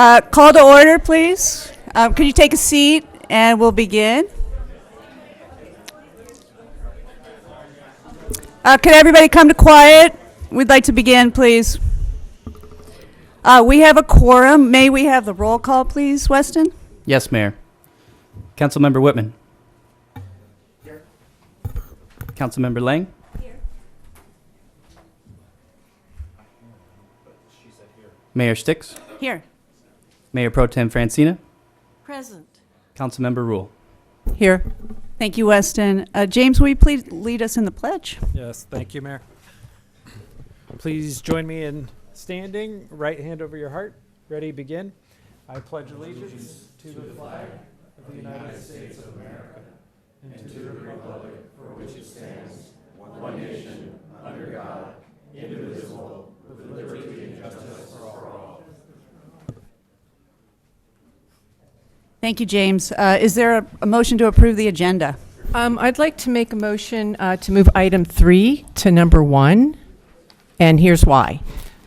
Call to order, please. Could you take a seat and we'll begin? Could everybody come to quiet? We'd like to begin, please. We have a quorum. May we have the roll call, please, Weston? Yes, Mayor. Councilmember Whitman. Here. Councilmember Lang. Here. Mayor Sticks. Here. Mayor Pro Tem Francina. Present. Councilmember Rule. Here. Thank you, Weston. James, will you please lead us in the pledge? Yes, thank you, Mayor. Please join me in standing, right hand over your heart. Ready, begin. I pledge allegiance to the flag of the United States of America and to the republic for which it stands, one nation, under God, indivisible, with liberty and justice for all. Thank you, James. Is there a motion to approve the agenda? I'd like to make a motion to move item 3 to number 1, and here's why.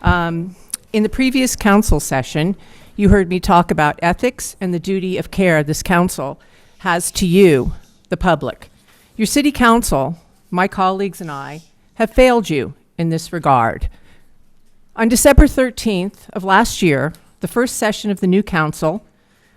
In the previous council session, you heard me talk about ethics and the duty of care this council has to you, the public. Your city council, my colleagues and I, have failed you in this regard. On December 13th of last year, the first session of the new council,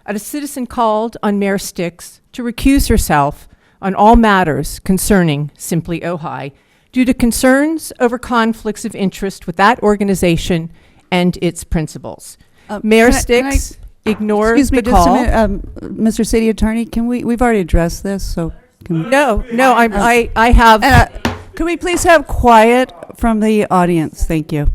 a citizen called on Mayor Sticks to recuse herself on all matters concerning Simply Ojai due to concerns over conflicts of interest with that organization and its principles. Mayor Sticks ignored the call. Excuse me, just a minute, Mr. City Attorney, we've already addressed this, so can we? I have. Could we please have quiet from the audience? Thank you.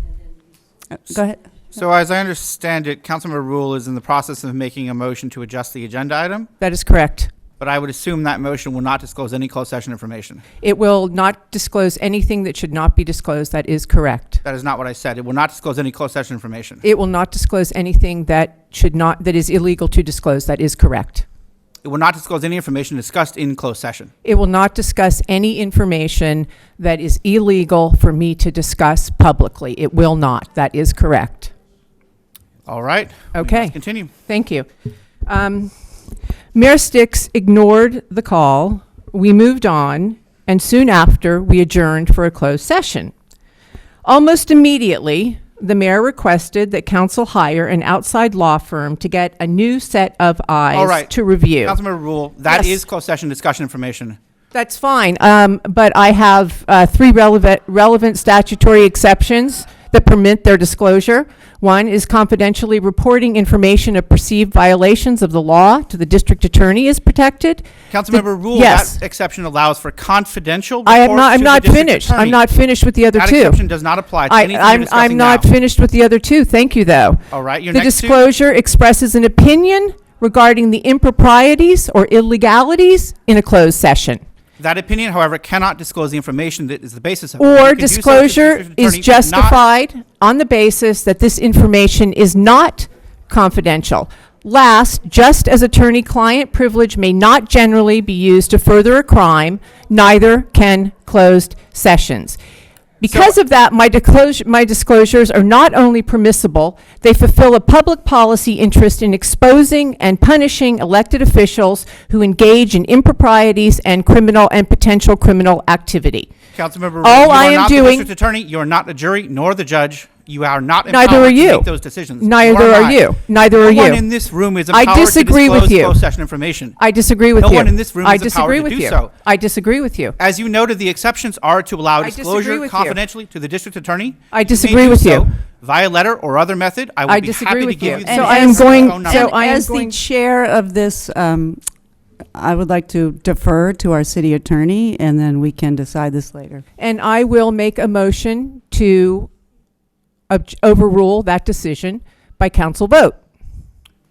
Go ahead. So as I understand it, Councilmember Rule is in the process of making a motion to adjust the agenda item, That is correct. but I would assume that motion will not disclose any closed session information. It will not disclose anything that should not be disclosed. That is correct. That is not what I said. It will not disclose any closed session information. It will not disclose anything that that is illegal to disclose. That is correct. It will not disclose any information discussed in closed session. It will not discuss any information that is illegal for me to discuss publicly. It will not. That is correct. All right. Okay. Let's continue. Thank you. Mayor Sticks ignored the call. We moved on, and soon after, we adjourned for a closed session. Almost immediately, the mayor requested that council hire an outside law firm to get a new set of eyes All right. to review. Councilmember Rule, that Yes. is closed session discussion information. That's fine, but I have 3 relevant statutory exceptions that permit their disclosure. One is confidentially reporting information of perceived violations of the law to the district attorney is protected. Councilmember Rule, yes. that exception allows for confidential reports I'm to the not district finished. attorney. I'm not finished with the other That two. exception does not apply to anything you're discussing I'm not now. finished with the other two. Thank you, though. All right. Your The next two. disclosure expresses an opinion regarding the improprieties or illegalities in a closed session. That opinion, however, cannot disclose the information that is the basis of it. You Or can do so to the disclosure district is attorney, but not- justified on the basis that this information is not confidential. Last, just as attorney-client privilege may not generally be used to further a crime, neither can closed sessions. Because of that, my disclosures are not only permissible, they fulfill a public policy interest in exposing and punishing elected officials who engage in improprieties and potential criminal activity. Councilmember Rule, All you I are am not doing- the district attorney. You are not the jury nor the judge. You are not Neither empowered are to you. make those decisions. Neither Nor am are I. you. Neither are No one you. in this room is I empowered disagree to with disclose you. closed session information. I disagree with No you. one in this room I is empowered disagree to with do you. so. I disagree with you. As you noted, the exceptions are to allow disagree disclosure with you. confidentially to the district attorney. I You may disagree do with so you. via letter or other method. I I would be disagree happy to with give you. you So the I am going- phone number. so And I am as going- the chair of this, I would like to defer to our city attorney, and then we can decide this later. And I will make a motion to overrule that decision by council vote.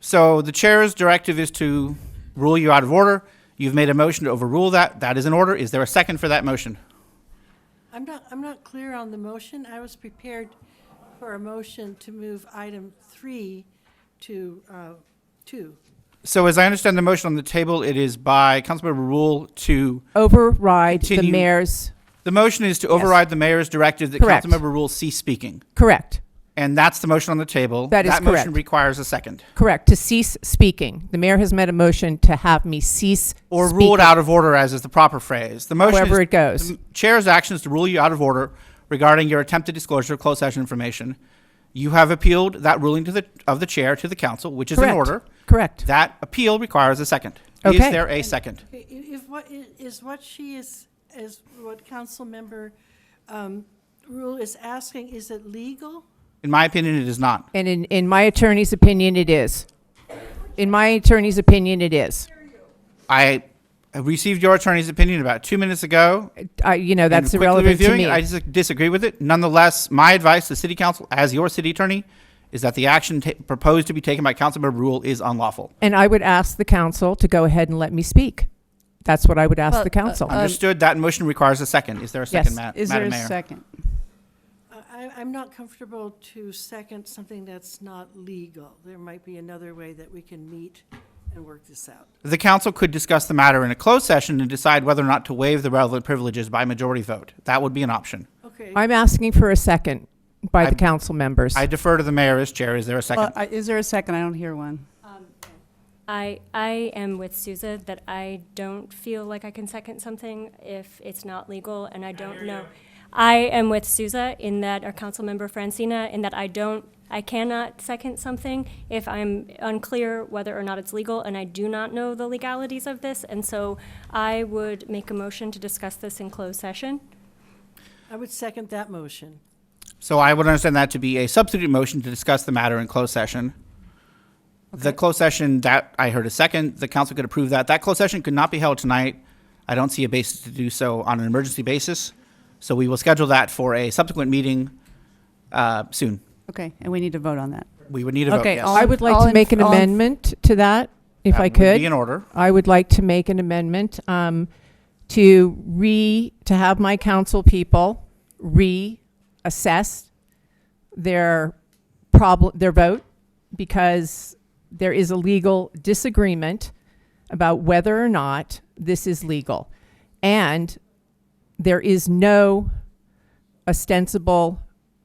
So the chair's directive is to rule you out of order. You've made a motion to overrule that. That is in order. Is there a second for that motion? I'm not clear on the motion. I was prepared for a motion to move item 3 to 2. So as I understand the motion on the table, it is by Councilmember Rule to, Override the Continue. mayor's, the motion is to override the mayor's directive that Correct. Councilmember Rule cease speaking. correct. And that's the motion on the table. That is That motion correct. requires a second. Correct, to cease speaking. The mayor has made a motion to have me cease Or speaking. rule it out of order, as is the proper phrase. The motion However is, it goes. the chair's action is to rule you out of order regarding your attempted disclosure of closed session information. You have appealed that ruling of the chair to the council, which is in Correct. order. Correct. That appeal requires a second. Is Okay. there a second? If what she is what council member Rule is asking, is it legal? In my opinion, it is not. And in my attorney's opinion, it is. In my attorney's opinion, it is. I received your attorney's opinion about 2 minutes ago. You know, that's and quickly irrelevant to reviewing me. it, I disagree with it. Nonetheless, my advice to city council, as your city attorney, is that the action proposed to be taken by Councilmember Rule is unlawful. And I would ask the council to go ahead and let me speak. That's what I would ask Well, the council. Understood. That motion requires a second. Is there a second, Yes. Is there Madam a Mayor? second? I'm not comfortable to second something that's not legal. There might be another way that we can meet and work this out. The council could discuss the matter in a closed session and decide whether or not to waive the relevant privileges by majority vote. That would be an option. Okay. I'm asking for a second by the council members. I defer to the mayor as chair. Is there a second? Is there a second? I don't hear one. I am with Souza that I don't feel like I can second something if it's not legal, and I don't know. I am with Souza in that, our council member Francina, in that I cannot second something if I'm unclear whether or not it's legal, and I do not know the legalities of this, and so I would make a motion to discuss this in closed session. I would second that motion. So I would understand that to be a substitute motion to discuss the matter in closed session. The closed session, that I heard a second, the council could approve that. That closed session could not be held tonight. I don't see a basis to do so on an emergency basis. So we will schedule that for a subsequent meeting soon. Okay, and we need to vote on that. We would need a vote, Okay, yes. all I would like all to in- make an all in- amendment to that, if That I would could. be in order. I would like to make an amendment to have my council people reassess their vote, because there is a legal disagreement about whether or not this is legal. And there is no ostensible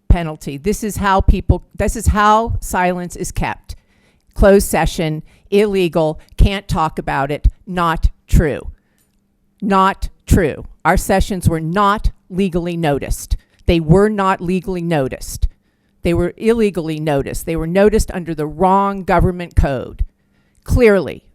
penalty. This is how silence is kept. Closed session, illegal, can't talk about it, not true. Not true. Our sessions were not legally noticed. They were not legally noticed. They were illegally noticed. They were noticed under the wrong government code. Clearly,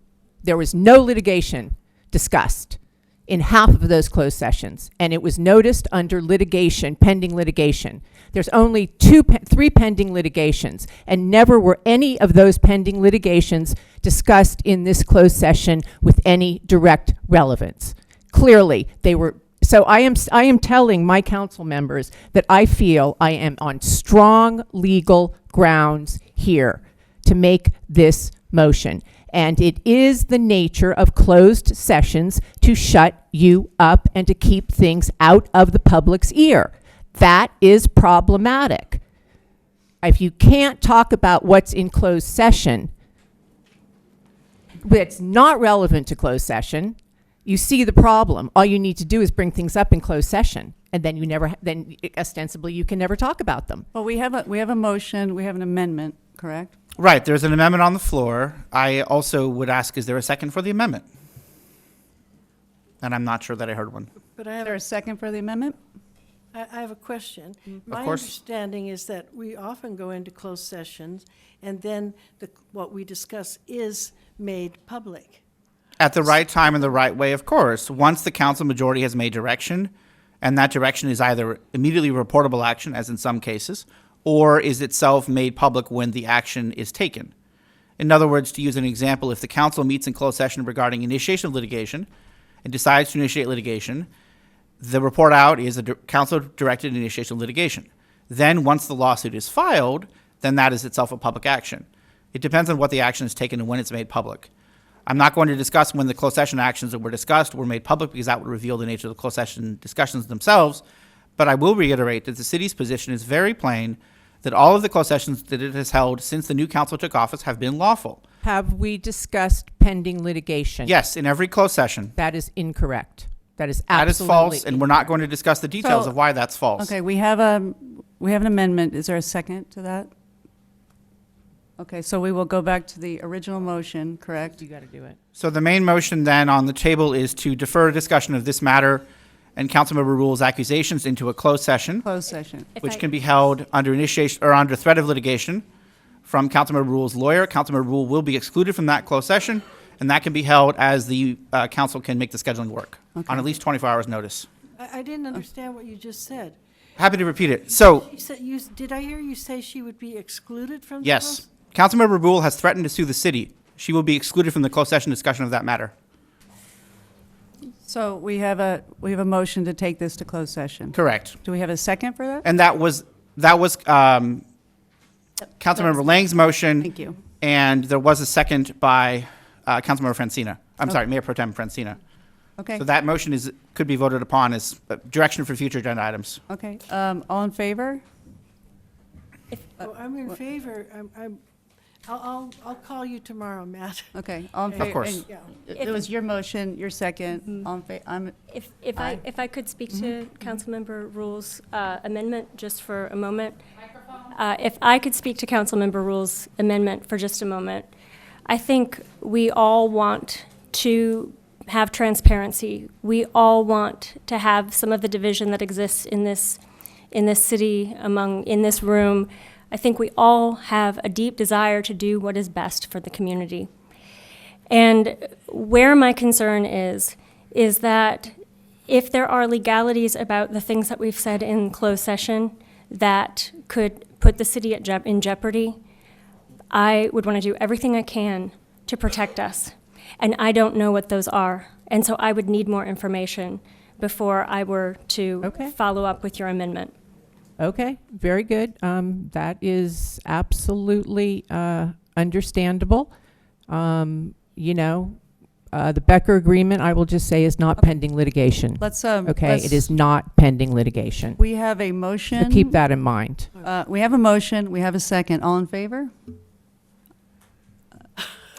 there was no litigation discussed in half of those closed sessions, and it was noticed under litigation, pending litigation. There's only three pending litigations, and never were any of those pending litigations discussed in this closed session with any direct relevance. Clearly, they were. So I am telling my council members that I feel I am on strong legal grounds here to make this motion. And it is the nature of closed sessions to shut you up and to keep things out of the public's ear. That is problematic. If you can't talk about what's in closed session, that's not relevant to closed session, you see the problem. All you need to do is bring things up in closed session, and then then ostensibly you can never talk about them. Well, we have a motion, we have an amendment, correct? Right, there's an amendment on the floor. I also would ask, is there a second for the amendment? And I'm not sure that I heard one. But I Is have, there a second for the amendment? I have a question. My course. understanding is that we often go into closed sessions, and then what we discuss is made public. At the right time and the right way, of course. Once the council majority has made direction, and that direction is either immediately reportable action, as in some cases, or is itself made public when the action is taken. In other words, to use an example, if the council meets in closed session regarding initiation of litigation and decides to initiate litigation, the report out is a council-directed initiation of litigation. Then, once the lawsuit is filed, then that is itself a public action. It depends on what the action is taken and when it's made public. I'm not going to discuss when the closed session actions that were discussed were made public, because that would reveal the nature of the closed session discussions themselves. But I will reiterate that the city's position is very plain, that all of the closed sessions that it has held since the new council took office have been lawful. Have we discussed pending litigation? Yes, in every closed session. That is incorrect. That is That is absolutely false, and we're not going to discuss the details So- of why that's false. Okay, we have a we have an amendment. Is there a second to that? Okay, so we will go back to the original motion, correct? You got to do it. So the main motion then on the table is to defer discussion of this matter and Councilmember Rule's accusations into a closed session, Closed session. If which I- can be held under initiation or under threat of litigation from Councilmember Rule's lawyer. Councilmember Rule will be excluded from that closed session, and that can be held as the council can make the scheduling work on Okay. at least 24 hours' notice. I didn't understand what you just said. Happy to repeat it. So, You said, did I hear you say she would be excluded from the yes, Councilmember Rule has threatened to sue the city. She will be excluded from the closed session discussion of that matter. So we have a motion to take this to closed session. Correct. Do we have a second for that? And that was Councilmember Lang's motion. Thank you. And there was a second by Councilmember Francina. I'm sorry, Mayor Pro Tem Francina. Okay, So that motion could be voted upon as direction for future agenda items. okay. All in favor? Oh, I'm in favor. I'll call you tomorrow, Matt. Okay, all in Of favor. course. and Yeah. It was your motion, your second, all in favor. If I could speak to Councilmember Rule's amendment just for a moment. If I could speak to Councilmember Rule's amendment for just a moment. I think we all want to have transparency. We all want to have some of the division that exists in this city, in this room. I think we all have a deep desire to do what is best for the community. And where my concern is that if there are legalities about the things that we've said in closed session that could put the city in jeopardy, I would want to do everything I can to protect us. And I don't know what those are. And so I would need more information before I were to Okay. follow up with your amendment. Okay, very good. That is absolutely understandable. The Becker agreement, I will just say, is not pending litigation. Let's, Okay, it is not pending litigation. We have a So motion. keep that in mind. We have a motion, we have a second. All in favor?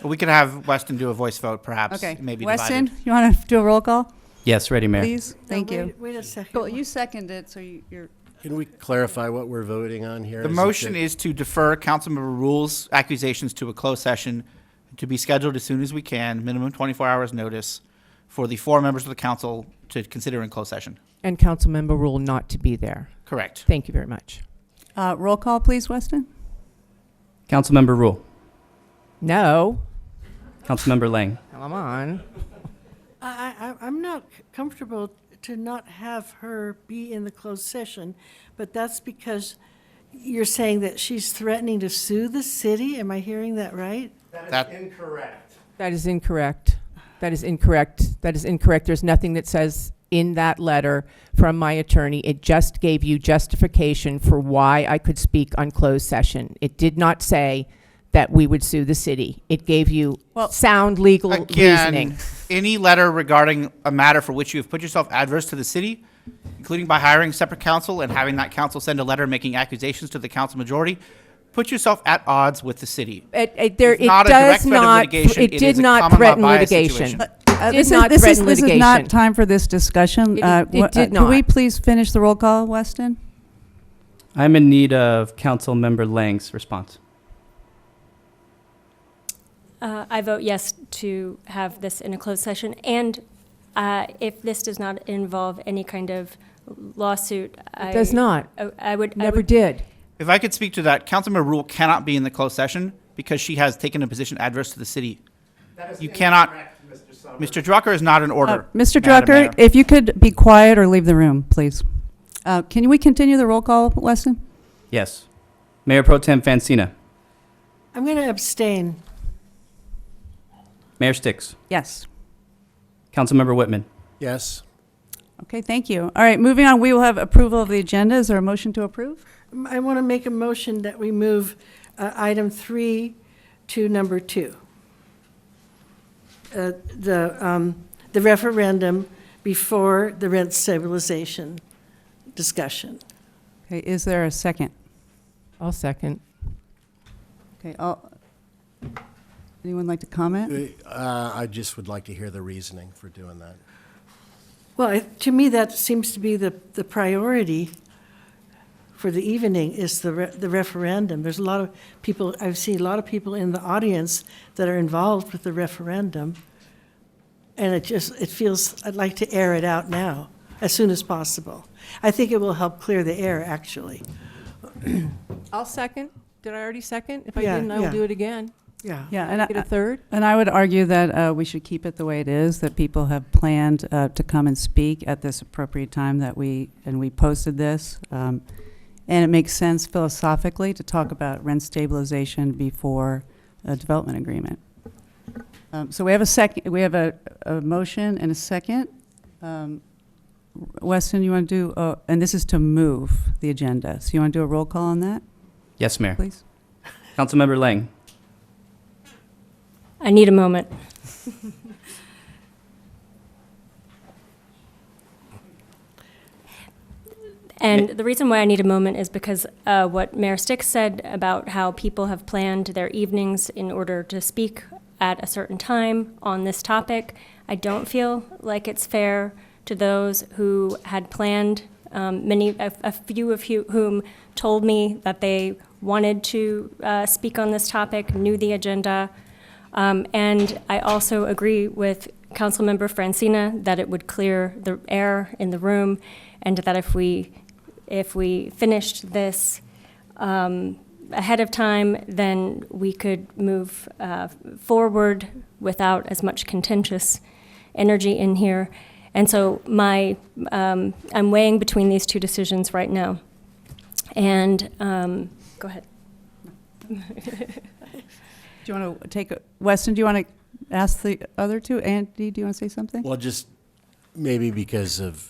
We could have Weston do a voice vote, perhaps. Okay. Maybe Weston, divided. you want to do a roll call, Yes, ready, Mayor. please? Thank Now, you. Wait a second. Well, you seconded, so you're, Can we clarify what we're voting on here? The motion is to defer Councilmember Rule's accusations to a closed session to be scheduled as soon as we can, minimum 24 hours notice, for the 4 members of the council to consider in closed session. And Councilmember Rule not to be there. Correct. Thank you very much. roll call, please, Weston? Councilmember Rule. No. Councilmember Lang. Come on. I'm not comfortable to not have her be in the closed session, but that's because you're saying that she's threatening to sue the city? Am I hearing that right? That- incorrect. That is incorrect. That is incorrect. That is incorrect. There's nothing that says in that letter from my attorney. It just gave you justification for why I could speak on closed session. It did not say that we would sue the city. It gave you sound legal reasoning. Again, any letter regarding a matter for which you have put yourself adverse to the city, including by hiring separate counsel and having that counsel send a letter making accusations to the council majority, put yourself at odds with the city. It not a direct does threat of not. litigation. It It did is a not common law threaten bias litigation. situation. Did This not is threaten this is not litigation. time for this discussion. It did Could we not. please finish the roll call, Weston? I'm in need of Councilmember Lang's response. I vote yes to have this in a closed session, and if this does not involve any kind of lawsuit, It does not. I would Never did. If I could speak to that, Councilmember Rule cannot be in the closed session because she has taken a position adverse to the city. You cannot. Mr. Drucker is not in order. Mr. Madam Drucker, Mayor. if you could be quiet or leave the room, please. Can we continue the roll call, Weston? Yes. Mayor Pro Tem Fancina. I'm going to abstain. Mayor Sticks. Yes. Councilmember Whitman. Yes. Okay, thank you. All right, moving on, we will have approval of the agenda. Is there a motion to approve? I want to make a motion that we move item 3 to number 2. The referendum before the rent stabilization discussion. Okay, is there a second? I'll second. Okay, anyone like to comment? I just would like to hear the reasoning for doing that. Well, to me, that seems to be the priority for the evening is the referendum. There's a lot of people, I've seen a lot of people in the audience that are involved with the referendum. And it feels, I'd like to air it out now, as soon as possible. I think it will help clear the air, actually. I'll second. Did I already second? If I Yeah, didn't, I will yeah. do it again. Yeah. Yeah, and Get a third? I would argue that we should keep it the way it is, that people have planned to come and speak at this appropriate time that we posted this. And it makes sense philosophically to talk about rent stabilization before a development agreement. So we have a motion and a second. Weston, you want to do, and this is to move the agenda. So you want to do a roll call on that, Yes, Mayor. please? Councilmember Lang. I need a moment. And the reason why I need a moment is because what Mayor Sticks said about how people have planned their evenings in order to speak at a certain time on this topic, I don't feel like it's fair to those who had planned, a few of whom told me that they wanted to speak on this topic, knew the agenda. And I also agree with Councilmember Francina that it would clear the air in the room, and that if we finished this ahead of time, then we could move forward without as much contentious energy in here. And so I'm weighing between these two decisions right now. And go ahead. Do you want to take, Weston, do you want to ask the other two? Andy, do you want to say something? Well, just maybe because of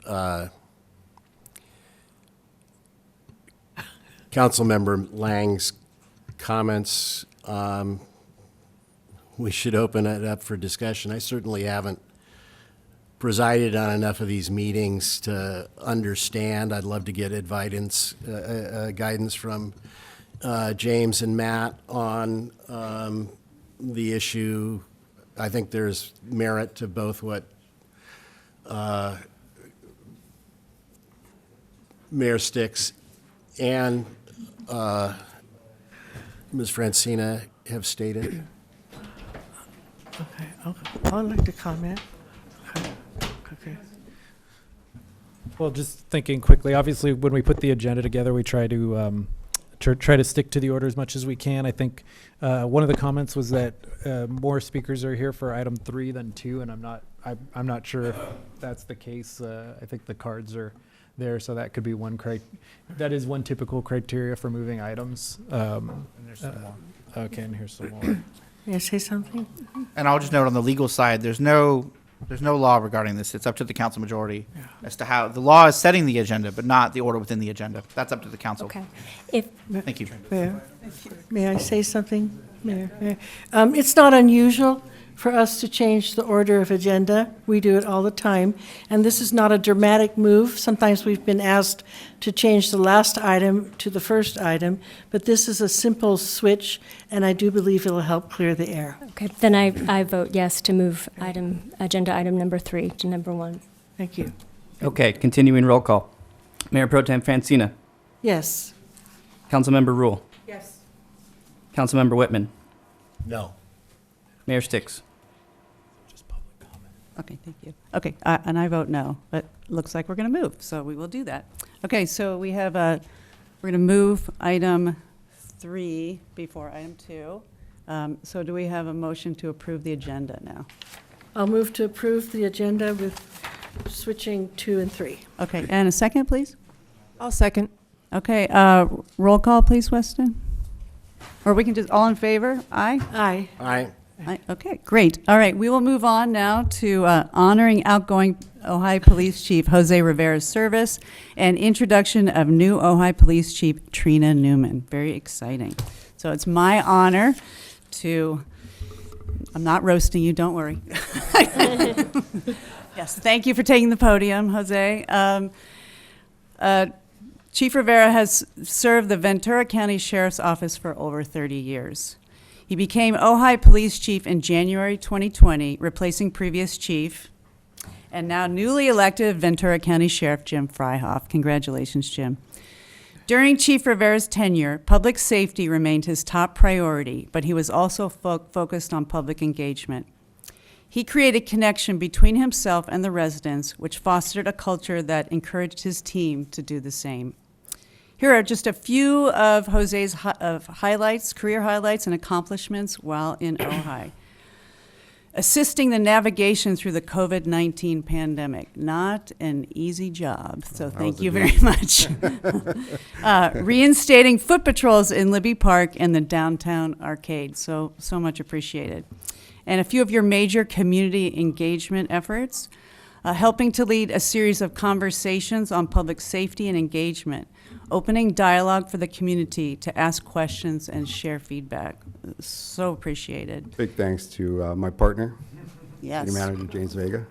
Councilmember Lang's comments, we should open it up for discussion. I certainly haven't presided on enough of these meetings to understand. I'd love to get guidance from James and Matt on the issue. I think there's merit to both what Mayor Sticks and Ms. Francina have stated. Okay, I'd like to comment. Okay. Well, just thinking quickly, obviously, when we put the agenda together, we try to try to stick to the order as much as we can. I think one of the comments was that more speakers are here for item 3 than 2, and I'm not sure if that's the case. I think the cards are there, so that could be that is one typical criteria for moving items. And there's some more. Okay, and here's some more. May I say something? And I'll just note on the legal side, there's no law regarding this. It's up to the council majority as to how, the law is setting the agenda, but not the order within the agenda. That's up to the council. Okay. Thank you. May I say something, Mayor? It's not unusual for us to change the order of agenda. We do it all the time. And this is not a dramatic move. Sometimes we've been asked to change the last item to the first item, but this is a simple switch, and I do believe it'll help clear the air. Okay, then I vote yes to move agenda item number 3 to number 1. Thank you. Okay, continuing roll call. Mayor Pro Tem Francina. Yes. Councilmember Rule. Yes. Councilmember Whitman. No. Mayor Sticks. Okay, thank you. Okay, and I vote no, but looks like we're going to move, so we will do that. Okay, so we have we're going to move item 3 before item 2. So do we have a motion to approve the agenda now? I'll move to approve the agenda with switching 2 and 3. Okay, and a second, please? I'll second. Okay, roll call, please, Weston? Or we can just, all in favor? Aye? Aye. Aye. Okay, great. All right, we will move on now to honoring outgoing Ojai Police Chief Jose Rivera's service and introduction of new Ojai Police Chief Trina Newman. Very exciting. So it's my honor to, I'm not roasting you, don't worry. Yes, thank you for taking the podium, Jose. Chief Rivera has served the Ventura County Sheriff's Office for over 30 years. He became Ojai Police Chief in January 2020, replacing previous chief, and now newly elected Ventura County Sheriff Jim Fryhoff. Congratulations, Jim. During Chief Rivera's tenure, public safety remained his top priority, but he was also focused on public engagement. He created connection between himself and the residents, which fostered a culture that encouraged his team to do the same. Here are just a few of Jose's highlights, career highlights, and accomplishments while in Ojai. Assisting the navigation through the COVID-19 pandemic. Not an easy job, so thank you very much. Reinstating foot patrols in Libby Park and the downtown arcade, so much appreciated. And a few of your major community engagement efforts. Helping to lead a series of conversations on public safety and engagement. Opening dialogue for the community to ask questions and share feedback. So appreciated. Big thanks to my partner, Yes. City Manager James Vega.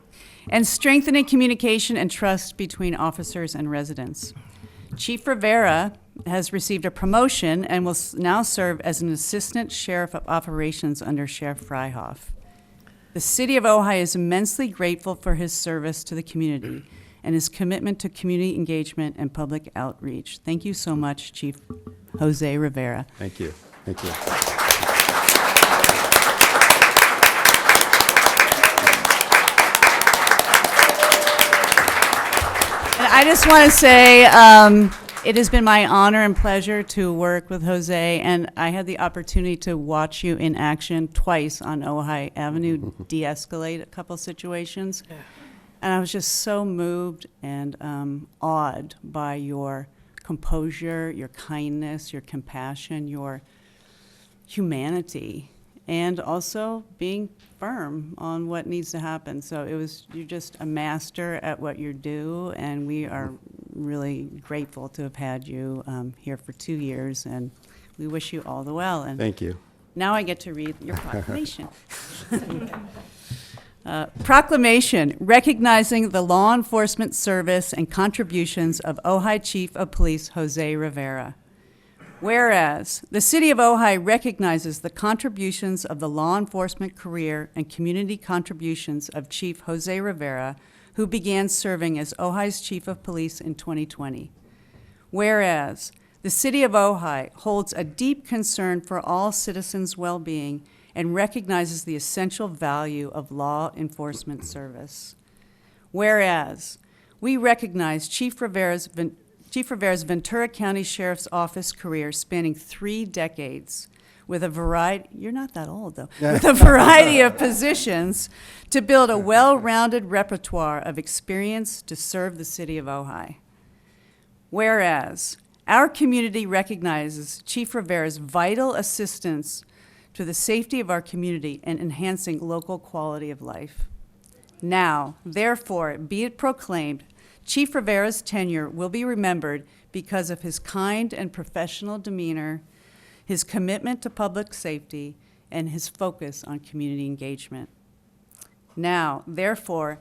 And strengthening communication and trust between officers and residents. Chief Rivera has received a promotion and will now serve as an Assistant Sheriff of Operations under Sheriff Freihoff. The City of Ojai is immensely grateful for his service to the community and his commitment to community engagement and public outreach. Thank you so much, Chief Jose Rivera. Thank you. Thank you. And I just want to say, it has been my honor and pleasure to work with Jose, and I had the opportunity to watch you in action twice on Ojai Avenue de-escalate a couple situations. And I was just so moved and awed by your composure, your kindness, your compassion, your humanity, and also being firm on what needs to happen. So you're just a master at what you do, and we are really grateful to have had you here for 2 years, and we wish you all the well. And Thank you. now I get to read your proclamation. Proclamation recognizing the law enforcement service and contributions of Ojai Chief of Police Jose Rivera. Whereas the City of Ojai recognizes the contributions of the law enforcement career and community contributions of Chief Jose Rivera, who began serving as Ojai's Chief of Police in 2020. Whereas the City of Ojai holds a deep concern for all citizens' well-being and recognizes the essential value of law enforcement service. Whereas we recognize Chief Rivera's Ventura County Sheriff's Office career spanning 3 decades with a variety, you're not that old though, with a variety of positions to build a well-rounded repertoire of experience to serve the City of Ojai. Whereas our community recognizes Chief Rivera's vital assistance to the safety of our community and enhancing local quality of life. Now, therefore, be it proclaimed, Chief Rivera's tenure will be remembered because of his kind and professional demeanor, his commitment to public safety, and his focus on community engagement. Now, therefore,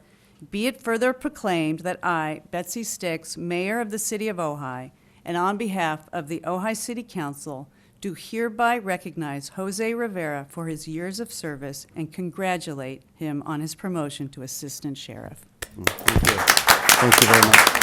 be it further proclaimed that I, Betsy Sticks, Mayor of the City of Ojai, and on behalf of the Ojai City Council, do hereby recognize Jose Rivera for his years of service and congratulate him on his promotion to Assistant Sheriff. Thank you. Thank you very much.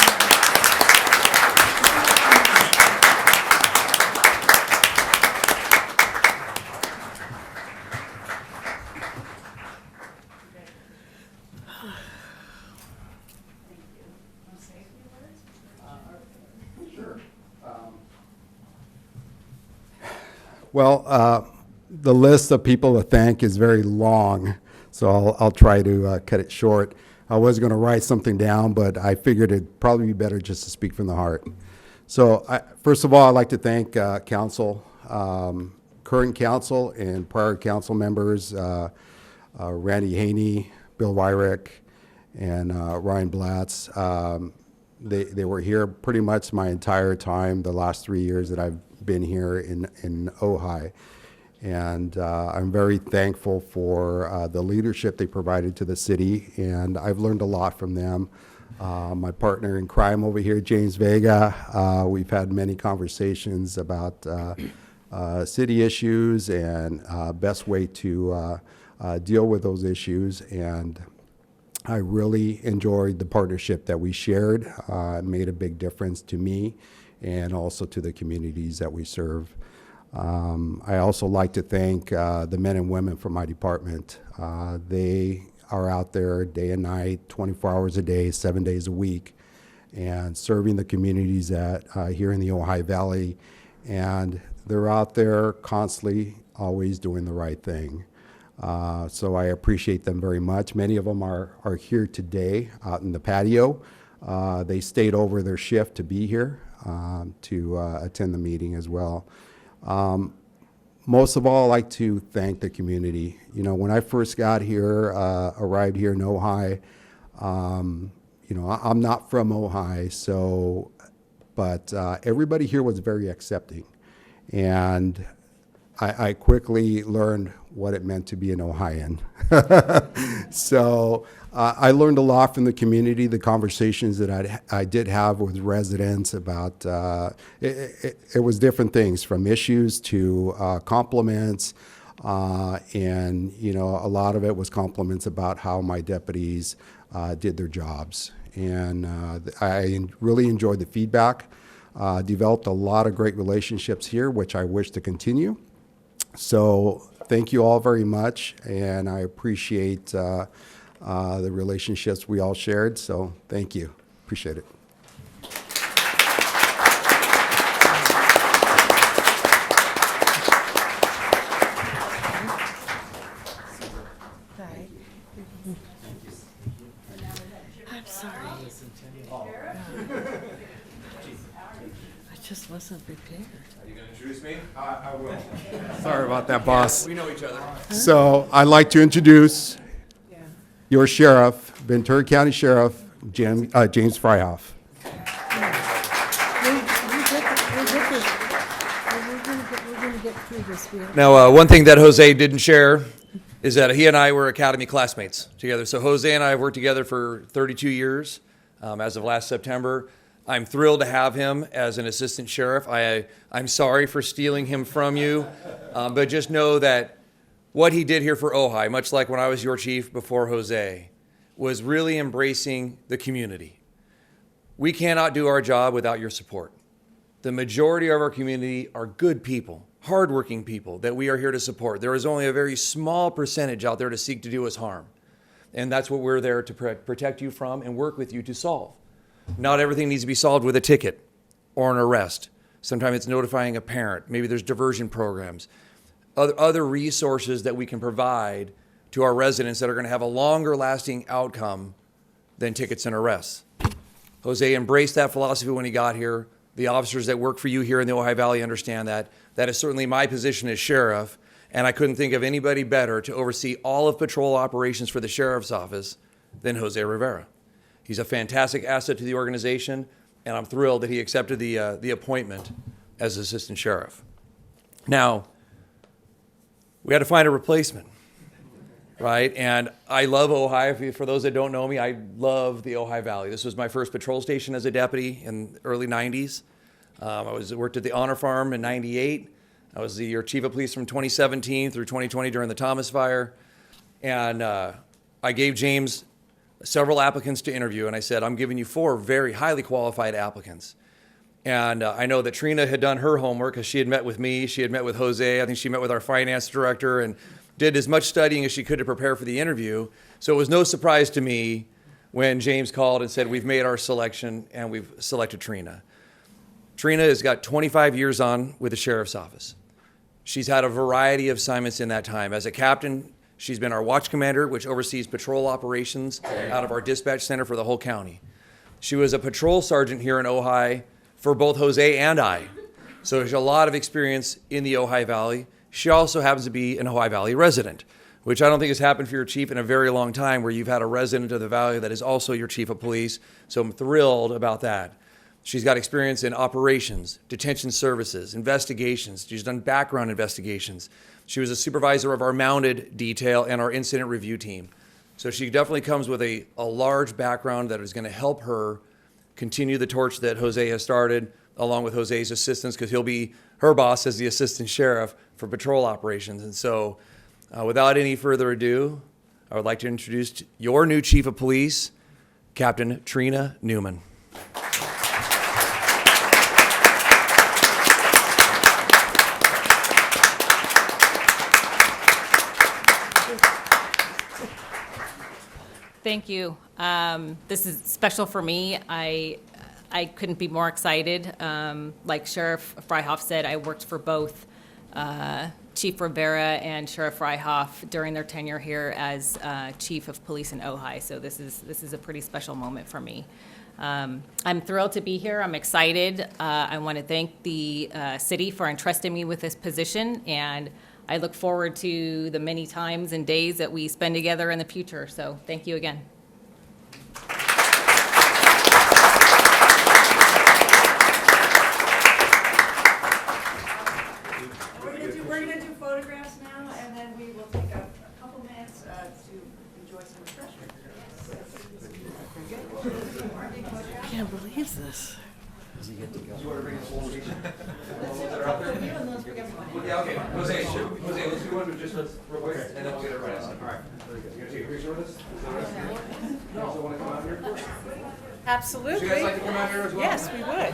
Well, the list of people to thank is very long, so I'll try to cut it short. I was going to write something down, but I figured it'd probably be better just to speak from the heart. So first of all, I'd like to thank council, current council and prior council members, Randy Haney, Bill Wyrick, and Ryan Blatz. They were here pretty much my entire time, the last 3 years that I've been here in Ojai. And I'm very thankful for the leadership they provided to the city, and I've learned a lot from them. My partner in crime over here, James Vega, we've had many conversations about city issues and best way to deal with those issues, and I really enjoyed the partnership that we shared. It made a big difference to me and also to the communities that we serve. I also like to thank the men and women from my department. They are out there day and night, 24 hours a day, 7 days a week, and serving the communities that here in the Ojai Valley. And they're out there constantly, always doing the right thing. So I appreciate them very much. Many of them are here today out in the patio. They stayed over their shift to be here to attend the meeting as well. Most of all, I'd like to thank the community. You know, when I first got here, arrived here in Ojai, you know, I'm not from Ojai, so, but everybody here was very accepting. And I quickly learned what it meant to be an Ohioan. So I learned a lot from the community, the conversations that I did have with residents about, it was different things, from issues to compliments, and, you know, a lot of it was compliments about how my deputies did their jobs. And I really enjoyed the feedback, developed a lot of great relationships here, which I wish to continue. So thank you all very much, and I appreciate the relationships we all shared. So thank you. Appreciate it. I'm sorry. I just wasn't prepared. Sorry about that, boss. We know each other. So I'd like to introduce your sheriff, Ventura County Sheriff, James Fryhoff. We're gonna get through this. Now, one thing that Jose didn't share is that he and I were academy classmates together. So Jose and I have worked together for 32 years as of last September. I'm thrilled to have him as an assistant sheriff. I'm sorry for stealing him from you, but just know that what he did here for Ojai, much like when I was your chief before Jose, was really embracing the community. We cannot do our job without your support. The majority of our community are good people, hardworking people that we are here to support. There is only a very small percentage out there to seek to do us harm. And that's what we're there to protect you from and work with you to solve. Not everything needs to be solved with a ticket or an arrest. Sometimes it's notifying a parent. Maybe there's diversion programs. Other resources that we can provide to our residents that are going to have a longer lasting outcome than tickets and arrests. Jose embraced that philosophy when he got here. The officers that work for you here in the Ojai Valley understand that. That is certainly my position as sheriff, and I couldn't think of anybody better to oversee all of patrol operations for the sheriff's office than Jose Rivera. He's a fantastic asset to the organization, and I'm thrilled that he accepted the appointment as assistant sheriff. Now, we had to find a replacement, right? And I love Ojai. For those that don't know me, I love the Ojai Valley. This was my first patrol station as a deputy in the early 90s. I worked at the Honor Farm in 98. I was your chief of police from 2017 through 2020 during the Thomas fire. And I gave James several applicants to interview, and I said, I'm giving you 4 very highly qualified applicants. And I know that Trina had done her homework because she had met with me, she had met with Jose, I think she met with our finance director and did as much studying as she could to prepare for the interview. So it was no surprise to me when James called and said, we've made our selection and we've selected Trina. Trina has got 25 years on with the sheriff's office. She's had a variety of assignments in that time. As a captain, she's been our watch commander, which oversees patrol operations out of our dispatch center for the whole county. She was a patrol sergeant here in Ojai for both Jose and I. So there's a lot of experience in the Ojai Valley. She also happens to be an Ojai Valley resident, which I don't think has happened for your chief in a very long time, where you've had a resident of the valley that is also your chief of police. So I'm thrilled about that. She's got experience in operations, detention services, investigations. She's done background investigations. She was a supervisor of our mounted detail and our incident review team. So she definitely comes with a large background that is going to help her continue the torch that Jose has started, along with Jose's assistants, because he'll be her boss as the assistant sheriff for patrol operations. And so without any further ado, I would like to introduce your new chief of police, Captain Trina Newman. Thank you. This is special for me. I couldn't be more excited. Like Sheriff Freihoff said, I worked for both Chief Rivera and Sheriff Freihoff during their tenure here as Chief of Police in Ojai. So this is a pretty special moment for me. I'm thrilled to be here. I'm excited. I want to thank the city for entrusting me with this position, and I look forward to the many times and days that we spend together in the future. So thank you again. We're gonna do photographs now, and then we will take a couple minutes to enjoy some refreshments. I can't believe this. Yeah, okay. Jose, let's do one, just real quick, and then we'll get it right. All right. Very good. You gonna take a picture with us? Is that all right? You also want to come out here? Absolutely. Would you guys like to come out here as well? Yes, we would.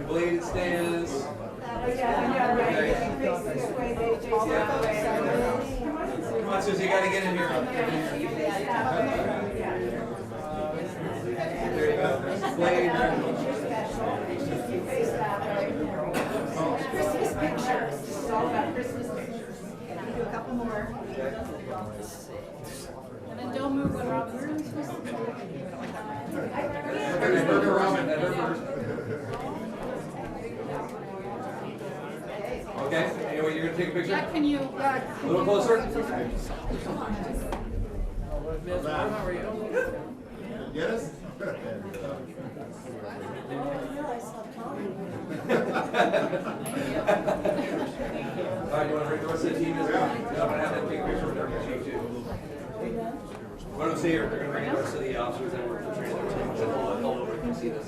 Bladed stands. Come on, Susie, you gotta get in here. There you go. Blade. Christmas pictures. This is all about Christmas pictures. Do a couple more. And then don't move when Robin's. Okay, anyway, you're gonna take a picture? Yeah, can you, A little closer? Get us? All right, you wanna bring the rest of the team as well? I'm gonna have them take a picture with their chief too. What I'm saying here, they're gonna bring the rest of the officers that work for training their teams and all over and see this.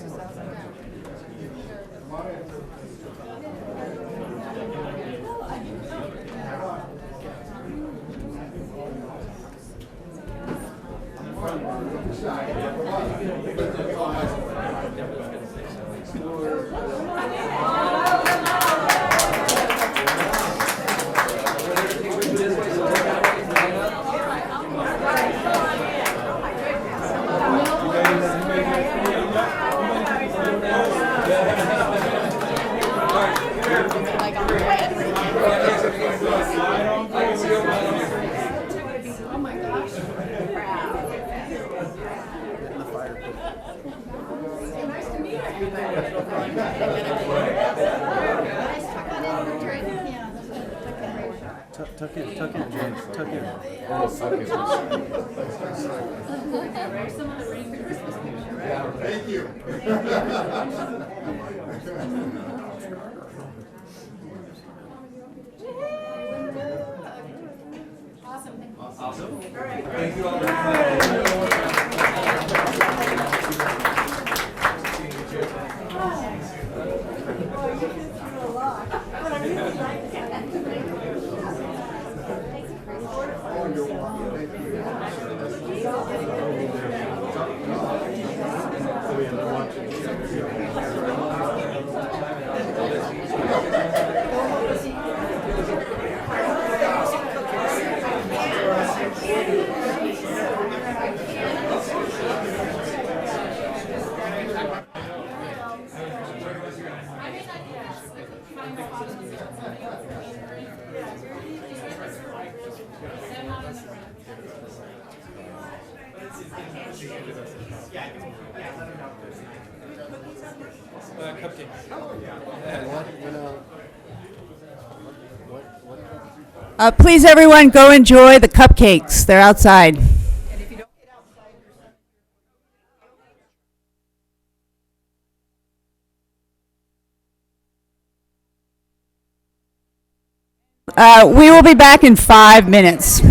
Tuck in, James, tuck in. Thank you. Awesome. Thank you all very much. Please, everyone, go enjoy the cupcakes. They're outside. We will be back in 5 minutes.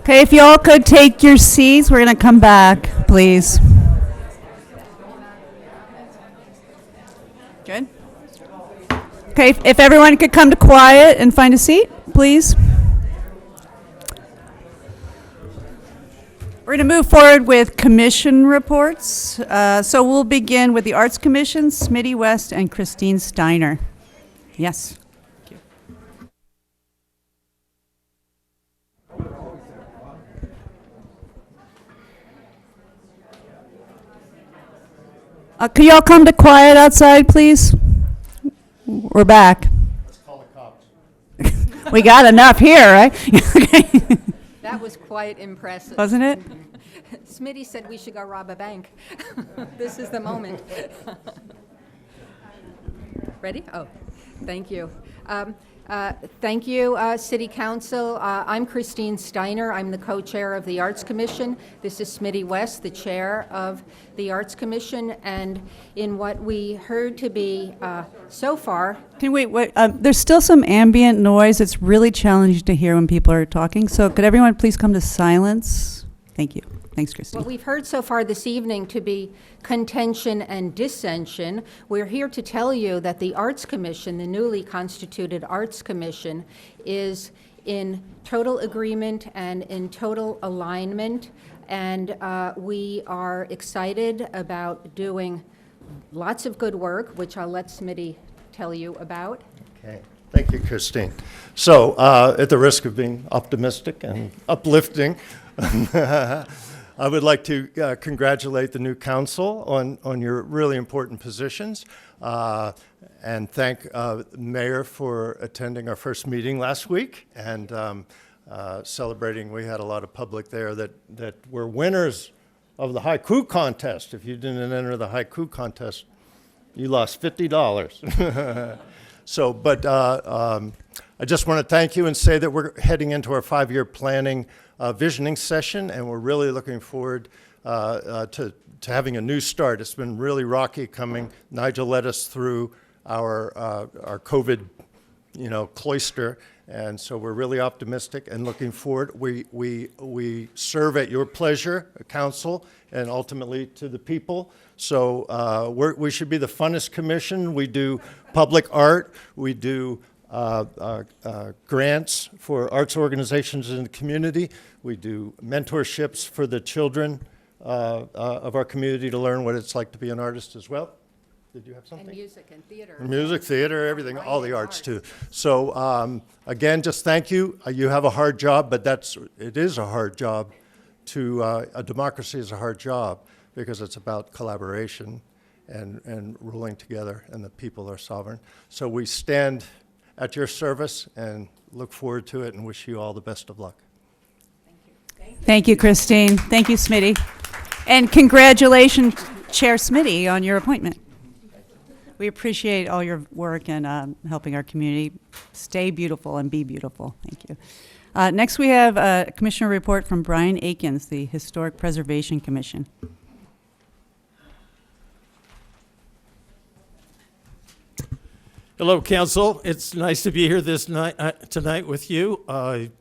Okay, if you all could take your seats, we're going to come back, please. Good. Okay, if everyone could come to quiet and find a seat, please. We're going to move forward with commission reports. So we'll begin with the Arts Commission, Smitty West and Christine Steiner. Yes. Could y'all come to quiet outside, please? We're back. Let's call the cops. We got enough here, right? That was quite impressive. Wasn't it? Smitty said we should go rob a bank. This is the moment. Ready? Oh, thank you. Thank you, City Council. I'm Christine Steiner. I'm the co-chair of the Arts Commission. This is Smitty West, the chair of the Arts Commission. And in what we heard to be so far... Can we wait? There's still some ambient noise. It's really challenging to hear when people are talking. So could everyone please come to silence? Thank you. Thanks, Christine. What we've heard so far this evening to be contention and dissension. We're here to tell you that the Arts Commission, the newly constituted Arts Commission, is in total agreement and in total alignment. And we are excited about doing lots of good work, which I'll let Smitty tell you about. Okay. Thank you, Christine. So, at the risk of being optimistic and uplifting, I would like to congratulate the new council on your really important positions and thank the Mayor for attending our first meeting last week and celebrating. We had a lot of public there that were winners of the haiku contest. If you didn't enter the haiku contest, you lost $50. So, but I just want to thank you and say that we're heading into our 5-year planning visioning session, and we're really looking forward to having a new start. It's been really rocky coming. Nigel led us through our COVID, cloister, and so we're really optimistic and looking forward. We serve at your pleasure, council, and ultimately to the people. So we should be the funnest commission. We do public art. We do grants for arts organizations in the community. We do mentorships for the children of our community to learn what it's like to be an artist as well. Did you have something? And music and theater. Music, theater, everything, all the arts too. So again, just thank you. You have a hard job, but it is a hard job. A democracy is a hard job because it's about collaboration and ruling together, and the people are sovereign. So we stand at your service and look forward to it and wish you all the best of luck. Thank you, Christine. Thank you, Smitty. And congratulations, Chair Smitty, on your appointment. We appreciate all your work and helping our community stay beautiful and be beautiful. Thank you. Next, we have a commissioner report from Brian Akins, the Historic Preservation Commission. Hello, Council. It's nice to be here tonight with you.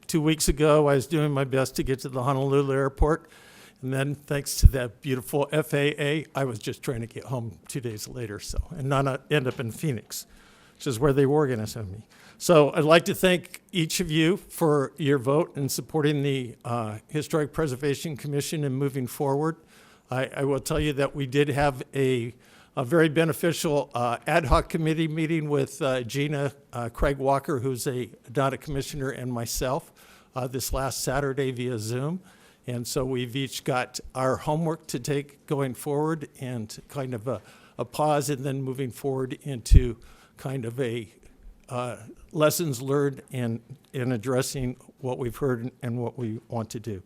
2 weeks ago, I was doing my best to get to the Honolulu airport, and then thanks to that beautiful FAA, I was just trying to get home 2 days later, and not end up in Phoenix, which is where they were going to send me. So I'd like to thank each of you for your vote in supporting the Historic Preservation Commission and moving forward. I will tell you that we did have a very beneficial ad hoc committee meeting with Gina Craig Walker, who's not a commissioner, and myself this last Saturday via Zoom. And so we've each got our homework to take going forward and kind of a pause and then moving forward into kind of a lessons learned and addressing what we've heard and what we want to do.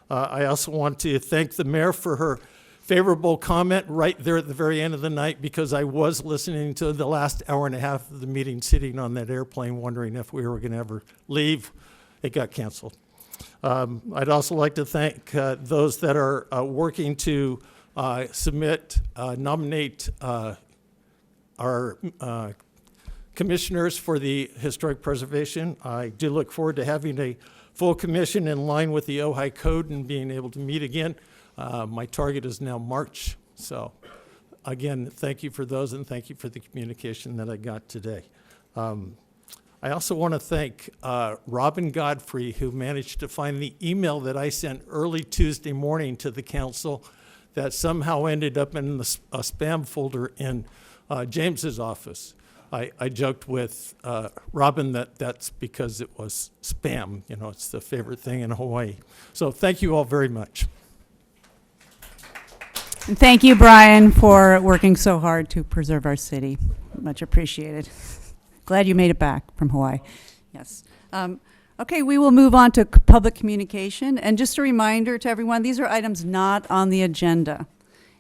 I also want to thank the mayor for her favorable comment right there at the very end of the night, because I was listening to the last hour and a half of the meeting sitting on that airplane wondering if we were going to ever leave. It got canceled. I'd also like to thank those that are working to nominate our commissioners for the historic preservation. I do look forward to having a full commission in line with the Ojai code and being able to meet again. My target is now March. So again, thank you for those, and thank you for the communication that I got today. I also want to thank Robin Godfrey, who managed to find the email that I sent early Tuesday morning to the council that somehow ended up in a spam folder in James's office. I joked with Robin that that's because it was spam. You know, it's the favorite thing in Hawaii. So thank you all very much. And thank you, Brian, for working so hard to preserve our city. Much appreciated. Glad you made it back from Hawaii. Yes. Okay, we will move on to public communication. And just a reminder to everyone, these are items not on the agenda.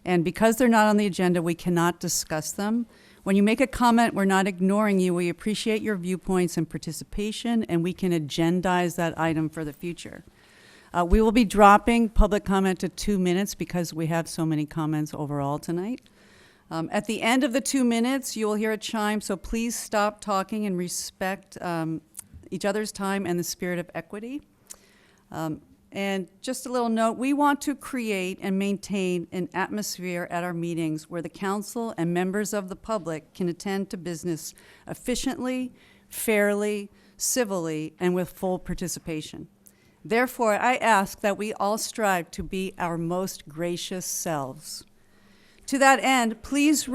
And because they're not on the agenda, we cannot discuss them. When you make a comment, we're not ignoring you. We appreciate your viewpoints and participation, and we can agendize that item for the future. We will be dropping public comment to 2 minutes because we have so many comments overall tonight. At the end of the 2 minutes, you will hear a chime, so please stop talking and respect each other's time and the spirit of equity. And just a little note, we want to create and maintain an atmosphere at our meetings where the council and members of the public can attend to business efficiently, fairly, civilly, and with full participation. Therefore, I ask that we all strive to be our most gracious selves. To that end, please,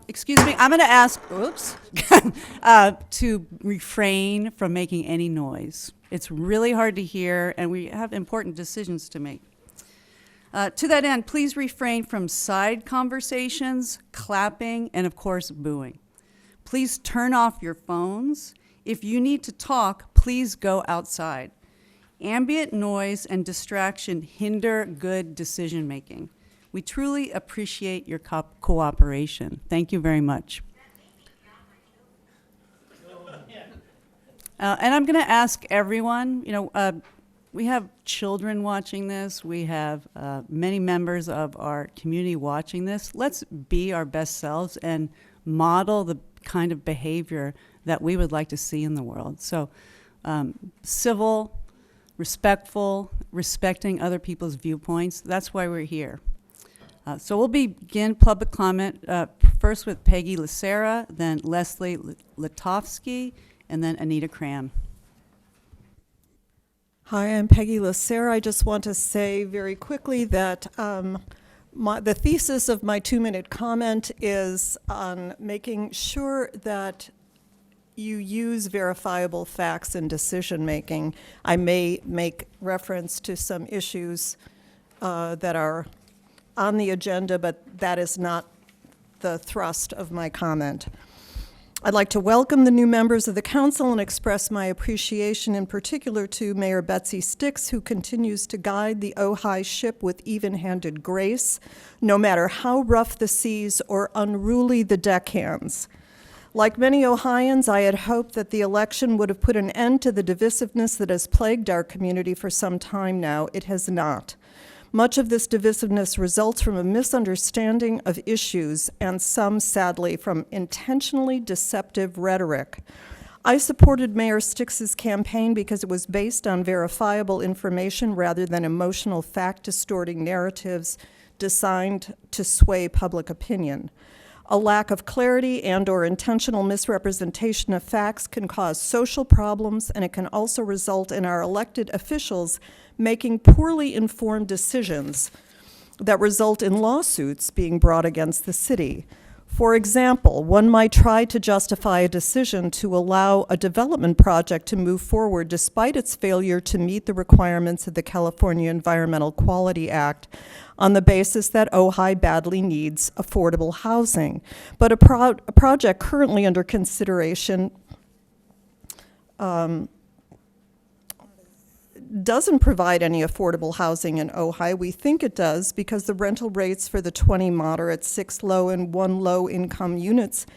excuse me, I'm going to ask, to refrain from making any noise. It's really hard to hear, and we have important decisions to make. To that end, please refrain from side conversations, clapping, and of course, booing. Please turn off your phones. If you need to talk, please go outside. Ambient noise and distraction hinder good decision making. We truly appreciate your cooperation. Thank you very much. And I'm going to ask everyone, we have children watching this. We have many members of our community watching this. Let's be our best selves and model the kind of behavior that we would like to see in the world. So civil, respectful, respecting other people's viewpoints. That's why we're here. So we'll begin public comment first with Peggy Lacera, then Leslie Litovsky, and then Anita Cram. Hi, I'm Peggy Lacera. I just want to say very quickly that the thesis of my 2-minute comment is on making sure that you use verifiable facts in decision making. I may make reference to some issues that are on the agenda, but that is not the thrust of my comment. I'd like to welcome the new members of the council and express my appreciation in particular to Mayor Betsy Sticks, who continues to guide the Ojai ship with even-handed grace, no matter how rough the seas or unruly the deckhands. Like many Ohioans, I had hoped that the election would have put an end to the divisiveness that has plagued our community for some time now. It has not. Much of this divisiveness results from a misunderstanding of issues and some, sadly, from intentionally deceptive rhetoric. I supported Mayor Sticks's campaign because it was based on verifiable information rather than emotional fact-distorting narratives designed to sway public opinion. A lack of clarity and/or intentional misrepresentation of facts can cause social problems, and it can also result in our elected officials making poorly informed decisions that result in lawsuits being brought against the city. For example, one might try to justify a decision to allow a development project to move forward despite its failure to meet the requirements of the California Environmental Quality Act on the basis that Ojai badly needs affordable housing. But a project currently under consideration doesn't provide any affordable housing in Ojai. We think it does because the rental rates for the 20 moderate, 6 low, and 1 low income units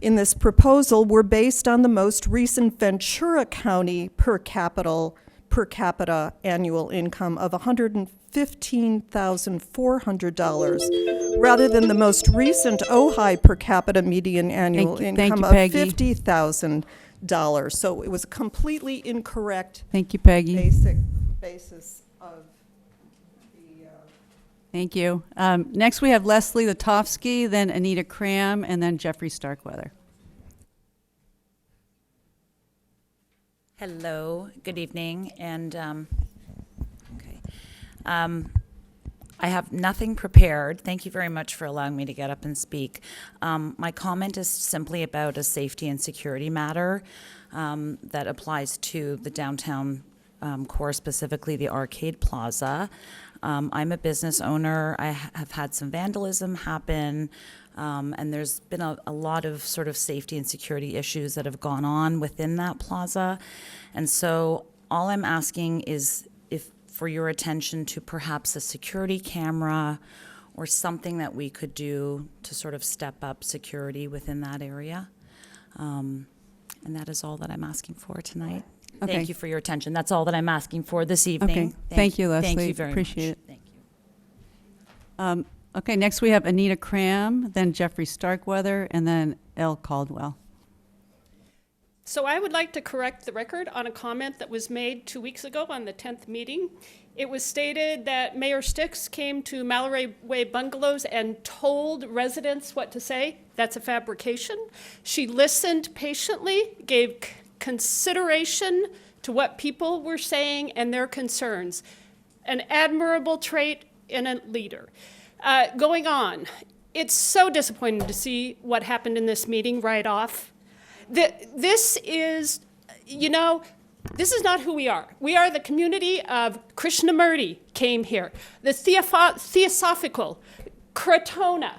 in this proposal were based on the most recent Ventura County per capita annual income of $15,400, rather than the most recent Ojai per capita median annual Thank income you, of Peggy. $50,000. So it was a completely incorrect Thank you, Peggy. basis of the. Thank you. Next, we have Leslie Latovsky, then Anita Cram, and then Jeffrey Starkweather. Hello, good evening, and I have nothing prepared. Thank you very much for allowing me to get up and speak. My comment is simply about a safety and security matter that applies to the downtown core, specifically the Arcade Plaza. I'm a business owner. I have had some vandalism happen, and there's been a lot of sort of safety and security issues that have gone on within that plaza. And so all I'm asking is for your attention to perhaps a security camera or something that we could do to sort of step up security within that area. And that is all that I'm asking for tonight. Okay. Thank you for your attention. That's all that I'm asking for this evening. Okay. Thank you, Leslie. Thank you very Appreciate much. it. Thank you. Okay, next we have Anita Cram, then Jeffrey Starkweather, and then Elle Caldwell. So I would like to correct the record on a comment that was made 2 weeks ago on the 10th meeting. It was stated that Mayor Sticks came to Mallory Way Bungalows and told residents what to say. That's a fabrication. She listened patiently, gave consideration to what people were saying and their concerns. An admirable trait in a leader. Going on, it's so disappointing to see what happened in this meeting right off. This is, this is not who we are. We are the community of Krishnamurti came here, the Theosophical, Crotona.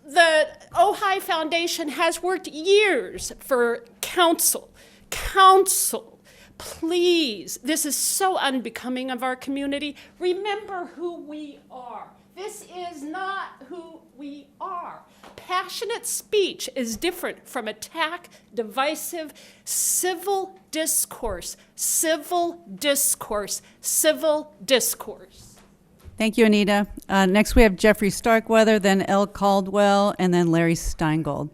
The Ojai Foundation has worked years for council. Council, please, this is so unbecoming of our community. Remember who we are. This is not who we are. Passionate speech is different from attack, divisive, civil discourse, civil discourse, civil discourse. Thank you, Anita. Next we have Jeffrey Starkweather, then Elle Caldwell, and then Larry Steingold.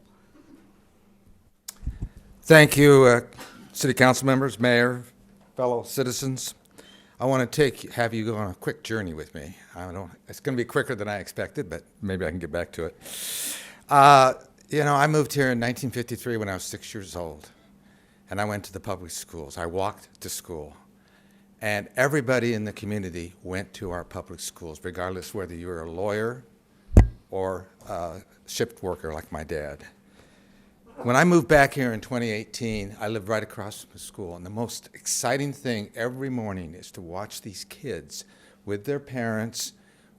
Thank you, City Council members, Mayor, fellow citizens. I want to have you go on a quick journey with me. It's going to be quicker than I expected, but maybe I can get back to it. I moved here in 1953 when I was 6 years old, and I went to the public schools. I walked to school, and everybody in the community went to our public schools, regardless whether you were a lawyer or a shift worker like my dad. When I moved back here in 2018, I lived right across from the school, and the most exciting thing every morning is to watch these kids with their parents,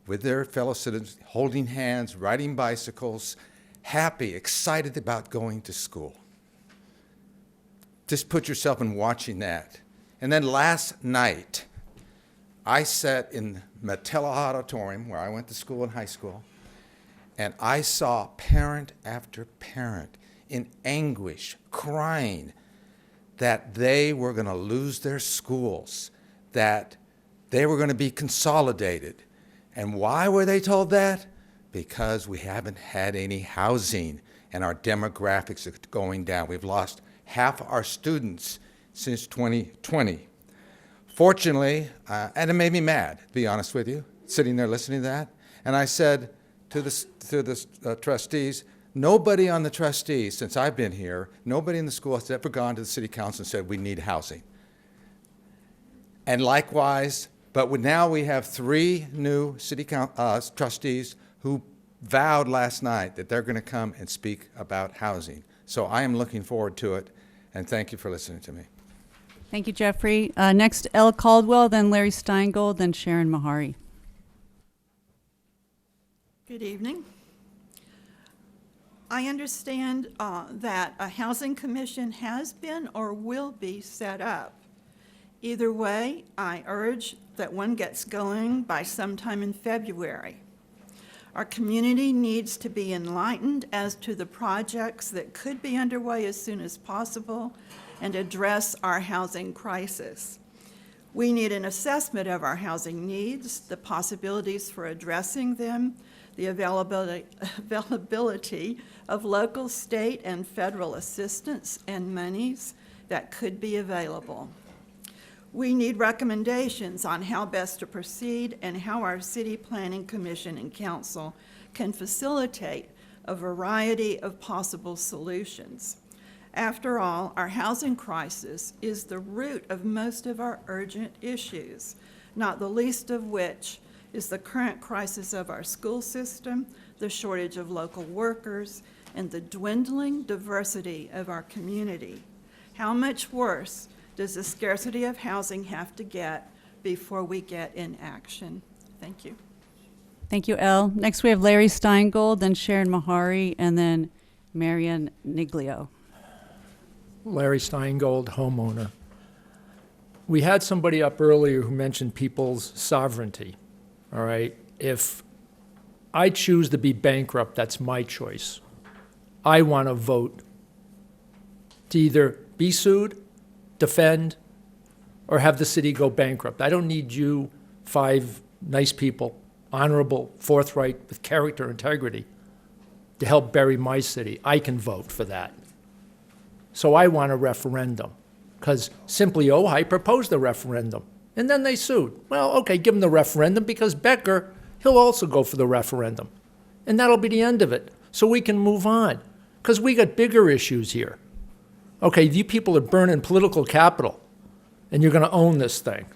with their fellow citizens, holding hands, riding bicycles, happy, excited about going to school. Just put yourself in watching that. And then last night, I sat in Metella Auditorium, where I went to school in high school, and I saw parent after parent in anguish, crying that they were going to lose their schools, that they were going to be consolidated. And why were they told that? Because we haven't had any housing and our demographics are going down. We've lost half our students since 2020. Fortunately, and it made me mad, to be honest with you, sitting there listening to that. And I said to the trustees, nobody on the trustees, since I've been here, nobody in the school has ever gone to the city council and said, we need housing. And likewise, but now we have 3 new city trustees who vowed last night that they're going to come and speak about housing. So I am looking forward to it, and thank you for listening to me. Thank you, Jeffrey. Next, Elle Caldwell, then Larry Steingold, then Sharon Mahari. Good evening. I understand that a housing commission has been or will be set up. Either way, I urge that one gets going by sometime in February. Our community needs to be enlightened as to the projects that could be underway as soon as possible and address our housing crisis. We need an assessment of our housing needs, the possibilities for addressing them, the availability of local, state, and federal assistance and monies that could be available. We need recommendations on how best to proceed and how our City Planning Commission and Council can facilitate a variety of possible solutions. After all, our housing crisis is the root of most of our urgent issues, not the least of which is the current crisis of our school system, the shortage of local workers, and the dwindling diversity of our community. How much worse does the scarcity of housing have to get before we get in action? Thank you. Thank you, Elle. Next, we have Larry Steingold, then Sharon Mahari, and then Marian Niglio. Larry Steingold, homeowner. We had somebody up earlier who mentioned people's sovereignty, all right? If I choose to be bankrupt, that's my choice. I want to vote to either be sued, defend, or have the city go bankrupt. I don't need you 5 nice people, honorable, forthright, with character, integrity, to help bury my city. I can vote for that. So I want a referendum, because simply Ojai proposed a referendum, and then they sued. Well, okay, give them the referendum, because Becker, he'll also go for the referendum. And that'll be the end of it, so we can move on, because we got bigger issues here. Okay, you people are burning political capital, and you're going to own this thing.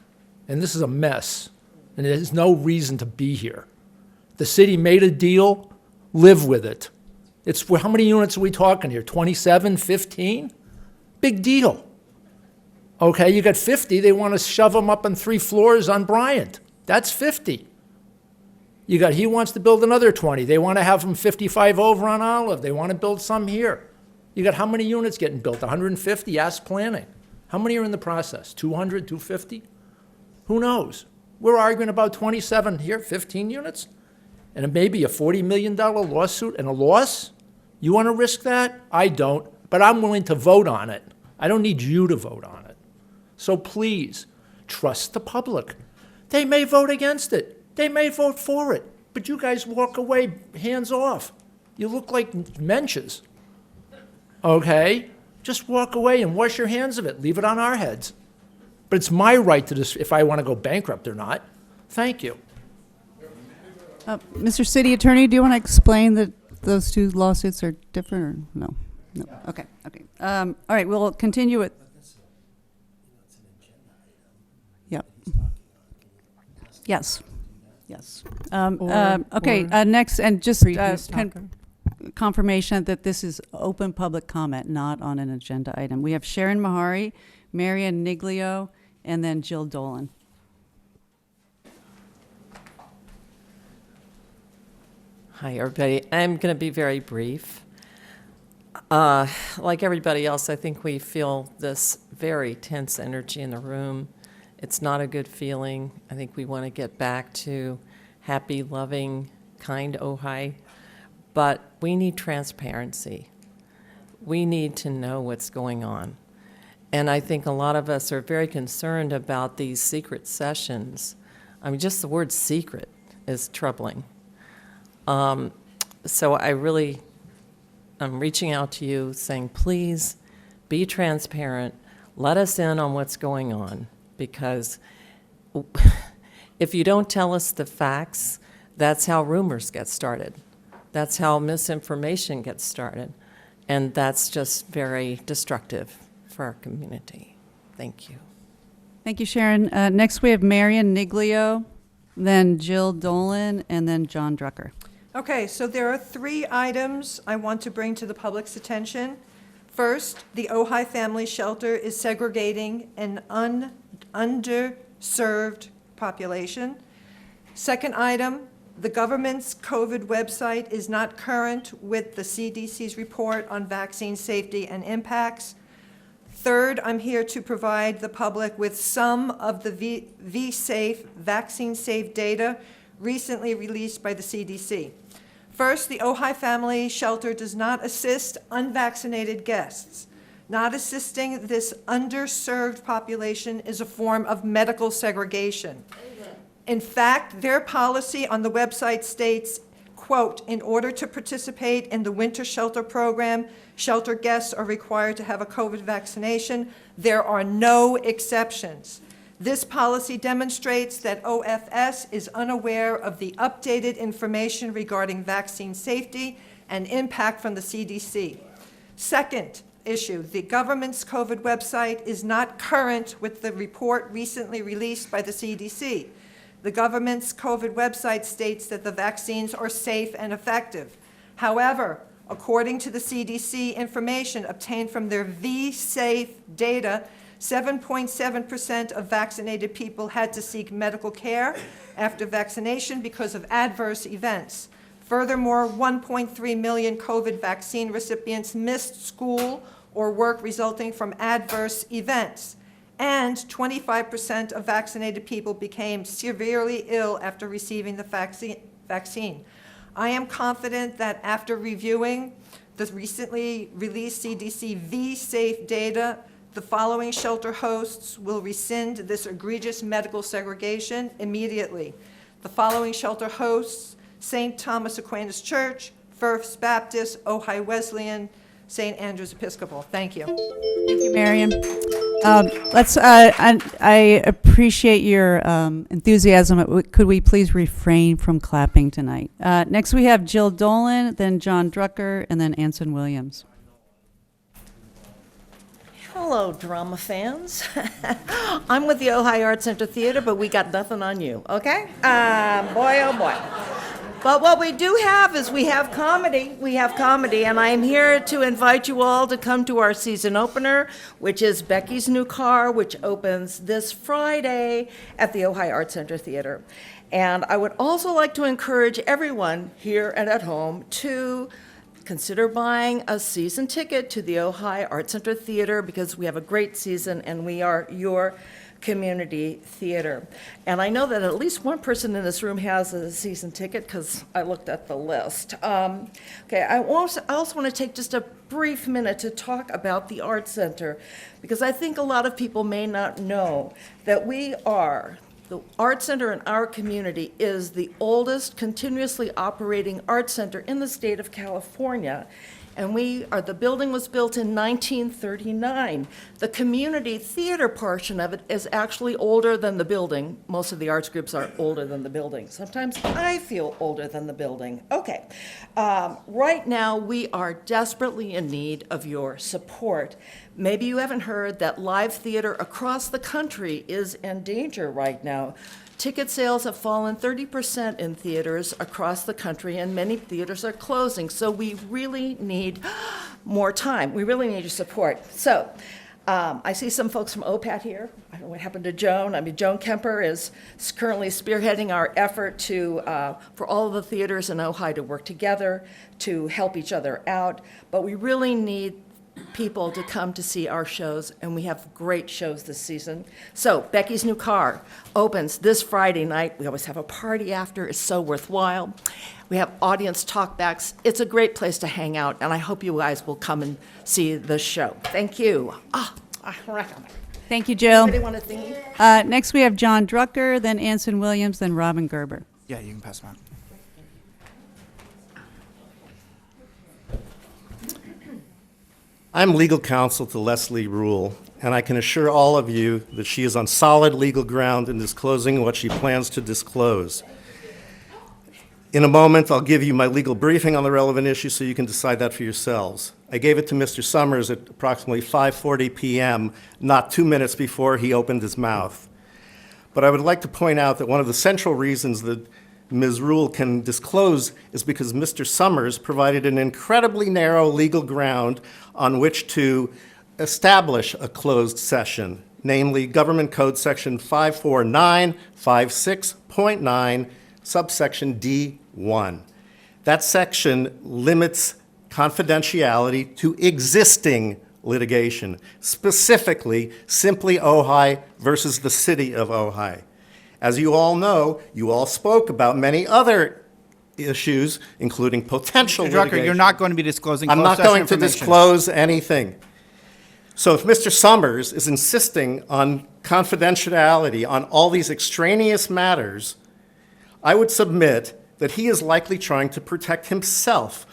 And this is a mess, and there's no reason to be here. The city made a deal, live with it. It's, how many units are we talking here? 27, 15? Big deal. Okay, you got 50, they want to shove them up on 3 floors on Bryant. That's 50. You got, he wants to build another 20. They want to have them 55 over on Olive. They want to build some here. You got how many units getting built? 150? Ask planning. How many are in the process? 200, 250? Who knows? We're arguing about 27 here, 15 units, and it may be a $40 million lawsuit and a loss. You want to risk that? I don't, but I'm willing to vote on it. I don't need you to vote on it. So please, trust the public. They may vote against it. They may vote for it, but you guys walk away hands off. You look like menches. Okay? Just walk away and wash your hands of it. Leave it on our heads. But it's my right to if I want to go bankrupt or not. Thank you. Mr. City Attorney, do you want to explain that those 2 lawsuits are different, or no? No. Okay. Okay. All right. We'll continue it. Yep. Yes. Yes. Okay. Next, and just confirmation that this is open public comment, not on an agenda item. We have Sharon Mahari, Marian Niglio, and then Jill Dolan. Hi, everybody. I'm going to be very brief. Like everybody else, I think we feel this very tense energy in the room. It's not a good feeling. I think we want to get back to happy, loving, kind Ojai. But we need transparency. We need to know what's going on. And I think a lot of us are very concerned about these secret sessions. I mean, just the word secret is troubling. So I'm reaching out to you saying, please be transparent. Let us in on what's going on, because if you don't tell us the facts, that's how rumors get started. That's how misinformation gets started. And that's just very destructive for our community. Thank you. Thank you, Sharon. Next, we have Marian Niglio, then Jill Dolan, and then John Drucker. Okay, so there are 3 items I want to bring to the public's attention. First, the Ojai Family Shelter is segregating an underserved population. Second item, the government's COVID website is not current with the CDC's report on vaccine safety and impacts. Third, I'm here to provide the public with some of the V-Safe, vaccine-safe data recently released by the CDC. First, the Ojai Family Shelter does not assist unvaccinated guests. Not assisting this underserved population is a form of medical segregation. In fact, their policy on the website states, quote, "In order to participate in the winter shelter program, shelter guests are required to have a COVID vaccination. There are no exceptions." This policy demonstrates that OFS is unaware of the updated information regarding vaccine safety and impact from the CDC. Second issue, the government's COVID website is not current with the report recently released by the CDC. The government's COVID website states that the vaccines are safe and effective. However, according to the CDC information obtained from their V-Safe data, 7.7% of vaccinated people had to seek medical care after vaccination because of adverse events. Furthermore, 1.3 million COVID vaccine recipients missed school or work resulting from adverse events. And 25% of vaccinated people became severely ill after receiving the vaccine. I am confident that after reviewing the recently released CDC V-Safe data, the following shelter hosts will rescind this egregious medical segregation immediately. The following shelter hosts: St. Thomas Aquinas Church, First Baptist, Ojai Wesleyan, St. Andrew's Episcopal. Thank you. Thank you, Marion. I appreciate your enthusiasm. Could we please refrain from clapping tonight? Next, we have Jill Dolan, then John Drucker, and then Anson Williams. Hello, drama fans. I'm with the Ojai Art Center Theater, but we got nothing on you, okay? Boy, oh boy. But what we do have is we have comedy. We have comedy, and I am here to invite you all to come to our season opener, which is Becky's New Car, which opens this Friday at the Ojai Art Center Theater. And I would also like to encourage everyone here and at home to consider buying a season ticket to the Ojai Art Center Theater, because we have a great season and we are your community theater. And I know that at least one person in this room has a season ticket because I looked at the list. Okay, I also want to take just a brief minute to talk about the Art Center, because I think a lot of people may not know that the Art Center in our community is the oldest continuously operating art center in the state of California. And the building was built in 1939. The community theater portion of it is actually older than the building. Most of the arts groups are older than the building. Sometimes I feel older than the building. Okay, right now we are desperately in need of your support. Maybe you haven't heard that live theater across the country is in danger right now. Ticket sales have fallen 30% in theaters across the country, and many theaters are closing. So we really need more time. We really need your support. So I see some folks from OPAT here. I don't know what happened to Joan. Joan Kemper is currently spearheading our effort for all of the theaters in Ojai to work together to help each other out. But we really need people to come to see our shows, and we have great shows this season. So Becky's New Car opens this Friday night. We always have a party after. It's so worthwhile. We have audience talkbacks. It's a great place to hang out, and I hope you guys will come and see the show. Thank you. Thank you, Jill. Anybody want a thing? Next, we have John Drucker, then Anson Williams, then Robin Gerber. Yeah, you can pass them out. I'm legal counsel to Leslie Rule, and I can assure all of you that she is on solid legal ground in disclosing what she plans to disclose. In a moment, I'll give you my legal briefing on the relevant issue so you can decide that for yourselves. I gave it to Mr. Summers at approximately 5:40 p.m., not 2 minutes before he opened his mouth. But I would like to point out that one of the central reasons that Ms. Rule can disclose is because Mr. Summers provided an incredibly narrow legal ground on which to establish a closed session, namely Government Code Section 54956.9, subsection D1. That section limits confidentiality to existing litigation, specifically simply Ojai versus the city of Ojai. As you all know, you all spoke about many other issues, including potential Mr. Drucker, litigation. you're not going to be disclosing I'm closed not session going to information. disclose anything. So if Mr. Summers is insisting on confidentiality on all these extraneous matters, I would submit that he is likely trying to protect himself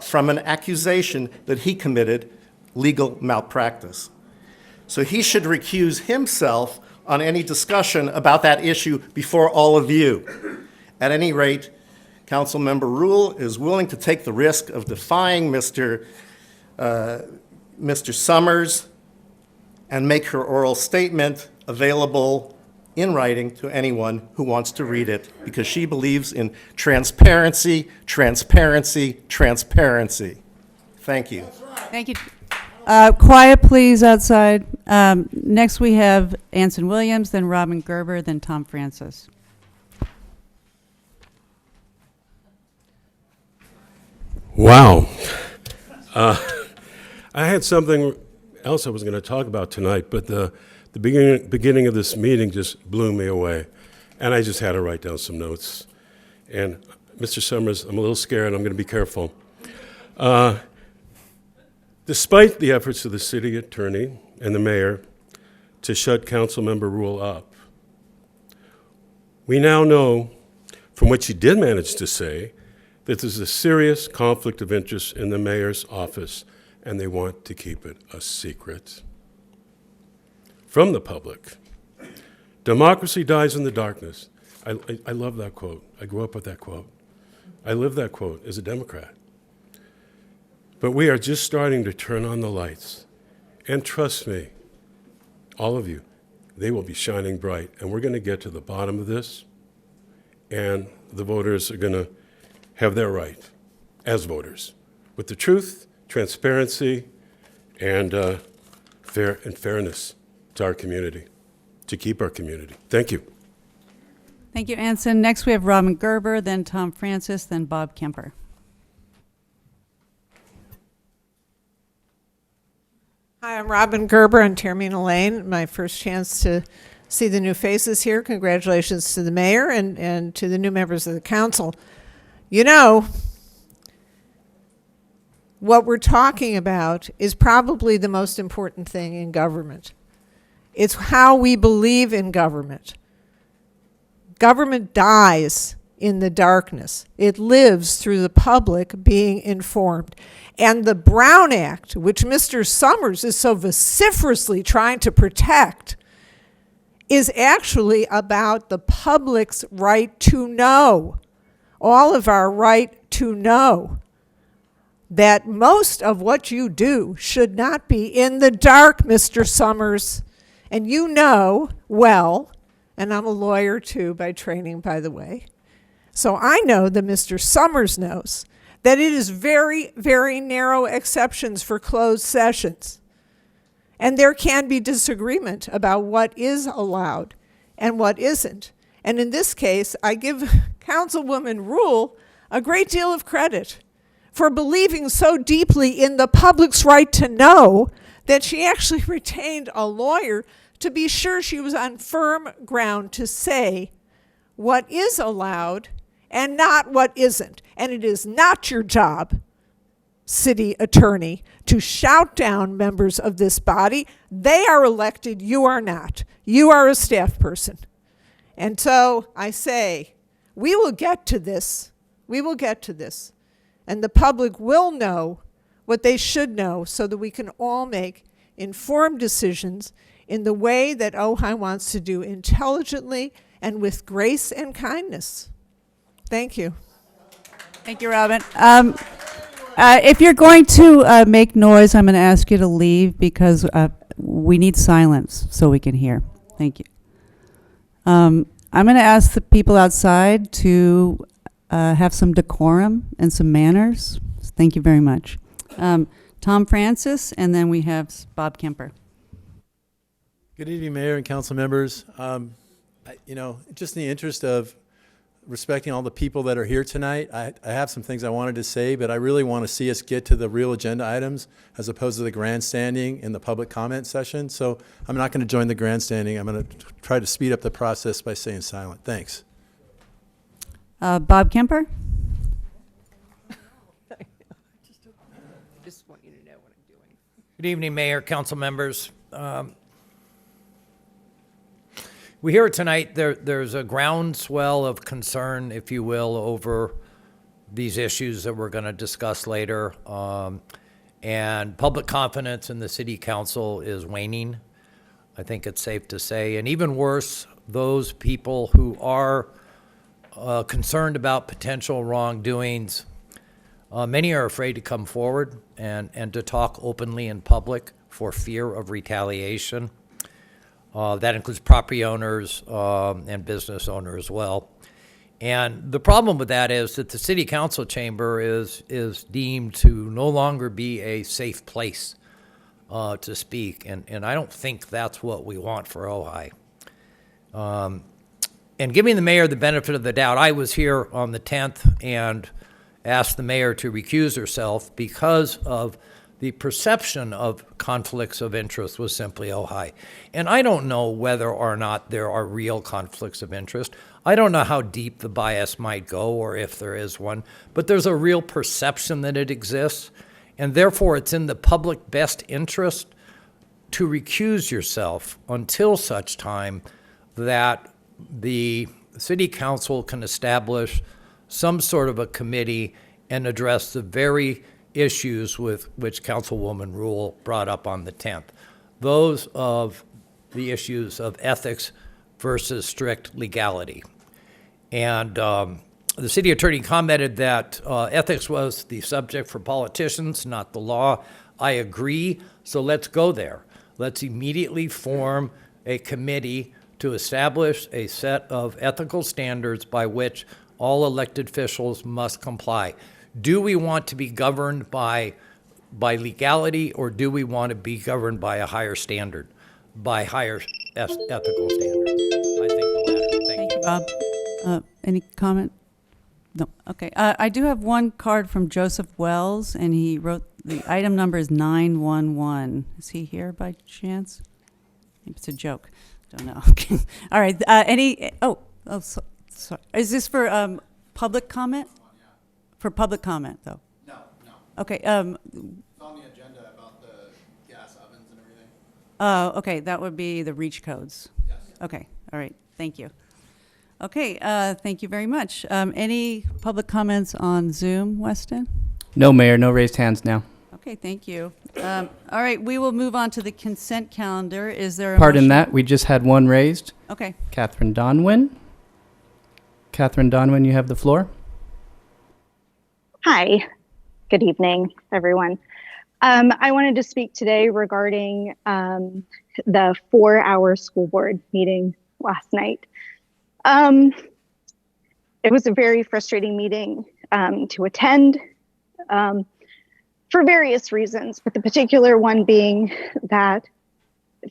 from an accusation that he committed legal malpractice. So he should recuse himself on any discussion about that issue before all of you. At any rate, Councilmember Rule is willing to take the risk of defying Mr. Summers and make her oral statement available in writing to anyone who wants to read it, because she believes in transparency, transparency, transparency. Thank you. Thank you. Quiet, please, outside. Next, we have Anson Williams, then Robin Gerber, then Tom Francis. Wow. I had something else I was going to talk about tonight, but the beginning of this meeting just blew me away, and I just had to write down some notes. And Mr. Summers, I'm a little scared. I'm going to be careful. Despite the efforts of the city attorney and the mayor to shut Councilmember Rule up, we now know from what she did manage to say that there's a serious conflict of interest in the mayor's office, and they want to keep it a secret from the public. Democracy dies in the darkness. I love that quote. I grew up with that quote. I live that quote as a Democrat. But we are just starting to turn on the lights. And trust me, all of you, they will be shining bright. And we're going to get to the bottom of this, and the voters are going to have their right as voters with the truth, transparency, and fairness to our community, to keep our community. Thank you. Thank you, Anson. Next, we have Robin Gerber, then Tom Francis, then Bob Kemper. Hi, I'm Robin Gerber on Termina Lane. My first chance to see the new faces here. Congratulations to the mayor and to the new members of the council. You know, what we're talking about is probably the most important thing in government. It's how we believe in government. Government dies in the darkness. It lives through the public being informed. And the Brown Act, which Mr. Summers is so vociferously trying to protect, is actually about the public's right to know, all of our right to know, that most of what you do should not be in the dark, Mr. Summers. And you know well, and I'm a lawyer too by training, by the way, so I know that Mr. Summers knows that it is very, very narrow exceptions for closed sessions. And there can be disagreement about what is allowed and what isn't. And in this case, I give Councilwoman Rule a great deal of credit for believing so deeply in the public's right to know that she actually retained a lawyer to be sure she was on firm ground to say what is allowed and not what isn't. And it is not your job, city attorney, to shout down members of this body. They are elected, you are not. You are a staff person. And so I say, we will get to this. We will get to this. And the public will know what they should know so that we can all make informed decisions in the way that Ojai wants to do, intelligently and with grace and kindness. Thank you. Thank you, Robin. If you're going to make noise, I'm going to ask you to leave because we need silence so we can hear. Thank you. I'm going to ask the people outside to have some decorum and some manners. Thank you very much. Tom Francis, and then we have Bob Kemper. Good evening, Mayor and council members. Just in the interest of respecting all the people that are here tonight, I have some things I wanted to say, but I really want to see us get to the real agenda items as opposed to the grandstanding in the public comment session. So I'm not going to join the grandstanding. I'm going to try to speed up the process by staying silent. Thanks. Bob Kemper? Just want you to know what I'm doing. Good evening, Mayor, council members. We hear tonight there's a groundswell of concern, if you will, over these issues that we're going to discuss later. And public confidence in the city council is waning, I think it's safe to say. And even worse, those people who are concerned about potential wrongdoings, many are afraid to come forward and to talk openly in public for fear of retaliation. That includes property owners and business owners as well. And the problem with that is that the city council chamber is deemed to no longer be a safe place to speak. And I don't think that's what we want for Ojai. And giving the mayor the benefit of the doubt, I was here on the 10th and asked the mayor to recuse herself because of the perception of conflicts of interest was simply Ojai. And I don't know whether or not there are real conflicts of interest. I don't know how deep the bias might go or if there is one, but there's a real perception that it exists. And therefore, it's in the public best interest to recuse yourself until such time that the city council can establish some sort of a committee and address the very issues with which Councilwoman Rule brought up on the 10th. Those of the issues of ethics versus strict legality. And the city attorney commented that ethics was the subject for politicians, not the law. I agree, so let's go there. Let's immediately form a committee to establish a set of ethical standards by which all elected officials must comply. Do we want to be governed by legality, or do we want to be governed by a higher standard, by higher ethical standards? I think the latter. Thank you. Bob, any comment? No. Okay. I do have one card from Joseph Wells, and he wrote the item number is 911. Is he here by chance? Maybe it's a joke. Don't know. Okay. All right. Sorry. Is this for public comment? For public comment, though? No. Okay. It's on the agenda about the gas ovens and everything. Okay. That would be the REACH codes. Yes. Okay. All right. Thank you. Okay. Thank you very much. Any public comments on Zoom, Weston? No, Mayor. No raised hands now. Okay. Thank you. All right. We will move on to the consent calendar. Is there a Pardon motion? that. We just had one raised. Okay. Catherine Donwin. Catherine Donwin, you have the floor. Hi, good evening, everyone. I wanted to speak today regarding the 4-hour school board meeting last night. It was a very frustrating meeting to attend for various reasons, but the particular one being that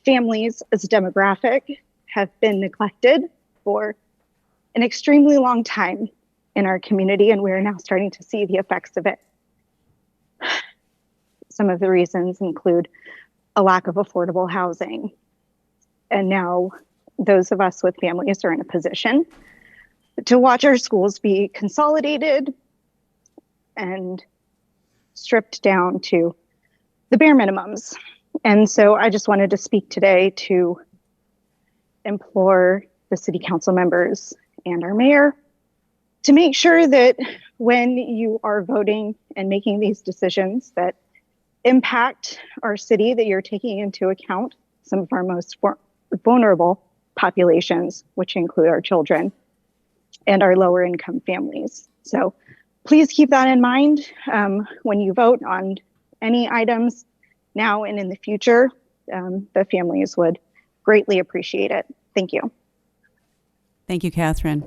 families as a demographic have been neglected for an extremely long time in our community, and we are now starting to see the effects of it. Some of the reasons include a lack of affordable housing. And now those of us with families are in a position to watch our schools be consolidated and stripped down to the bare minimums. And so I just wanted to speak today to implore the city council members and our mayor to make sure that when you are voting and making these decisions that impact our city, that you're taking into account some of our most vulnerable populations, which include our children and our lower income families. So please keep that in mind when you vote on any items now and in the future. The families would greatly appreciate it. Thank you. Thank you, Catherine.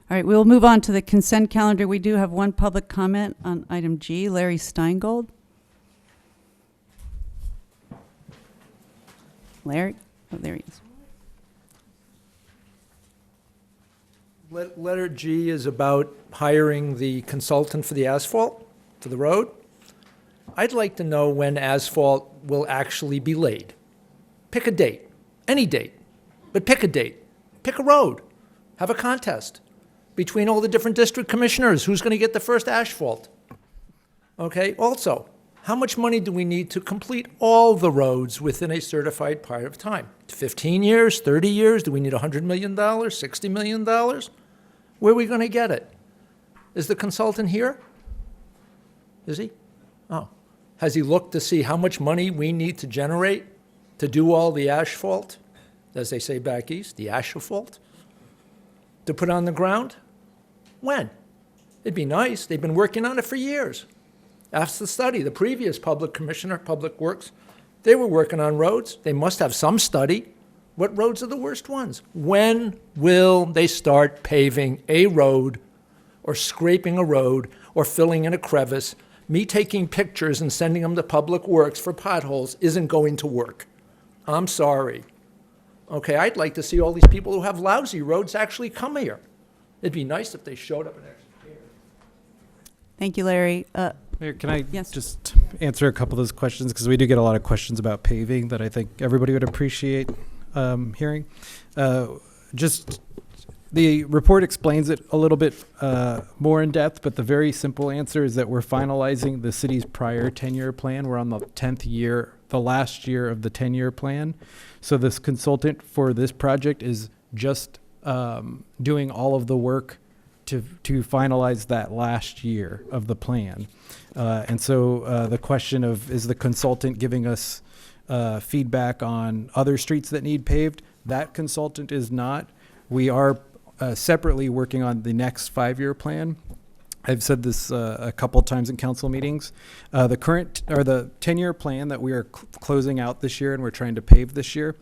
All right, we'll move on to the consent calendar. We do have one public comment on item G. Larry Steingold. Larry? Oh, there he is. Letter G is about hiring the consultant for the asphalt for the road. I'd like to know when asphalt will actually be laid. Pick a date, any date, but pick a date. Pick a road. Have a contest between all the different district commissioners. Who's going to get the first asphalt? Okay, also, How much money do we need to complete all the roads within a certified period of time? 15 years, 30 years? Do we need $100 million, $60 million? Where are we going to get it? Is the consultant here? Is he? Oh. Has he looked to see how much money we need to generate to do all the asphalt, as they say back east, the asphalt, to put on the ground? When? It'd be nice. They've been working on it for years. Ask the study. The previous public commissioner, Public Works, they were working on roads. They must have some study. What roads are the worst ones? When will they start paving a road or scraping a road or filling in a crevice? Me taking pictures and sending them to Public Works for potholes isn't going to work. I'm sorry. Okay, I'd like to see all these people who have lousy roads actually come here. It'd be nice if they showed up and actually cared. Thank you, Larry. Mayor, can I Yes. just answer a couple of those questions? Because we do get a lot of questions about paving that I think everybody would appreciate hearing. Just the report explains it a little bit more in depth, but the very simple answer is that we're finalizing the city's prior 10-year plan. We're on the 10th year, the last year of the 10-year plan. So this consultant for this project is just doing all of the work to finalize that last year of the plan. And so the question of, is the consultant giving us feedback on other streets that need paved? That consultant is not. We are separately working on the next 5-year plan. I've said this a couple times in council meetings. The current, or the 10-year plan that we are closing out this year and we're trying to pave this year,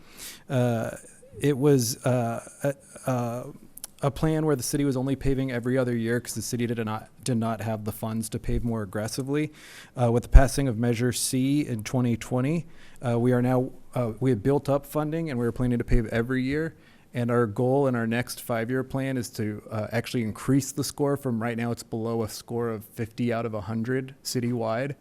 it was a plan where the city was only paving every other year because the city did not have the funds to pave more aggressively. With the passing of Measure C in 2020, we have built up funding and we're planning to pave every year. And our goal in our next 5-year plan is to actually increase the score from right now it's below a score of 50 out of 100 citywide,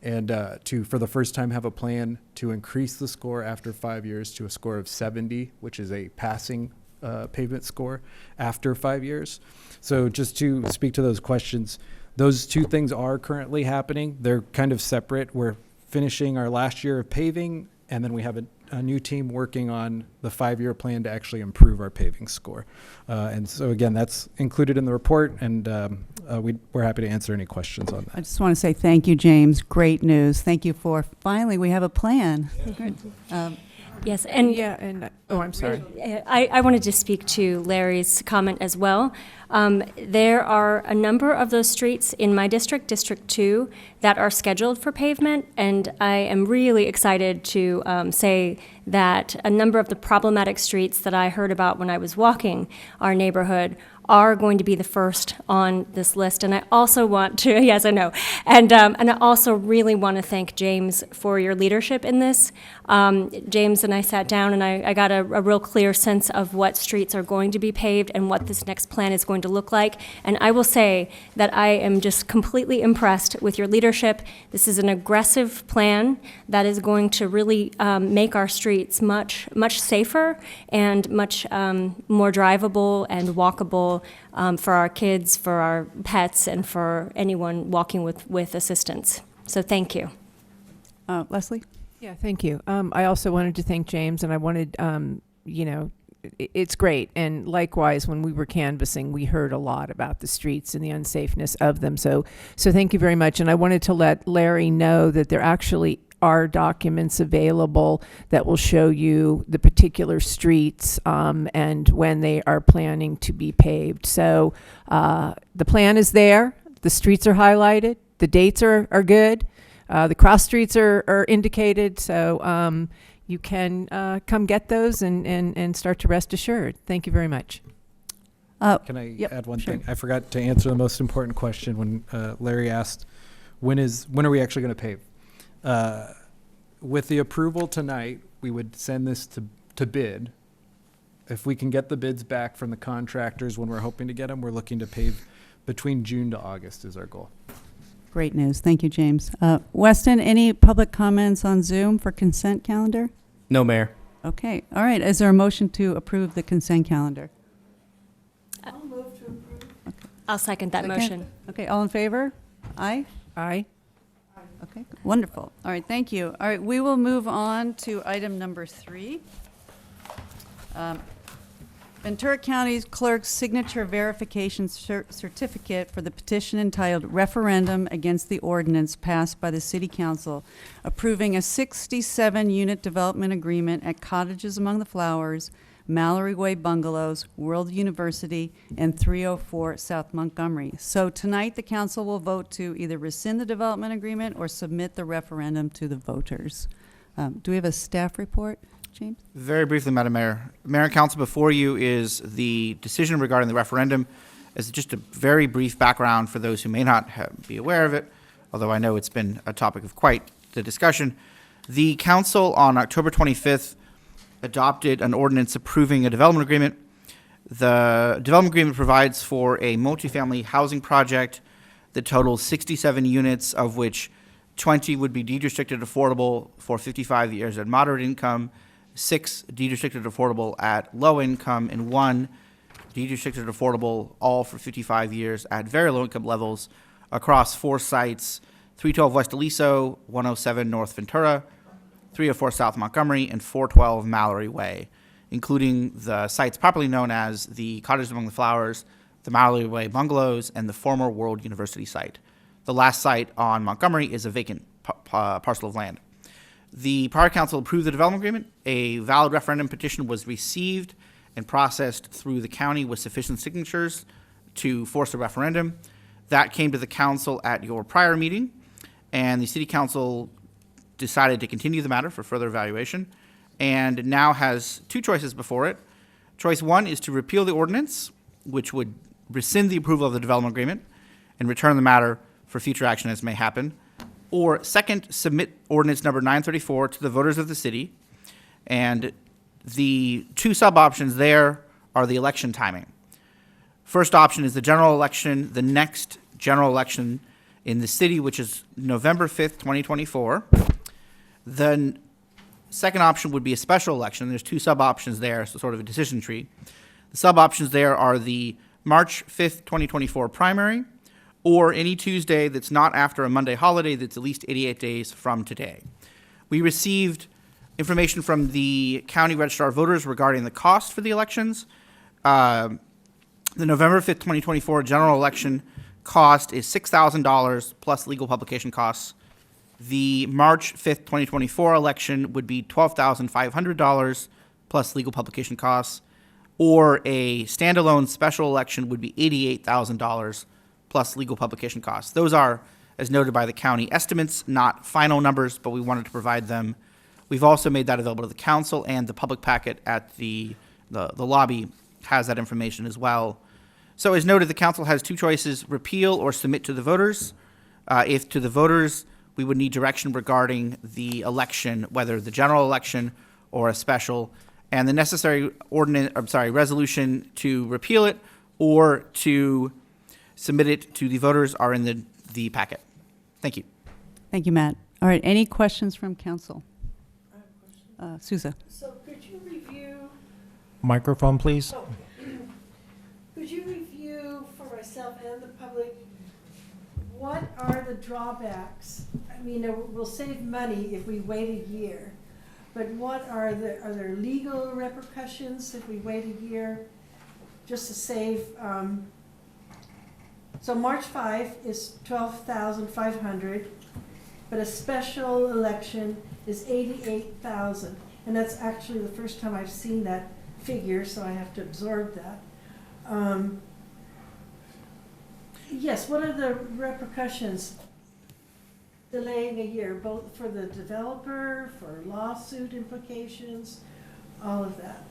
and to, for the first time, have a plan to increase the score after 5 years to a score of 70, which is a passing pavement score after 5 years. So just to speak to those questions, those two things are currently happening. They're kind of separate. We're finishing our last year of paving, and then we have a new team working on the 5-year plan to actually improve our paving score. And so again, that's included in the report, and we're happy to answer any questions on that. I just want to say thank you, James. Great news. Thank you for finally we have a plan. Good. Yes, and Yeah, and, oh, I'm sorry. I wanted to speak to Larry's comment as well. There are a number of those streets in my district, District 2, that are scheduled for pavement, and I am really excited to say that a number of the problematic streets that I heard about when I was walking our neighborhood are going to be the first on this list. And I also want to, yes, I know, and I also really want to thank James for your leadership in this. James and I sat down and I got a real clear sense of what streets are going to be paved and what this next plan is going to look like. And I will say that I am just completely impressed with your leadership. This is an aggressive plan that is going to really make our streets much safer and much more drivable and walkable for our kids, for our pets, and for anyone walking with assistance. So thank you. Leslie? Yeah, thank you. I also wanted to thank James, and I wanted, it's great. And likewise, when we were canvassing, we heard a lot about the streets and the unsafeness of them. So thank you very much. And I wanted to let Larry know that there actually are documents available that will show you the particular streets and when they are planning to be paved. So the plan is there. The streets are highlighted. The dates are good. The cross streets are indicated. So you can come get those and start to rest assured. Thank you very much. Can I add one thing? I forgot to answer the most important question when Larry asked, when are we actually going to pave? With the approval tonight, we would send this to bid. If we can get the bids back from the contractors when we're hoping to get them, we're looking to pave between June to August is our goal. Great news. Thank you, James. Weston, any public comments on Zoom for consent calendar? No, Mayor. Okay. All right. Is there a motion to approve the consent calendar? I'll move to approve. I'll second that Second? motion. Okay. All in favor? Aye? Aye. Okay, wonderful. All right, thank you. All right, we will move on to item number 3. Ventura County's clerk's signature verification certificate for the petition entitled Referendum Against the Ordinance passed by the City Council approving a 67-unit development agreement at Cottages Among the Flowers, Mallory Way Bungalows, World University, and 304 South Montgomery. So tonight, the council will vote to either rescind the development agreement or submit the referendum to the voters. Do we have a staff report, James? Very briefly, Madam Mayor. Mayor and Council, before you is the decision regarding the referendum. As just a very brief background for those who may not be aware of it, although I know it's been a topic of quite the discussion. The council on October 25th adopted an ordinance approving a development agreement. The development agreement provides for a multifamily housing project that totals 67 units, of which 20 would be deed-restricted affordable for 55 years at moderate income, 6 deed-restricted affordable at low income, and 1 deed-restricted affordable all for 55 years at very low income levels across 4 sites: 312 West Aliso, 107 North Ventura, 304 South Montgomery, and 412 Mallory Way, including the sites properly known as the Cottages Among the Flowers, the Mallory Way Bungalows, and the former World University site. The last site on Montgomery is a vacant parcel of land. The prior council approved the development agreement. A valid referendum petition was received and processed through the county with sufficient signatures to force a referendum. That came to the council at your prior meeting, and the city council decided to continue the matter for further evaluation, and now has 2 choices before it. Choice 1 is to repeal the ordinance, which would rescind the approval of the development agreement and return the matter for future action as may happen. Or second, submit ordinance number 934 to the voters of the city. And the 2 sub-options there are the election timing. First option is the general election, the next general election in the city, which is November 5th, 2024. The second option would be a special election. There's 2 sub-options there, so sort of a decision tree. The sub-options there are the March 5th, 2024 primary, or any Tuesday that's not after a Monday holiday that's at least 88 days from today. We received information from the County Registrar of Voters regarding the cost for the elections. The November 5th, 2024 general election cost is $6,000 plus legal publication costs. The March 5th, 2024 election would be $12,500 plus legal publication costs, or a standalone special election would be $88,000 plus legal publication costs. Those are, as noted by the county, estimates, not final numbers, but we wanted to provide them. We've also made that available to the council, and the public packet at the lobby has that information as well. So as noted, the council has 2 choices: repeal or submit to the voters. If to the voters, we would need direction regarding the election, whether the general election or a special, and the necessary resolution to repeal it or to submit it to the voters are in the packet. Thank you. Thank you, Matt. All right, any questions from council? Sousa. So could you review? Microphone, please. Oh, could you review for myself and the public, what are the drawbacks? I mean, we'll save money if we wait a year, but what are there legal repercussions if we wait a year just to save? So March 5 is $12,500, but a special election is $88,000, and that's actually the first time I've seen that figure, so I have to absorb that. Yes, what are the repercussions delaying a year, both for the developer, for lawsuit implications, all of that?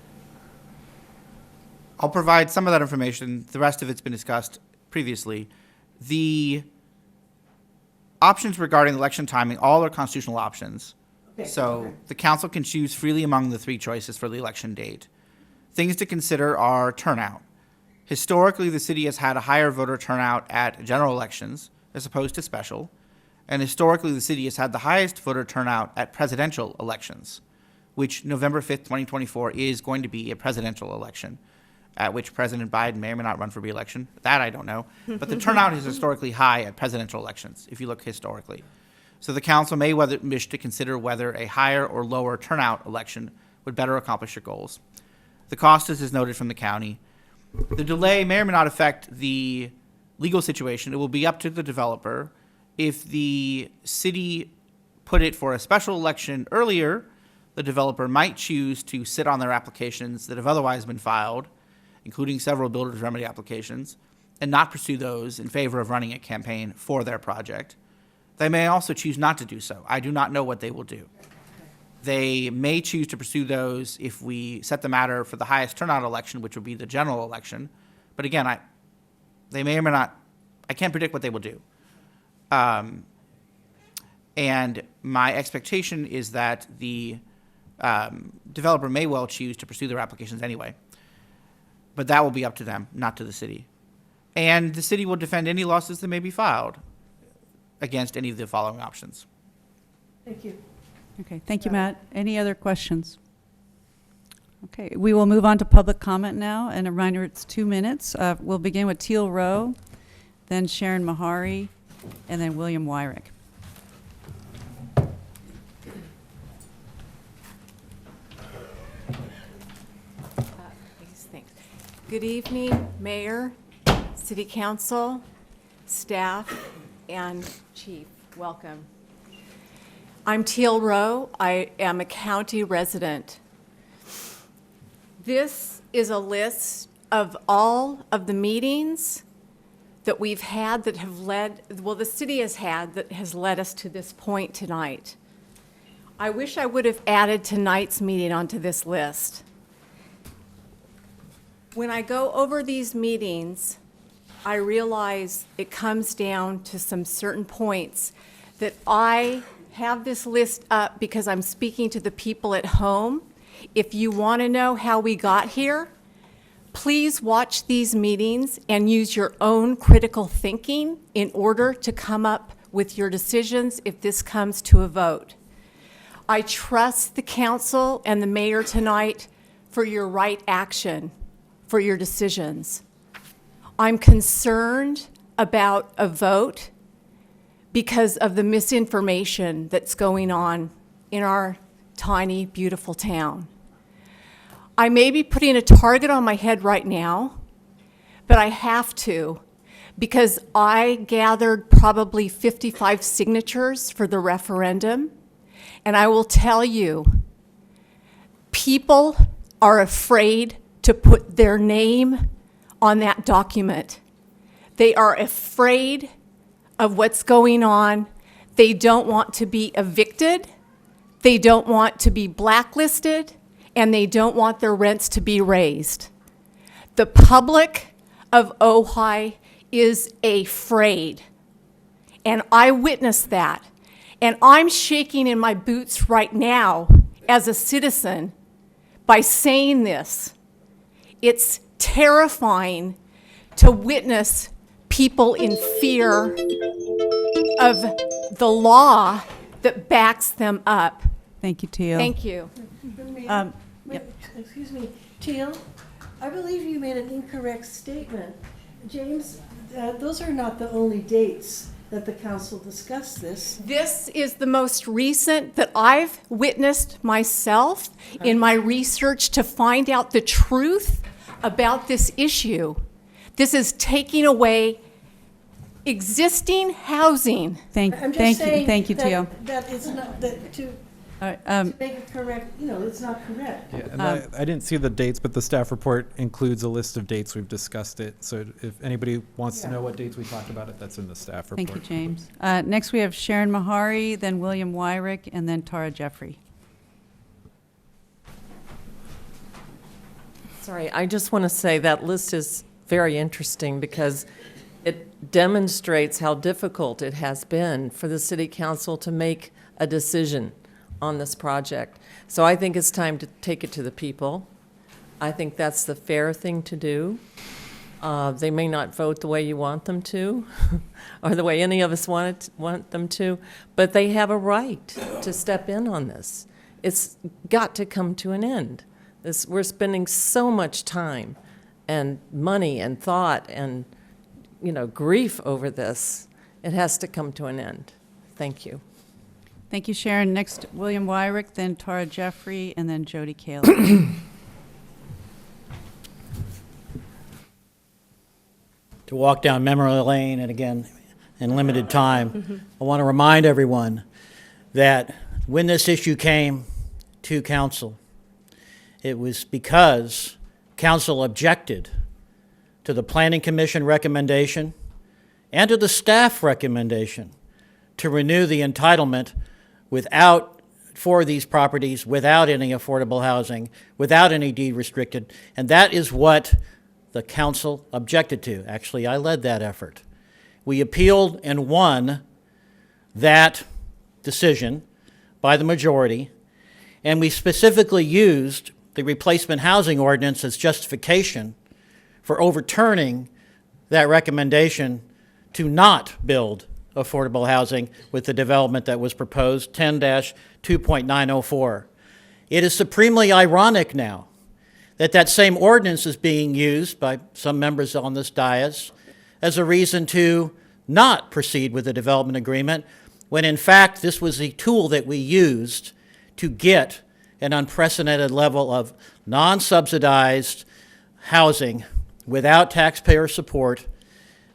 I'll provide some of that information. The rest of it's been discussed previously. The options regarding election timing, all are constitutional options. Okay, So okay. the council can choose freely among the 3 choices for the election date. Things to consider are turnout. Historically, the city has had a higher voter turnout at general elections as opposed to special. And historically, the city has had the highest voter turnout at presidential elections, which November 5th, 2024 is going to be a presidential election, at which President Biden may or may not run for re-election. That I don't know. But the turnout is historically high at presidential elections, if you look historically. So the council may wish to consider whether a higher or lower turnout election would better accomplish your goals. The cost is as noted from the county. The delay may or may not affect the legal situation. It will be up to the developer. If the city put it for a special election earlier, the developer might choose to sit on their applications that have otherwise been filed, including several builder's remedy applications, and not pursue those in favor of running a campaign for their project. They may also choose not to do so. I do not know what they will do. They may choose to pursue those if we set the matter for the highest turnout election, which would be the general election. But again, they may or may not, I can't predict what they will do. And my expectation is that the developer may well choose to pursue their applications anyway. But that will be up to them, not to the city. And the city will defend any losses that may be filed against any of the following options. Thank you. Okay, thank you, Matt. Any other questions? Okay, we will move on to public comment now, and a reminder, it's 2 minutes. We'll begin with Teal Rowe, then Sharon Mahari, and then William Wyrick. Thanks. Good evening, Mayor, City Council, staff, and Chief. Welcome. I'm Teal Rowe. I am a county resident. This is a list of all of the meetings that we've had that have led, well, the city has had that has led us to this point tonight. I wish I would have added tonight's meeting onto this list. When I go over these meetings, I realize it comes down to some certain points that I have this list up because I'm speaking to the people at home. If you want to know how we got here, please watch these meetings and use your own critical thinking in order to come up with your decisions if this comes to a vote. I trust the council and the mayor tonight for your right action, for your decisions. I'm concerned about a vote because of the misinformation that's going on in our tiny, beautiful town. I may be putting a target on my head right now, but I have to because I gathered probably 55 signatures for the referendum, and I will tell you, people are afraid to put their name on that document. They are afraid of what's going on. They don't want to be evicted. They don't want to be blacklisted, and they don't want their rents to be raised. The public of Ojai is afraid, and I witnessed that. And I'm shaking in my boots right now as a citizen by saying this. It's terrifying to witness people in fear of the law that backs them up. Thank you, Teal. Thank you. Excuse me, Teal, I believe you made an incorrect statement. James, those are not the only dates that the council discussed this. This is the most recent that I've witnessed myself in my research to find out the truth about this issue. This is taking away existing housing. Thank you, Teal. That is not, that to make it correct, it's not correct. Yeah, and I didn't see the dates, but the staff report includes a list of dates we've discussed it. So if anybody wants to know what dates we talked about it, that's in the staff report. Thank you, James. Next, we have Sharon Mahari, then William Wyrick, and then Tara Jeffrey. Sorry, I just want to say that list is very interesting because it demonstrates how difficult it has been for the city council to make a decision on this project. So I think it's time to take it to the people. I think that's the fair thing to do. They may not vote the way you want them to, or the way any of us want them to, but they have a right to step in on this. It's got to come to an end. We're spending so much time and money and thought and grief over this. It has to come to an end. Thank you. Thank you, Sharon. Next, William Wyrick, then Tara Jeffrey, and then Jody Kaler. To walk down memory lane, and again, in limited time, I want to remind everyone that when this issue came to council, it was because council objected to the Planning Commission recommendation and to the staff recommendation to renew the entitlement for these properties without any affordable housing, without any deed restricted, and that is what the council objected to. Actually, I led that effort. We appealed and won that decision by the majority, and we specifically used the replacement housing ordinance as justification for overturning that recommendation to not build affordable housing with the development that was proposed, 10-2.904. It is supremely ironic now that that same ordinance is being used by some members on this dais as a reason to not proceed with the development agreement, when in fact this was the tool that we used to get an unprecedented level of non-subsidized housing without taxpayer support.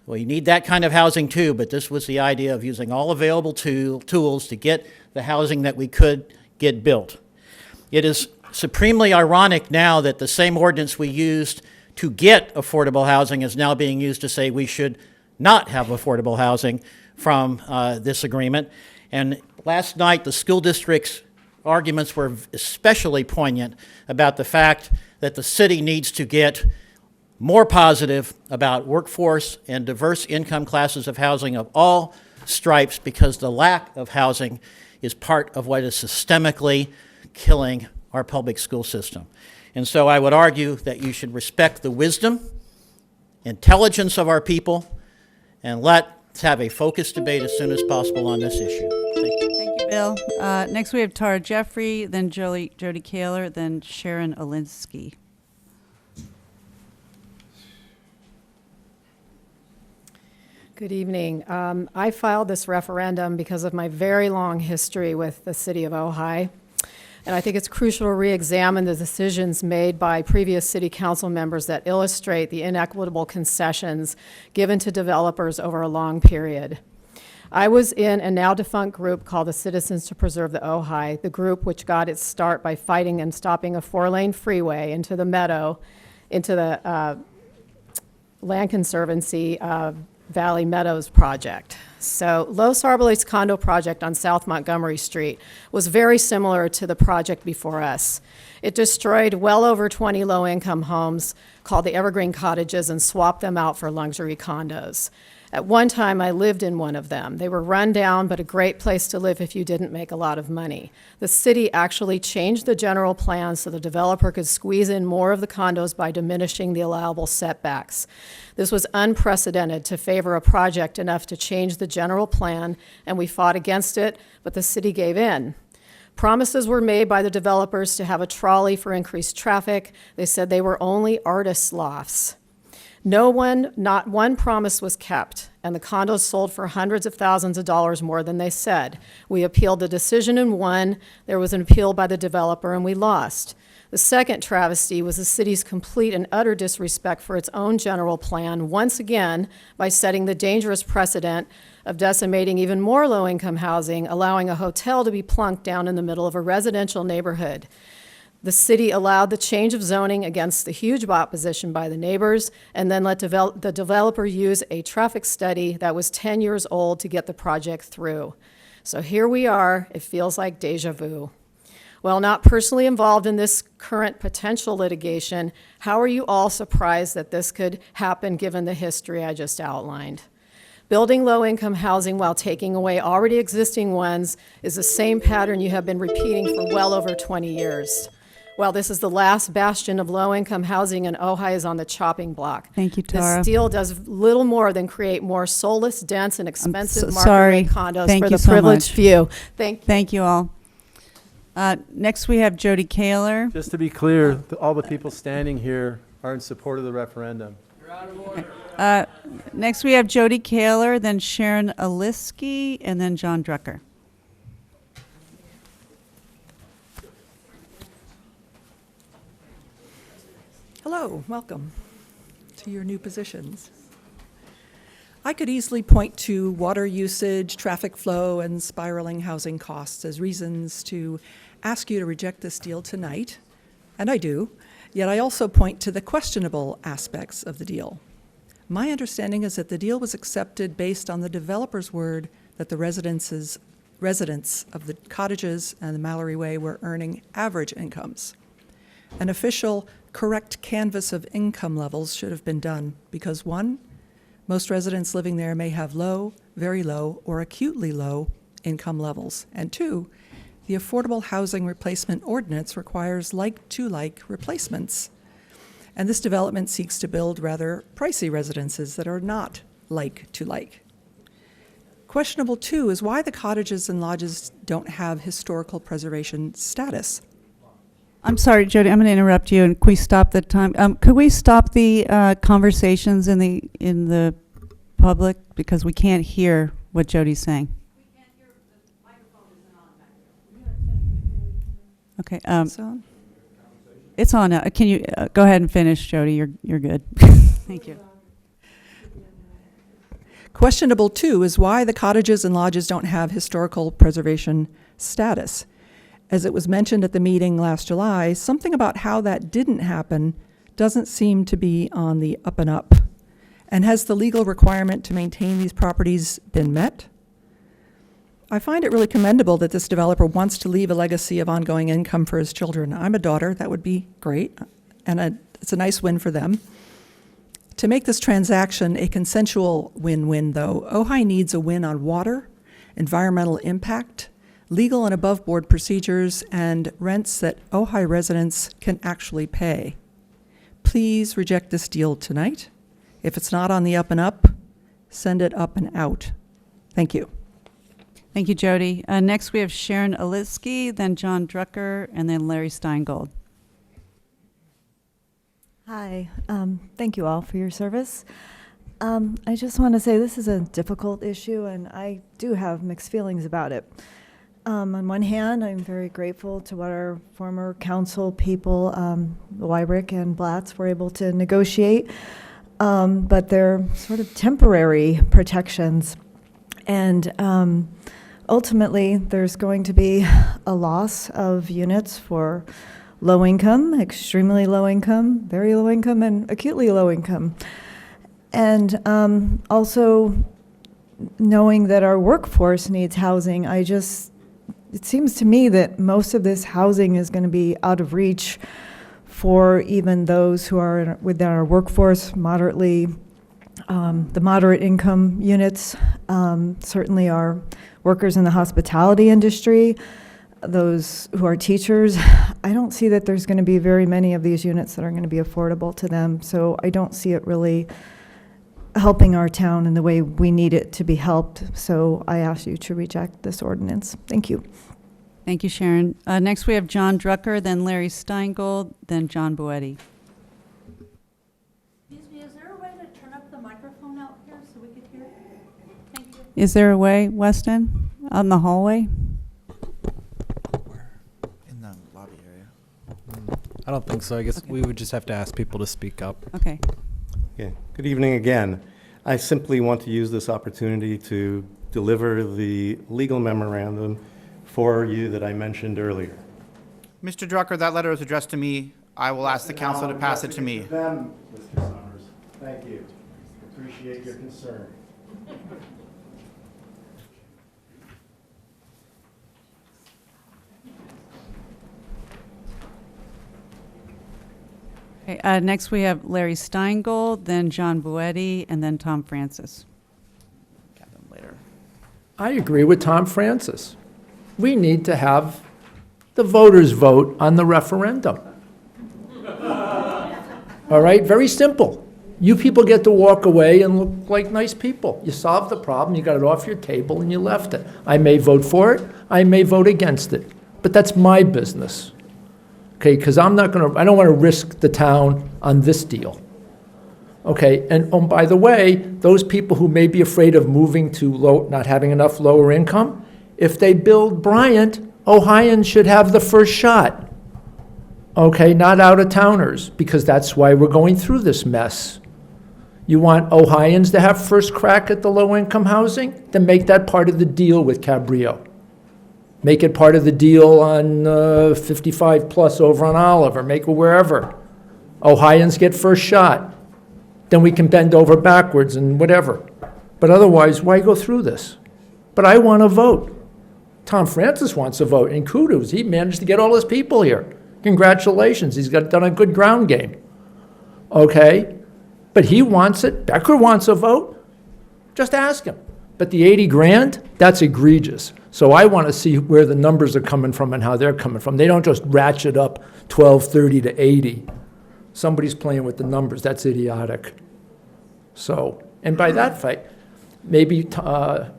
Well, you need that kind of housing too, but this was the idea of using all available tools to get the housing that we could get built. It is supremely ironic now that the same ordinance we used to get affordable housing is now being used to say we should not have affordable housing from this agreement. And last night, the school district's arguments were especially poignant about the fact that the city needs to get more positive about workforce and diverse income classes of housing of all stripes, because the lack of housing is part of what is systemically killing our public school system. And so I would argue that you should respect the wisdom, intelligence of our people, and let's have a focused debate as soon as possible on this issue. Thank you. Thank you, Bill. Next, we have Tara Jeffrey, then Jody Kaler, then Sharon Alinsky. Good evening. I filed this referendum because of my very long history with the city of Ojai. And I think it's crucial to re-examine the decisions made by previous city council members that illustrate the inequitable concessions given to developers over a long period. I was in a now defunct group called the Citizens to Preserve the Ojai, the group which got its start by fighting and stopping a 4-lane freeway into the meadow, into the Land Conservancy Valley Meadows project. So Los Arboles condo project on South Montgomery Street was very similar to the project before us. It destroyed well over 20 low-income homes called the Evergreen Cottages and swapped them out for luxury condos. At one time, I lived in one of them. They were run down, but a great place to live if you didn't make a lot of money. The city actually changed the general plan so the developer could squeeze in more of the condos by diminishing the allowable setbacks. This was unprecedented to favor a project enough to change the general plan, and we fought against it, but the city gave in. Promises were made by the developers to have a trolley for increased traffic. They said they were only artists' lofts. Not one promise was kept, and the condos sold for hundreds of thousands of dollars more than they said. We appealed the decision and won. There was an appeal by the developer, and we lost. The second travesty was the city's complete and utter disrespect for its own general plan, once again by setting the dangerous precedent of decimating even more low-income housing, allowing a hotel to be plunked down in the middle of a residential neighborhood. The city allowed the change of zoning against the huge opposition by the neighbors, and then let the developer use a traffic study that was 10 years old to get the project through. So here we are. It feels like deja vu. While not personally involved in this current potential litigation, how are you all surprised that this could happen given the history I just outlined? Building low-income housing while taking away already existing ones is the same pattern you have been repeating for well over 20 years. While this is the last bastion of low-income housing, and Ojai is on the chopping block. Thank you, Tara. This deal does little more than create more soulless, dense, and expensive sorry. market rate condos Thank for you the so privileged much. few. Thank you. Thank you all. Next, we have Jody Kaler. Just to be clear, all the people standing here are in support of the referendum. You're out of order. Next, we have Jody Kaler, then Sharon Alinsky, and then John Drucker. Hello, welcome to your new positions. I could easily point to water usage, traffic flow, and spiraling housing costs as reasons to ask you to reject this deal tonight, and I do, yet I also point to the questionable aspects of the deal. My understanding is that the deal was accepted based on the developer's word that the residents of the cottages and the Mallory Way were earning average incomes. An official correct canvass of income levels should have been done because, one, most residents living there may have low, very low, or acutely low income levels, and two, the Affordable Housing Replacement Ordinance requires like-to-like replacements, and this development seeks to build rather pricey residences that are not like-to-like. Questionable, too, is why the cottages and lodges don't have historical preservation status. I'm sorry, Jody, I'm going to interrupt you, and can we stop the time? Could we stop the conversations in the public, because we can't hear what Jody's saying? We can't hear, the microphone isn't on back there. Okay. It's on? It's on now. Can you go ahead and finish, Jody? You're good. Thank you. Questionable, too, is why the cottages and lodges don't have historical preservation status. As it was mentioned at the meeting last July, something about how that didn't happen doesn't seem to be on the up and up. And has the legal requirement to maintain these properties been met? I find it really commendable that this developer wants to leave a legacy of ongoing income for his children. I'm a daughter, that would be great, and it's a nice win for them. To make this transaction a consensual win-win, though, Ojai needs a win on water, environmental impact, legal and above-board procedures, and rents that Ojai residents can actually pay. Please reject this deal tonight. If it's not on the up and up, send it up and out. Thank you. Thank you, Jody. Next, we have Sharon Alitzky, then John Drucker, and then Larry Steingold. Hi, thank you all for your service. I just want to say this is a difficult issue, and I do have mixed feelings about it. On one hand, I'm very grateful to what our former council people, Wyrick and Blatz, were able to negotiate, but they're sort of temporary protections. And ultimately, there's going to be a loss of units for low income, extremely low income, very low income, and acutely low income. And also knowing that our workforce needs housing, it seems to me that most of this housing is going to be out of reach for even those who are within our workforce, the moderate income units, certainly our workers in the hospitality industry, those who are teachers. I don't see that there's going to be very many of these units that are going to be affordable to them, so I don't see it really helping our town in the way we need it to be helped. So I ask you to reject this ordinance. Thank you. Thank you, Sharon. Next, we have John Drucker, then Larry Steingold, then John Boetti. Excuse me, is there a way to turn up the microphone out here so we could hear it? Thank you. Is there a way, Weston, on the hallway? In the lobby area. I don't think so. I guess we would just have to ask people to speak up. Okay. Yeah. Good evening again. I simply want to use this opportunity to deliver the legal memorandum for you that I mentioned earlier. Mr. Drucker, that letter is addressed to me. I will ask the council to pass it to me. Them, Mr. Summers. Thank you. Appreciate your concern. Okay, next we have Larry Steingold, then John Boetti, and then Tom Francis. I agree with Tom Francis. We need to have the voters vote on the referendum. All right, very simple. You people get to walk away and look like nice people. You solved the problem, you got it off your table, and you left it. I may vote for it, I may vote against it, but that's my business. Okay, because I don't want to risk the town on this deal. Okay, and by the way, those people who may be afraid of moving to not having enough lower income, if they build Bryant, Ohioans should have the first shot. Okay, not out-of-towners, because that's why we're going through this mess. You want Ohioans to have first crack at the low-income housing? Then make that part of the deal with Cabrillo. Make it part of the deal on 55 plus over on Olive, or make it wherever. Ohioans get first shot. Then we can bend over backwards and whatever. But otherwise, why go through this? But I want to vote. Tom Francis wants to vote, and kudos, he managed to get all his people here. Congratulations, he's done a good ground game. Okay? But he wants it. Becker wants a vote. Just ask him. But the 80 grand, that's egregious. So I want to see where the numbers are coming from and how they're coming from. They don't just ratchet up 1230 to 80. Somebody's playing with the numbers. That's idiotic. So, and by that fight, maybe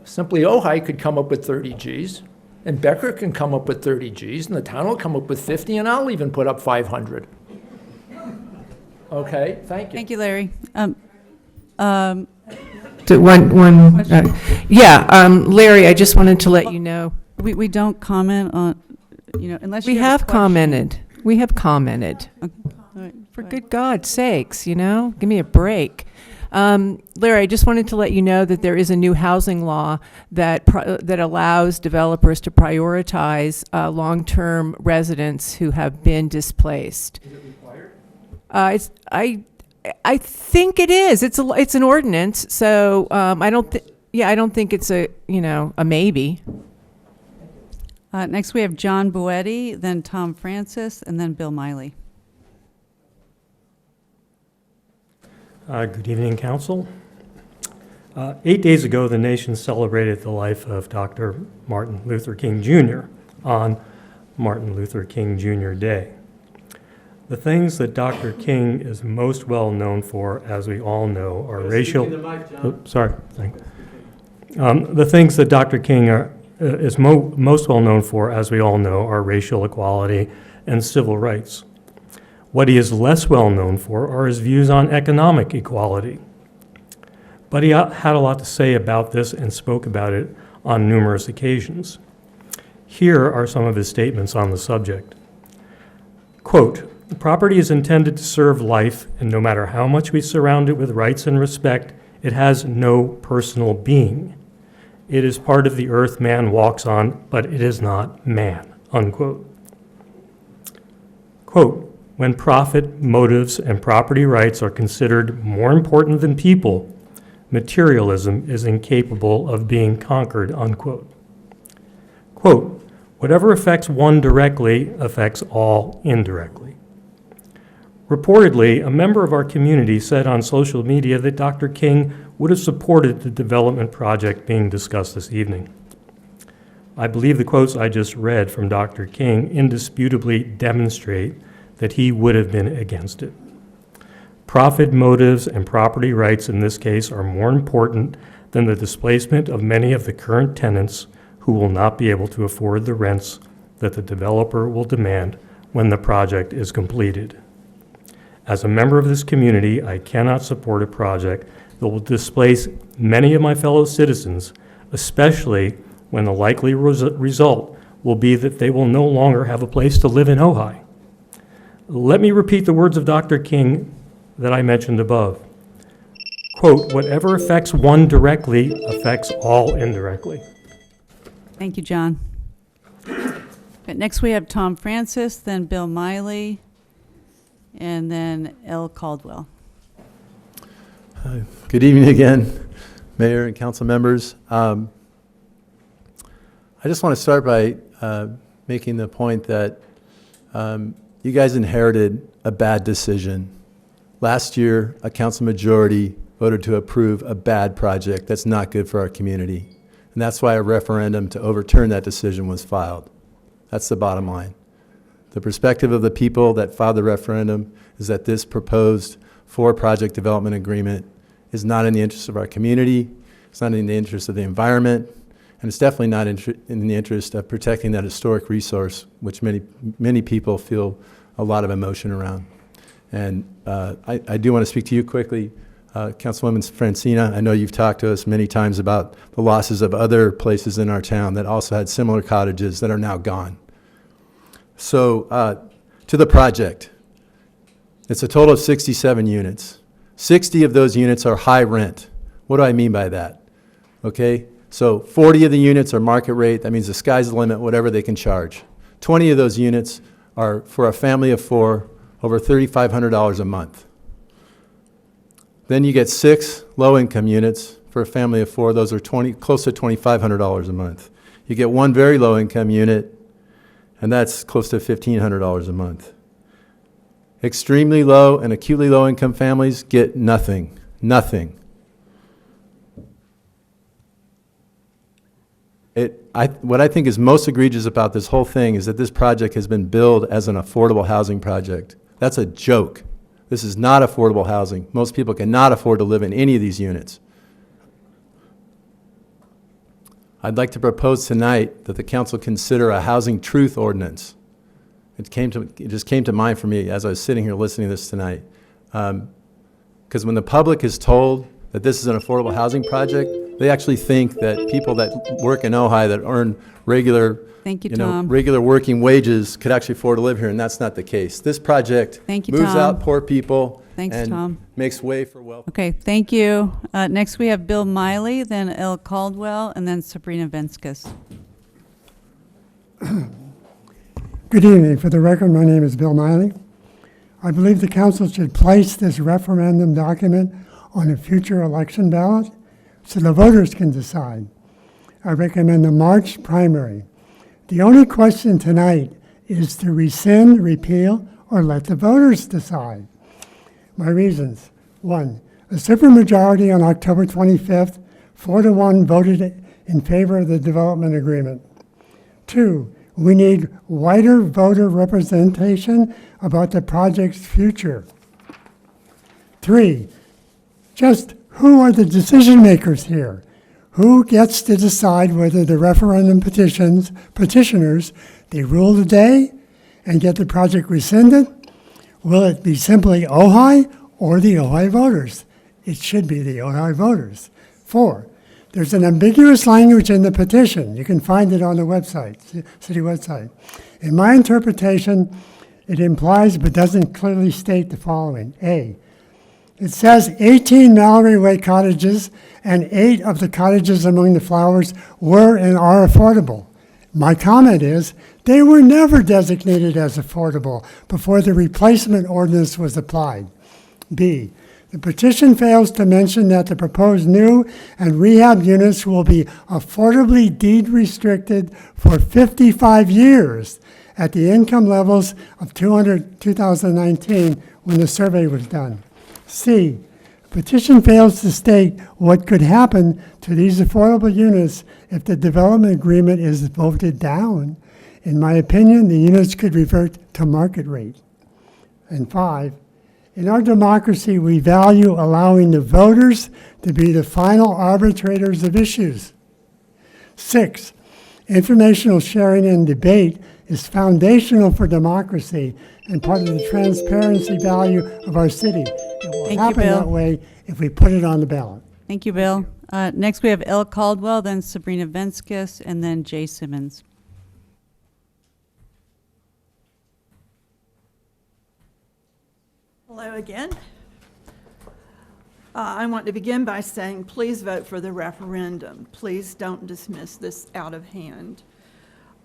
simply Ojai could come up with 30 Gs, and Becker can come up with 30 Gs, and the town will come up with 50, and I'll even put up 500. Okay, thank you. Thank you, Larry. Larry, I just wanted to let you know. We don't comment on, unless you We have a have question. commented. We have commented. Okay. All right. For good God's sakes, give me a break. Larry, I just wanted to let you know that there is a new housing law that that allows developers to prioritize long-term residents who have been displaced. Is it required? I think it is. It's an ordinance, so I don't think it's a maybe. Next, we have John Boetti, then Tom Francis, and then Bill Miley. Good evening, Council. 8 days ago, the nation celebrated the life of Dr. Martin Luther King Jr. on Martin Luther King Jr. Day. The things that Dr. King is most well known for, as we all know, are racial... The things that Dr. King is most well known for, as we all know, are racial equality and civil rights. What he is less well known for are his views on economic equality. But he had a lot to say about this and spoke about it on numerous occasions. Here are some of his statements on the subject. Quote, "Property is intended to serve life, and no matter how much we surround it with rights and respect, it has no personal being. It is part of the earth man walks on, but it is not man." Unquote. Quote, "When profit, motives, and property rights are considered more important than people, materialism is incapable of being conquered." Unquote. Quote, "Whatever affects one directly affects all indirectly." Reportedly, a member of our community said on social media that Dr. King would have supported the development project being discussed this evening. I believe the quotes I just read from Dr. King indisputably demonstrate that he would have been against it. Profit motives and property rights in this case are more important than the displacement of many of the current tenants who will not be able to afford the rents that the developer will demand when the project is completed. As a member of this community, I cannot support a project that will displace many of my fellow citizens, especially when the likely result will be that they will no longer have a place to live in Ojai. Let me repeat the words of Dr. King that I mentioned above. Quote, "Whatever affects one directly affects all indirectly." Thank you, John. Okay, next, we have Tom Francis, then Bill Miley, and then L. Caldwell. Good evening again, Mayor and council members. I just want to start by making the point that you guys inherited a bad decision. Last year, a council majority voted to approve a bad project that's not good for our community. And that's why a referendum to overturn that decision was filed. That's the bottom line. The perspective of the people that filed the referendum is that this proposed for-project development agreement is not in the interest of our community, it's not in the interest of the environment, and it's definitely not in the interest of protecting that historic resource, which many people feel a lot of emotion around. And I do want to speak to you quickly, Councilwoman Francina. I know you've talked to us many times about the losses of other places in our town that also had similar cottages that are now gone. So to the project. It's a total of 67 units. 60 of those units are high rent. What do I mean by that? Okay, so 40 of the units are market rate. That means the sky's the limit, whatever they can charge. 20 of those units are for a family of 4, over $3,500 a month. Then you get 6 low-income units for a family of 4. Those are close to $2,500 a month. You get 1 very low-income unit, and that's close to $1,500 a month. Extremely low and acutely low-income families get nothing. Nothing. What I think is most egregious about this whole thing is that this project has been billed as an affordable housing project. That's a joke. This is not affordable housing. Most people cannot afford to live in any of these units. I'd like to propose tonight that the council consider a housing truth ordinance. It just came to mind for me as I was sitting here listening to this tonight. Because when the public is told that this is an affordable housing project, they actually think that people that work in Ojai that earn regular, Thank you, Tom. regular working wages could actually afford to live here, and that's not the case. This project Thank you, moves Tom. out poor people Thanks, and Tom. makes way for wealth. Okay, thank you. Next, we have Bill Miley, then El Caldwell, and then Sabrina Venskis. Good evening. For the record, my name is Bill Miley. I believe the council should place this referendum document on a future election ballot so the voters can decide. I recommend the March primary. The only question tonight is to rescind, repeal, or let the voters decide. My reasons. 1, a supermajority on October 25th, 4-1 voted in favor of the development agreement. 2, we need wider voter representation about the project's future. 3, just who are the decision makers here? Who gets to decide whether the referendum petitioners, they rule the day and get the project rescinded? Will it be simply Ojai or the Ojai voters? It should be the Ojai voters. 4, there's an ambiguous language in the petition. You can find it on the website, city website. In my interpretation, it implies but doesn't clearly state the following. A, it says 18 Mallory Way cottages and 8 of the cottages among the flowers were and are affordable. My comment is they were never designated as affordable before the replacement ordinance was applied. B, the petition fails to mention that the proposed new and rehab units will be affordably deed restricted for 55 years at the income levels of 2019 when the survey was done. C, the petition fails to state what could happen to these affordable units if the development agreement is voted down. In my opinion, the units could revert to market rate. And 5, in our democracy, we value allowing the voters to be the final arbitrators of issues. 6, informational sharing and debate is foundational for democracy and part of the transparency value of our city. It will happen that way if we put it on the ballot. Thank you, Bill. Next, we have El Caldwell, then Sabrina Venskis, and then Jay Simmons. Hello again. I want to begin by saying please vote for the referendum. Please don't dismiss this out of hand.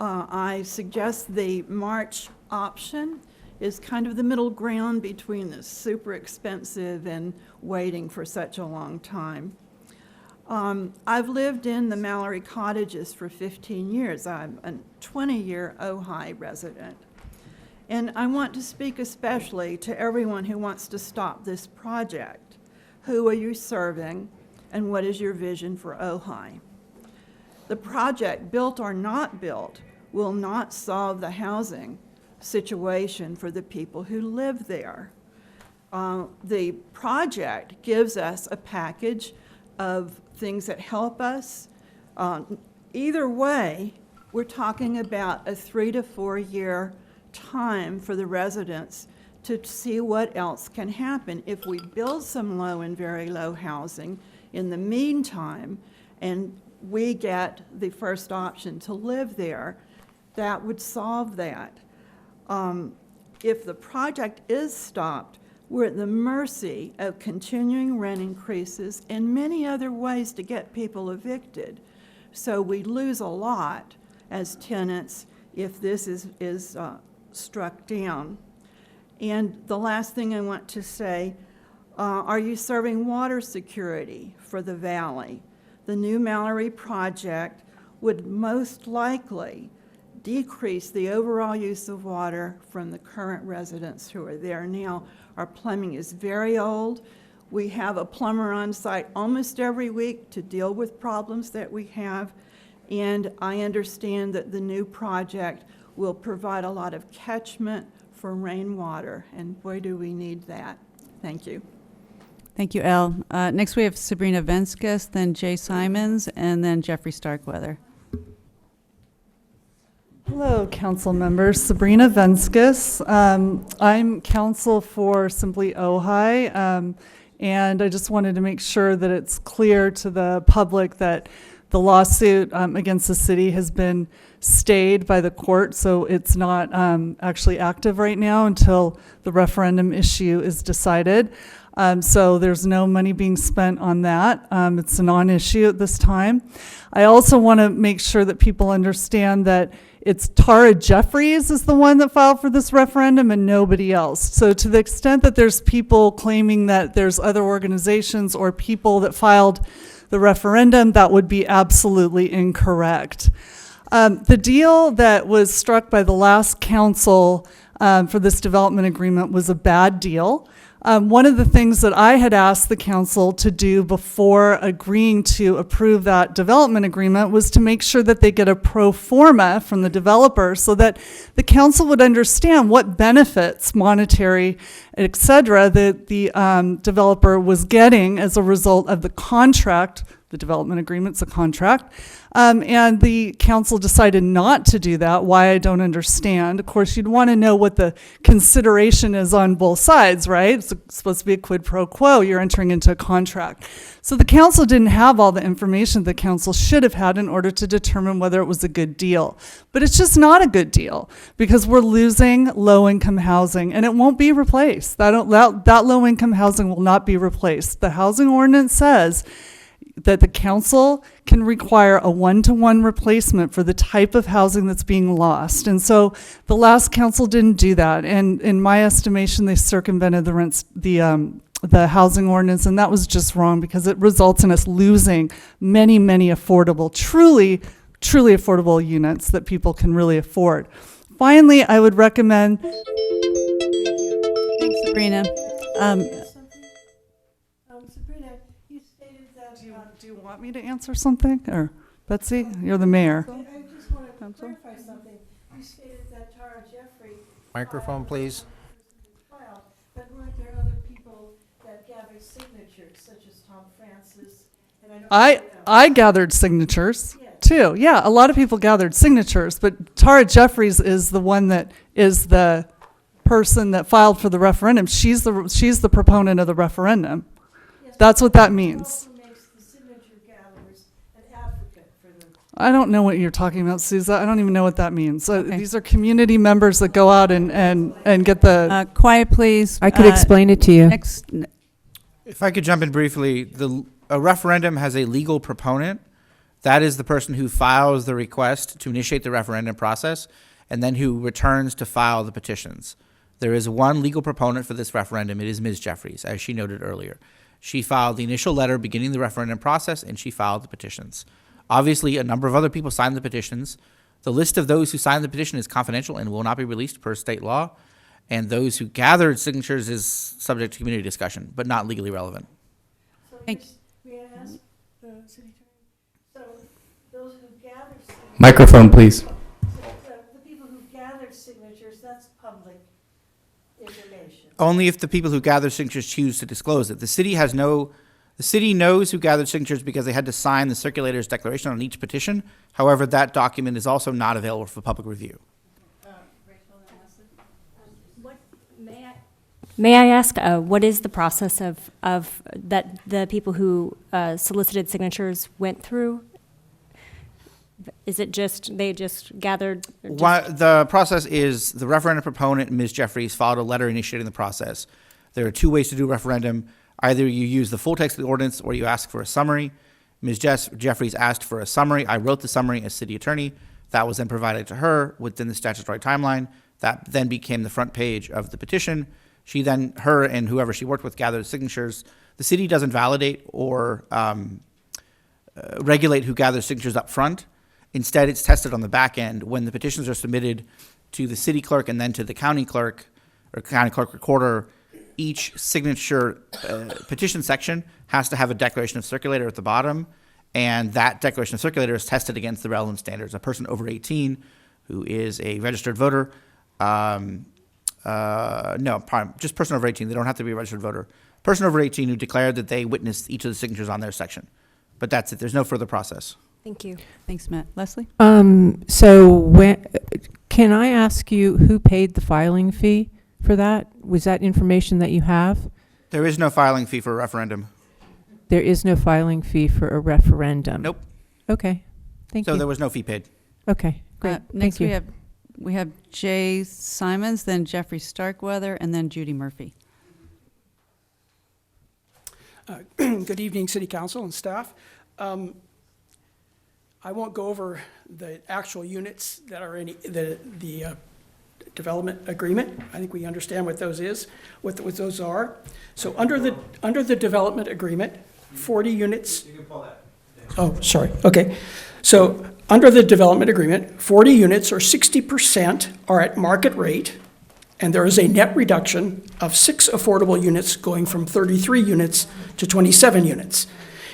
I suggest the March option is kind of the middle ground between the super expensive and waiting for such a long time. I've lived in the Mallory cottages for 15 years. I'm a 20-year Ojai resident. And I want to speak especially to everyone who wants to stop this project. Who are you serving, and what is your vision for Ojai? The project, built or not built, will not solve the housing situation for the people who live there. The project gives us a package of things that help us. Either way, we're talking about a 3 to 4 year time for the residents to see what else can happen. If we build some low and very low housing in the meantime, and we get the first option to live there, that would solve that. if the project is stopped, we're at the mercy of continuing rent increases and many other ways to get people evicted. So we lose a lot as tenants if this is struck down. And the last thing I want to say, are you serving water security for the valley? The new Mallory project would most likely decrease the overall use of water from the current residents who are there now. Our plumbing is very old. We have a plumber on site almost every week to deal with problems that we have. And I understand that the new project will provide a lot of catchment for rainwater, and boy, do we need that. Thank you. Thank you, Elle. Next, we have Sabrina Venskis, then Jay Simons, and then Jeffrey Starkweather. Hello, council members. Sabrina Venskis. I'm counsel for Simply Ojai, and I just wanted to make sure that it's clear to the public that the lawsuit against the city has been stayed by the court, so it's not actually active right now until the referendum issue is decided. So there's no money being spent on that. It's a non-issue at this time. I also want to make sure that people understand that it's Tara Jeffries is the one that filed for this referendum and nobody else. So to the extent that there's people claiming that there's other organizations or people that filed the referendum, that would be absolutely incorrect. The deal that was struck by the last council for this development agreement was a bad deal. One of the things that I had asked the council to do before agreeing to approve that development agreement was to make sure that they get a pro forma from the developer so that the council would understand what benefits, monetary, et cetera, that the developer was getting as a result of the contract. The development agreement's a contract. And the council decided not to do that. Why, I don't understand. Of course, you'd want to know what the consideration is on both sides, right? It's supposed to be a quid pro quo. You're entering into a contract. So the council didn't have all the information the council should have had in order to determine whether it was a good deal. But it's just not a good deal because we're losing low-income housing and it won't be replaced. That low-income housing will not be replaced. The housing ordinance says that the council can require a one-to-one replacement for the type of housing that's being lost. And so the last council didn't do that. And in my estimation, they circumvented the housing ordinance, and that was just wrong because it results in us losing many, many affordable, truly affordable units that people can really afford. Finally, I would recommend... Thanks, Sabrina. Sabrina, you stated that... Do you want me to answer something? Or Betsy, you're the mayor. I just want to clarify something. You stated that Tara Jeffrey... Microphone, please. Filed, but weren't there other people that gathered signatures, such as Tom Francis? And I gathered signatures too. Yeah, a lot of people gathered signatures, but Tara Jeffries is the one that is the person that filed for the referendum. She's the proponent of the referendum. That's what that means. I don't know what you're talking about, Susan. I don't even know what that means. Okay. These are community members that go out and get the... Quiet, please. I could explain it to you. Next. If I could jump in briefly, a referendum has a legal proponent. That is the person who files the request to initiate the referendum process and then who returns to file the petitions. There is one legal proponent for this referendum. It is Ms. Jeffries, as she noted earlier. She filed the initial letter beginning the referendum process, and she filed the petitions. Obviously, a number of other people signed the petitions. The list of those who signed the petition is confidential and will not be released per state law. And those who gathered signatures is subject to community discussion, but not legally relevant. So Thank may I ask the city attorney? So those who gathered signatures... Microphone, please. The people who gathered signatures, that's public information. Only if the people who gathered signatures choose to disclose it. The city knows who gathered signatures because they had to sign the circulator's declaration on each petition. However, that document is also not available for public review. May I ask, what is the process of that the people who solicited signatures went through? Is it just, they just gathered? The process is the referendum proponent, Ms. Jeffries, filed a letter initiating the process. There are two ways to do a referendum. Either you use the full text of the ordinance or you ask for a summary. Ms. Jeffries asked for a summary. I wrote the summary as city attorney. That was then provided to her within the statutory timeline. That then became the front page of the petition. She then, her and whoever she worked with, gathered signatures. The city doesn't validate or regulate who gathers signatures up front. Instead, it's tested on the back end when the petitions are submitted to the city clerk and then to the county clerk or county clerk recorder. Each signature petition section has to have a declaration of circulator at the bottom, and that declaration of circulator is tested against the relevant standards. A person over 18 who is a registered voter, just person over 18. They don't have to be a registered voter. Person over 18 who declared that they witnessed each of the signatures on their section. But that's it. There's no further process. Thank you. Thanks, Matt. Leslie? So can I ask you who paid the filing fee for that? Was that information that you have? There is no filing fee for a referendum. There is no filing fee for a referendum? Nope. Okay. Thank you. So there was no fee paid. Okay, great. Next, Thank you. we have Jay Simons, then Jeffrey Starkweather, and then Judy Murphy. Good evening, City Council and staff. I won't go over the actual units that are in the development agreement. I think we understand what those is, what those are. So under the development agreement, 40 units. You can pull that. Oh, sorry. Okay. So under the development agreement, 40 units or 60% are at market rate, and there is a net reduction of 6 affordable units going from 33 units to 27 units.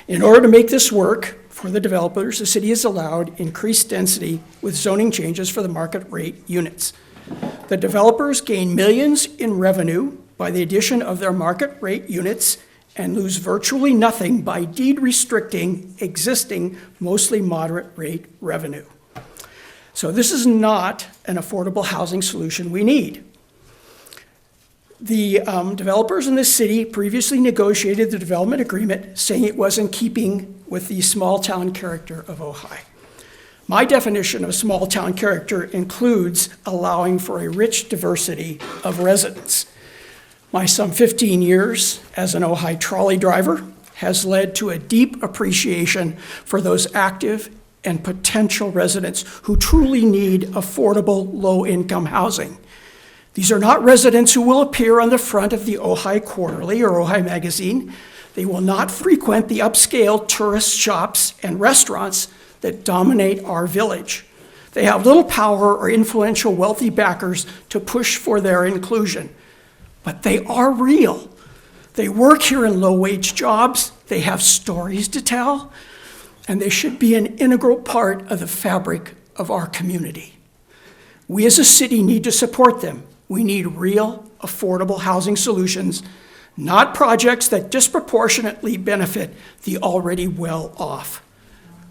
In order to make this work for the developers, the city has allowed increased density with zoning changes for the market rate units. The developers gain millions in revenue by the addition of their market rate units and lose virtually nothing by deed restricting existing, mostly moderate rate revenue. So this is not an affordable housing solution we need. The developers in this city previously negotiated the development agreement saying it was in keeping with the small town character of Ojai. My definition of small town character includes allowing for a rich diversity of residents. My some 15 years as an Ojai trolley driver has led to a deep appreciation for those active and potential residents who truly need affordable low-income housing. These are not residents who will appear on the front of the Ojai Quarterly or Ojai Magazine. They will not frequent the upscale tourist shops and restaurants that dominate our village. They have little power or influential wealthy backers to push for their inclusion. But they are real. They work here in low-wage jobs. They have stories to tell. And they should be an integral part of the fabric of our community. We as a city need to support them. We need real, affordable housing solutions, not projects that disproportionately benefit the already well-off.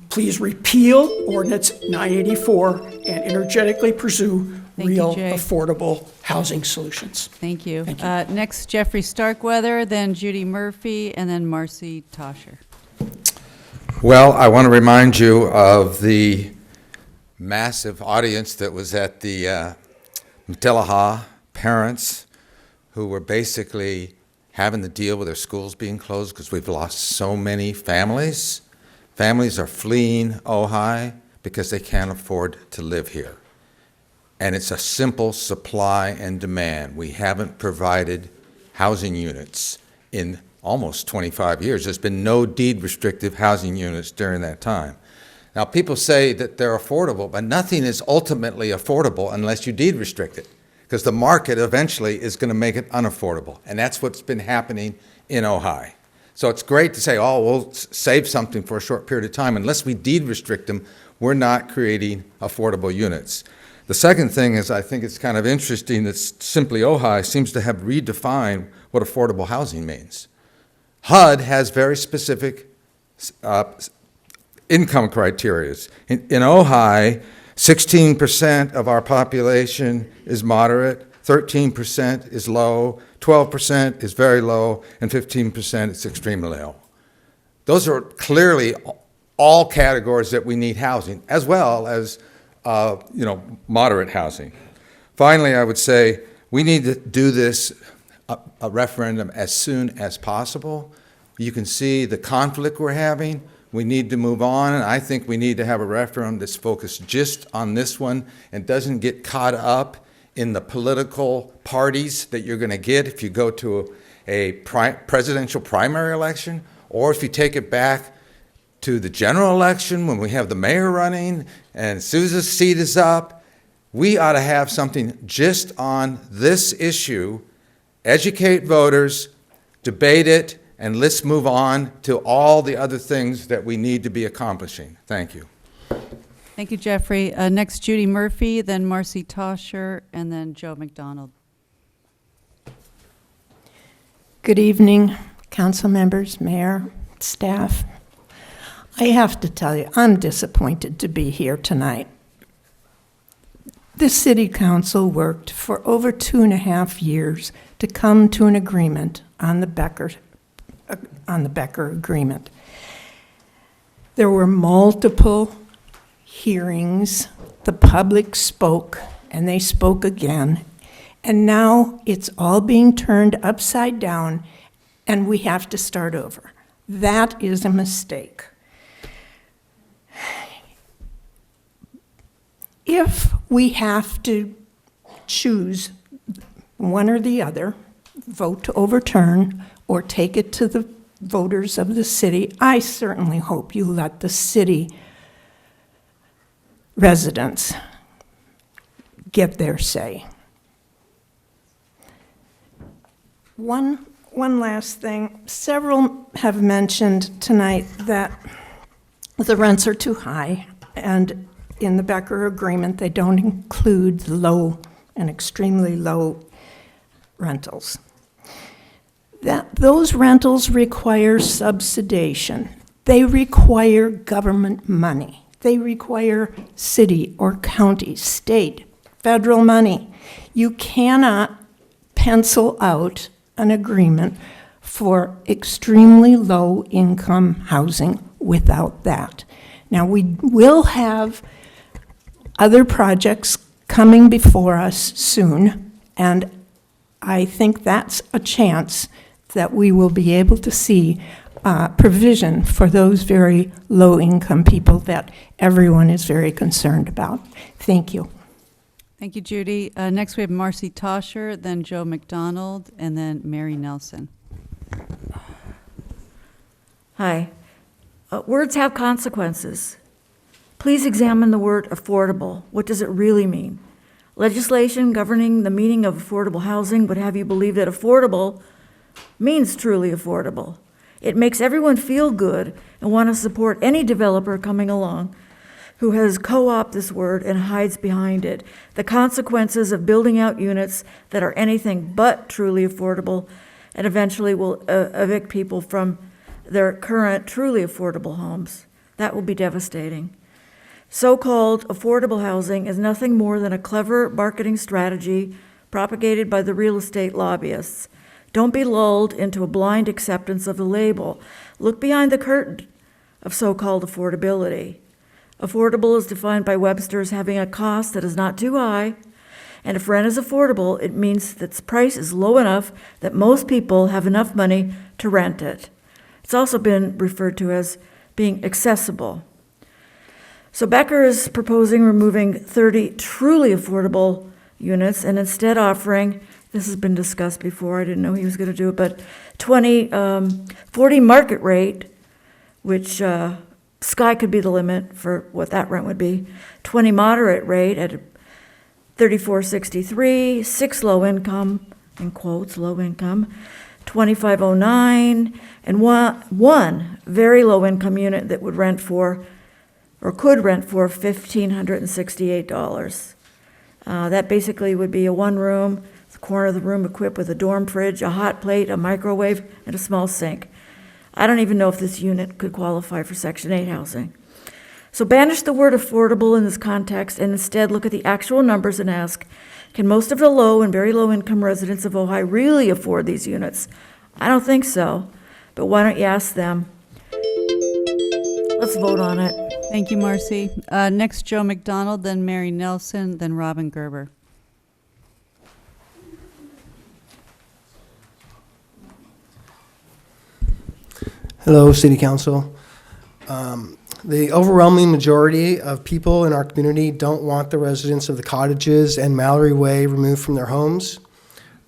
Please repeal Ordinance 984 and energetically pursue real, affordable housing solutions. Thank you. Thank you. Next, Jeffrey Starkweather, then Judy Murphy, and then Marcy Toscher. Well, I want to remind you of the massive audience that was at the Matilaha parents who were basically having to deal with their schools being closed because we've lost so many families. Families are fleeing Ojai because they can't afford to live here. And it's a simple supply and demand. We haven't provided housing units in almost 25 years. There's been no deed restrictive housing units during that time. Now, people say that they're affordable, but nothing is ultimately affordable unless you deed restrict it, because the market eventually is going to make it unaffordable. And that's what's been happening in Ojai. So it's great to say, oh, we'll save something for a short period of time. Unless we deed restrict them, we're not creating affordable units. The second thing is, I think it's kind of interesting that Simply Ojai seems to have redefined what affordable housing means. HUD has very specific income criteria. In Ojai, 16% of our population is moderate, 13% is low, 12% is very low, and 15% is extremely low. Those are clearly all categories that we need housing, as well as, moderate housing. Finally, I would say we need to do this, a referendum, as soon as possible. You can see the conflict we're having. We need to move on, and I think we need to have a referendum that's focused just on this one and doesn't get caught up in the political parties that you're going to get if you go to a presidential primary election, or if you take it back to the general election when we have the mayor running and Sousa's seat is up. We ought to have something just on this issue, educate voters, debate it, and let's move on to all the other things that we need to be accomplishing. Thank you. Thank you, Jeffrey. Next, Judy Murphy, then Marcy Tosher, and then Joe McDonald. Good evening, council members, mayor, staff. I have to tell you, I'm disappointed to be here tonight. The city council worked for over 2.5 years to come to an agreement on the Becker agreement. There were multiple hearings. The public spoke, and they spoke again. And now it's all being turned upside down, and we have to start over. That is a mistake. If we have to choose one or the other, vote to overturn or take it to the voters of the city, I certainly hope you let the city residents get their say. One last thing. Several have mentioned tonight that the rents are too high, and in the Becker agreement, they don't include low and extremely low rentals. Those rentals require subsidization. They require government money. They require city or county, state, federal money. You cannot pencil out an agreement for extremely low income housing without that. Now, we will have other projects coming before us soon, and I think that's a chance that we will be able to see provision for those very low-income people that everyone is very concerned about. Thank you. Thank you, Judy. Next, we have Marcy Tosher, then Joe McDonald, and then Mary Nelson. Hi. Words have consequences. Please examine the word affordable. What does it really mean? Legislation governing the meaning of affordable housing would have you believe that affordable means truly affordable. It makes everyone feel good and want to support any developer coming along who has co-opted this word and hides behind it. The consequences of building out units that are anything but truly affordable and eventually will evict people from their current truly affordable homes. That will be devastating. So-called affordable housing is nothing more than a clever marketing strategy propagated by the real estate lobbyists. Don't be lulled into a blind acceptance of the label. Look behind the curtain of so-called affordability. Affordable is defined by Webster as having a cost that is not too high, and if rent is affordable, it means that its price is low enough that most people have enough money to rent it. It's also been referred to as being accessible. So Becker is proposing removing 30 truly affordable units and instead offering, this has been discussed before, I didn't know he was going to do it, but 40 market rate, which sky could be the limit for what that rent would be, 20 moderate rate at $34.63, 6 low income, in quotes, low income, $25.09, and one very low income unit that would rent for or could rent for $1,568. That basically would be a one room, the corner of the room equipped with a dorm fridge, a hot plate, a microwave, and a small sink. I don't even know if this unit could qualify for Section 8 housing. So banish the word affordable in this context and instead look at the actual numbers and ask, can most of the low and very low income residents of Ojai really afford these units? I don't think so, but why don't you ask them? Let's vote on it. Thank you, Marcy. Next, Joe McDonald, then Mary Nelson, then Robin Gerber. Hello, City Council. The overwhelming majority of people in our community don't want the residents of the cottages and Mallory Way removed from their homes.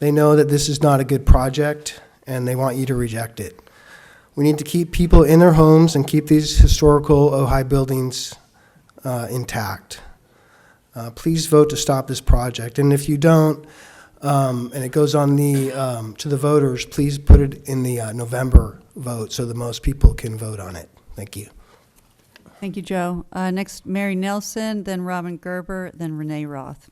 They know that this is not a good project, and they want you to reject it. We need to keep people in their homes and keep these historical Ojai buildings intact. Please vote to stop this project. And if you don't, and it goes on to the voters, please put it in the November vote so the most people can vote on it. Thank you. Thank you, Joe. Next, Mary Nelson, then Robin Gerber, then Renee Roth.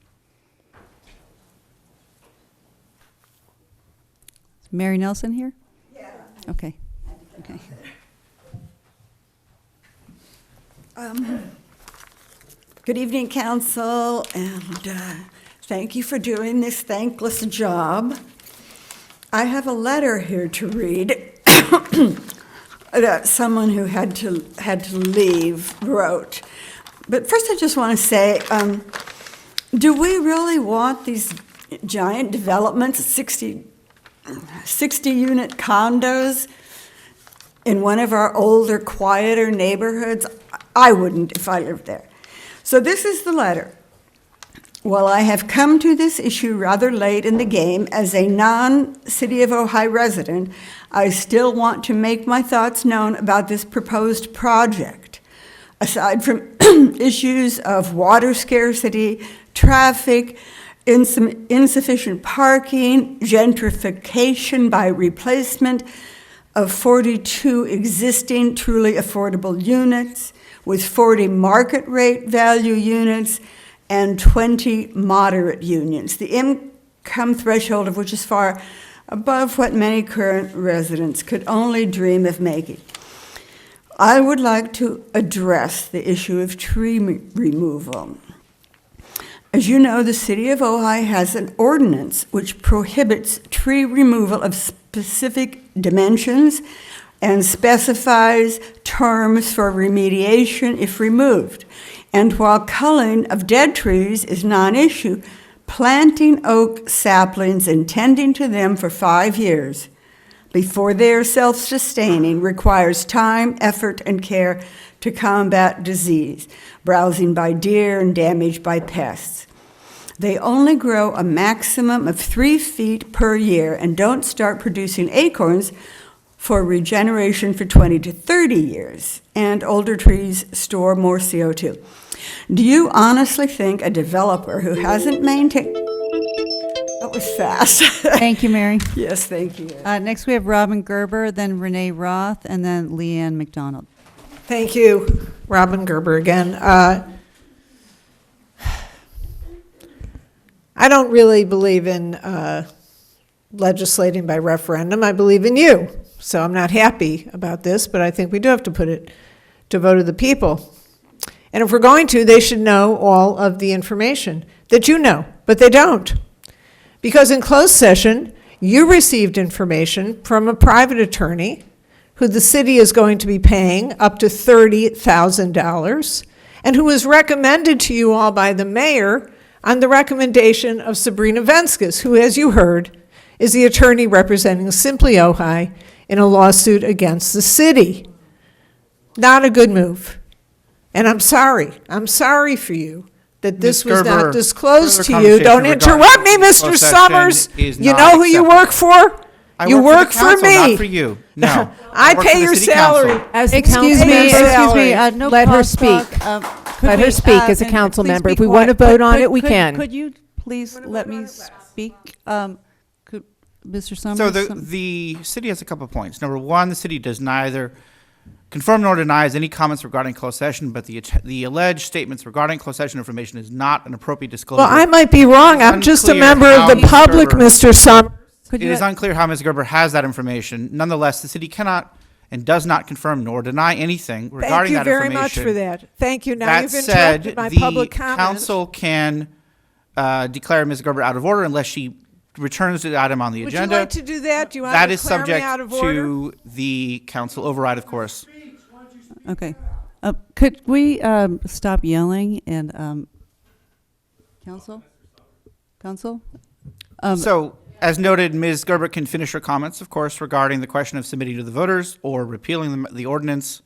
Is Mary Nelson here? Yeah. Okay. Okay. Good evening, Council, and thank you for doing this thankless job. I have a letter here to read that someone who had to leave wrote. But first I just want to say, do we really want these giant developments, 60 unit condos in one of our older, quieter neighborhoods? I wouldn't if I lived there. So this is the letter. While I have come to this issue rather late in the game as a non-City of Ojai resident, I still want to make my thoughts known about this proposed project. Aside from issues of water scarcity, traffic, insufficient parking, gentrification by replacement of 42 existing truly affordable units with 40 market rate value units and 20 moderate units, the income threshold of which is far above what many current residents could only dream of making. I would like to address the issue of tree removal. As you know, the City of Ojai has an ordinance which prohibits tree removal of specific dimensions and specifies terms for remediation if removed. And while culling of dead trees is non-issue, planting oak saplings and tending to them for 5 years before they are self-sustaining requires time, effort, and care to combat disease, browsing by deer, and damage by pests. They only grow a maximum of 3 feet per year and don't start producing acorns for regeneration for 20 to 30 years, and older trees store more CO2. Do you honestly think a developer who hasn't maintained... That was fast. Thank you, Mary. Yes, thank you. Next, we have Robin Gerber, then Renee Roth, and then Leanne McDonald. Thank you. Robin Gerber again. I don't really believe in legislating by referendum. I believe in you. So I'm not happy about this, but I think we do have to put it to vote of the people. And if we're going to, they should know all of the information that you know, but they don't. Because in closed session, you received information from a private attorney who the city is going to be paying up to $30,000 and who was recommended to you all by the mayor on the recommendation of Sabrina Venskis, who, as you heard, is the attorney representing Simply Ojai in a lawsuit against the city. Not a good move. And I'm sorry for you that this was not disclosed to you. Don't interrupt me, Mr. Summers. You know who you work for? You work for me. Not for you. No. I pay your salary. Excuse me. Let her speak. Let her speak as a council member. If we want to vote on it, we can. Could you please let me speak? Could Mr. Summers? So the city has a couple of points. Number one, the city does neither confirm nor denies any comments regarding closed session, but the alleged statements regarding closed session information is not an appropriate disclosure. Well, I might be wrong. I'm just a member of the public, Mr. Summers. It is unclear how Ms. Gerber has that information. Nonetheless, the city cannot and does not confirm nor deny anything regarding that information. Thank you very much for that. Thank you. Now that you've interrupted my public comment. The council can declare Ms. Gerber out of order unless she returns the item on the agenda. Would you like to do that? Do you want that to is declare me subject out of order? to the council override, of course. Okay. Could we stop yelling and, counsel? Counsel? So, as noted, Ms. Gerber can finish her comments, of course, regarding the question of submitting to the voters or repealing the ordinance.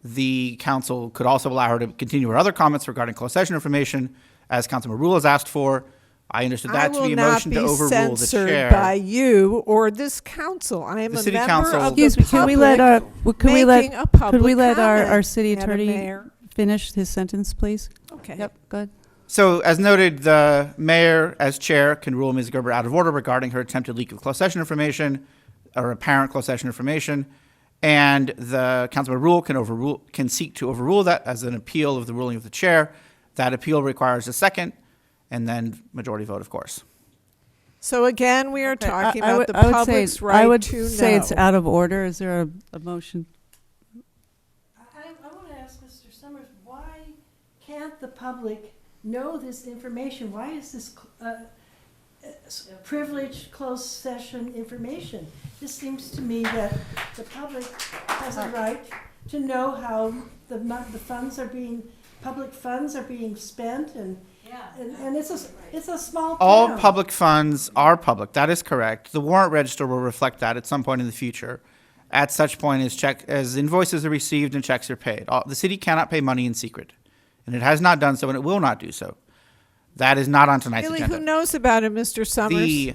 The council could also allow her to continue her other comments regarding closed session information, as Councilman Rule has asked for. I understood that to be a motion to overrule the I will not be chair. censored by you or this council. I am The a city member council- of the Excuse me, could we let our, making a public could we let our comment, city Madam attorney Mayor. finish his sentence, please? Okay. Yep, go ahead. So, as noted, the mayor, as chair, can rule Ms. Gerber out of order regarding her attempted leak of closed session information or apparent closed session information, and the Councilman Rule can seek to overrule that as an appeal of the ruling of the chair. That appeal requires a second, and then majority vote, of course. So again, we are talking I about would- the I would say public's it's- right I would to say know. it's out of order. Is there a motion? I want to ask Mr. Summers, why can't the public know this information? Why is this privileged closed session information? This seems to me that the public has a right to know how the funds are being, public funds are being spent, and it's a small town. All public funds are public. That is correct. The warrant register will reflect that at some point in the future. At such point as invoices are received and checks are paid. The city cannot pay money in secret, and it has not done so, and it will not do so. That is not on tonight's Really, agenda. who knows about it, Mr. Summers?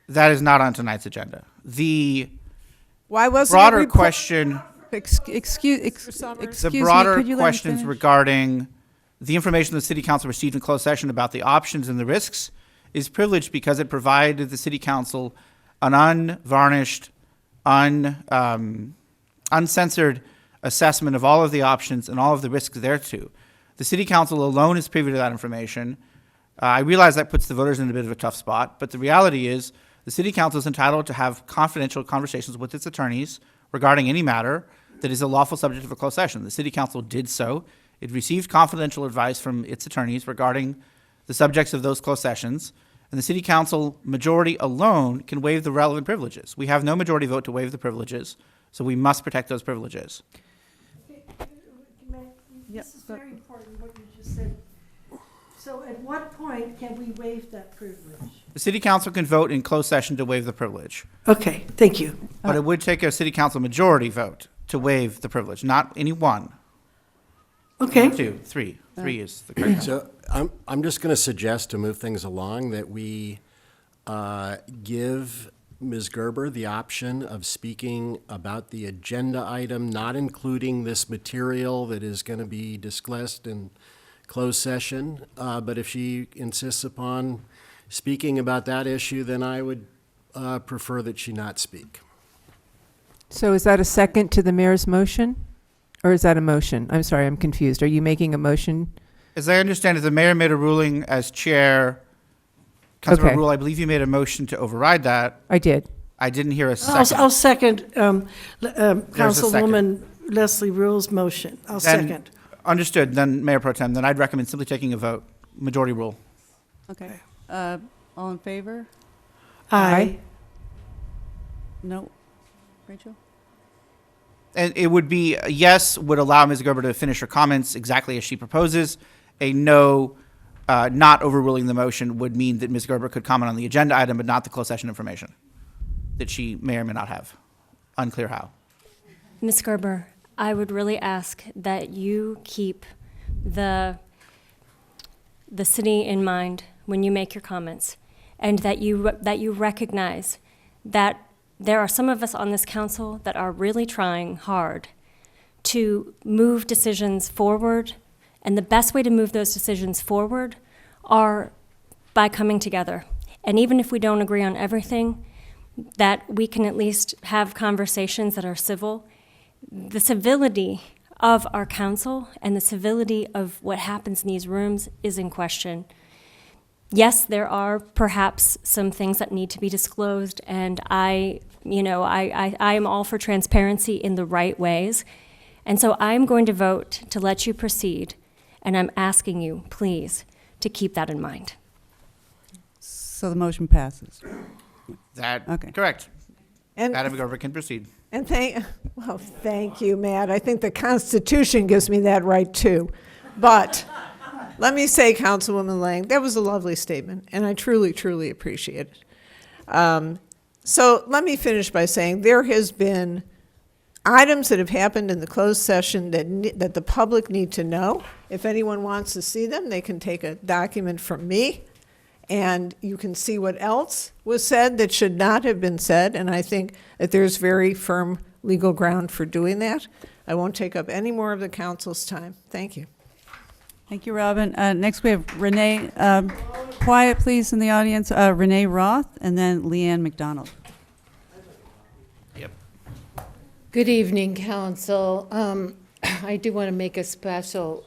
That is not on tonight's agenda. The Why wasn't broader it report- question, Excuse the me, broader could you let me questions finish? regarding the information the city council received in closed session about the options and the risks is privileged because it provided the city council an unvarnished, uncensored assessment of all of the options and all of the risks thereto. The city council alone is privy to that information. I realize that puts the voters in a bit of a tough spot, but the reality is the city council is entitled to have confidential conversations with its attorneys regarding any matter that is a lawful subject of a closed session. The city council did so. It received confidential advice from its attorneys regarding the subjects of those closed sessions, and the city council majority alone can waive the relevant privileges. We have no majority vote to waive the privileges, so we must protect those privileges. This is very important, what you just said. So at what point can we waive that privilege? The city council can vote in closed session to waive the privilege, Okay, thank you. but it would take a city council majority vote to waive the privilege, not any one. Okay. 2, 3. 3 is the correct. So I'm just going to suggest to move things along that we give Ms. Gerber the option of speaking about the agenda item, not including this material that is going to be discussed in closed session. But if she insists upon speaking about that issue, then I would prefer that she not speak. So is that a second to the mayor's motion? Or is that a motion? I'm sorry, I'm confused. Are you making a motion? As I understand it, the mayor made a ruling as chair. Councilman Okay. Rule, I believe you made a motion to override that. I did. I didn't hear a second. I'll second Councilwoman Leslie Rule's motion. I'll Then- second. Understood. Then, Mayor Pro Tem, then I'd recommend simply taking a vote. Majority rule. Okay. All in favor? Aye. No? Rachel? And it would be a yes would allow Ms. Gerber to finish her comments exactly as she proposes. A no, not overruling the motion would mean that Ms. Gerber could comment on the agenda item, but not the closed session information that she may or may not have. Unclear how. Ms. Gerber, I would really ask that you keep the city in mind when you make your comments, and that you recognize that there are some of us on this council that are really trying hard to move decisions forward, and the best way to move those decisions forward are by coming together. And even if we don't agree on everything, that we can at least have conversations that are civil. The civility of our council and the civility of what happens in these rooms is in question. Yes, there are perhaps some things that need to be disclosed, and I am all for transparency in the right ways. And so I'm going to vote to let you proceed, and I'm asking you, please, to keep that in mind. So the motion passes. That Okay. correct. And Madam Governor can proceed. And thank you, Matt. I think the Constitution gives me that right too. But let me say, Councilwoman Lang, that was a lovely statement, and I truly, truly appreciate it. So let me finish by saying there has been items that have happened in the closed session that the public need to know. If anyone wants to see them, they can take a document from me, and you can see what else was said that should not have been said, and I think that there's very firm legal ground for doing that. I won't take up any more of the council's time. Thank you. Thank you, Robin. Next, we have Renee. Quiet, please, in the audience. Renee Roth, and then Leanne McDonald. Yep. Good evening, Council. I do want to make a special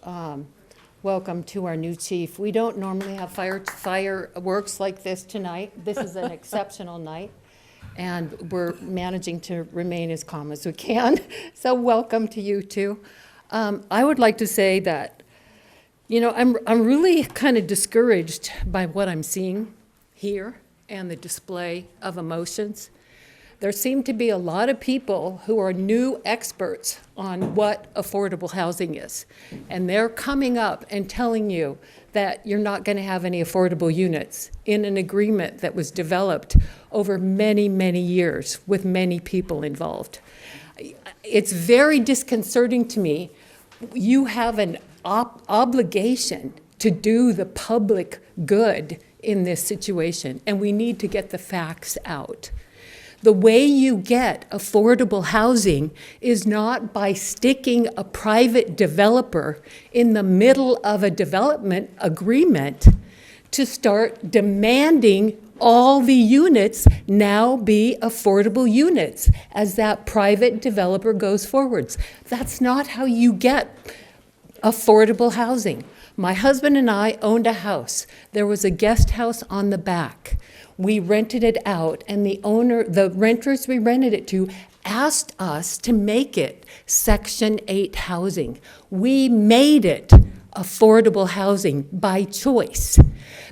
welcome to our new chief. We don't normally have fireworks like this tonight. This is an exceptional night, and we're managing to remain as calm as we can. So welcome to you too. I would like to say that, you know, I'm really kind of discouraged by what I'm seeing here and the display of emotions. There seem to be a lot of people who are new experts on what affordable housing is. And they're coming up and telling you that you're not going to have any affordable units in an agreement that was developed over many, many years with many people involved. It's very disconcerting to me. You have an obligation to do the public good in this situation, and we need to get the facts out. The way you get affordable housing is not by sticking a private developer in the middle of a development agreement to start demanding all the units now be affordable units as that private developer goes forwards. That's not how you get affordable housing. My husband and I owned a house. There was a guest house on the back. We rented it out, and the renters we rented it to asked us to make it Section 8 housing. We made it affordable housing by choice.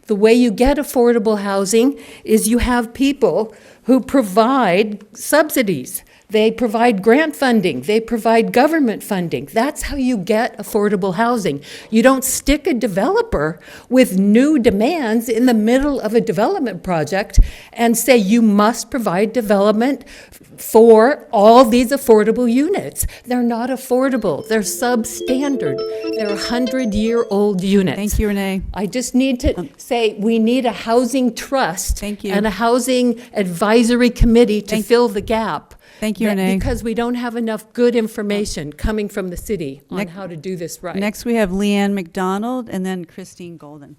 The way you get affordable housing is you have people who provide subsidies. They provide grant funding. They provide government funding. That's how you get affordable housing. You don't stick a developer with new demands in the middle of a development project and say you must provide development for all these affordable units. They're not affordable. They're substandard. They're 100-year-old units. Thank you, Renee. I just need to say we need a housing trust and a housing advisory committee to fill the gap. Thank you, Renee. Because we don't have enough good information coming from the city on how to do this right. Next, we have Leanne McDonald, and then Christine Golden.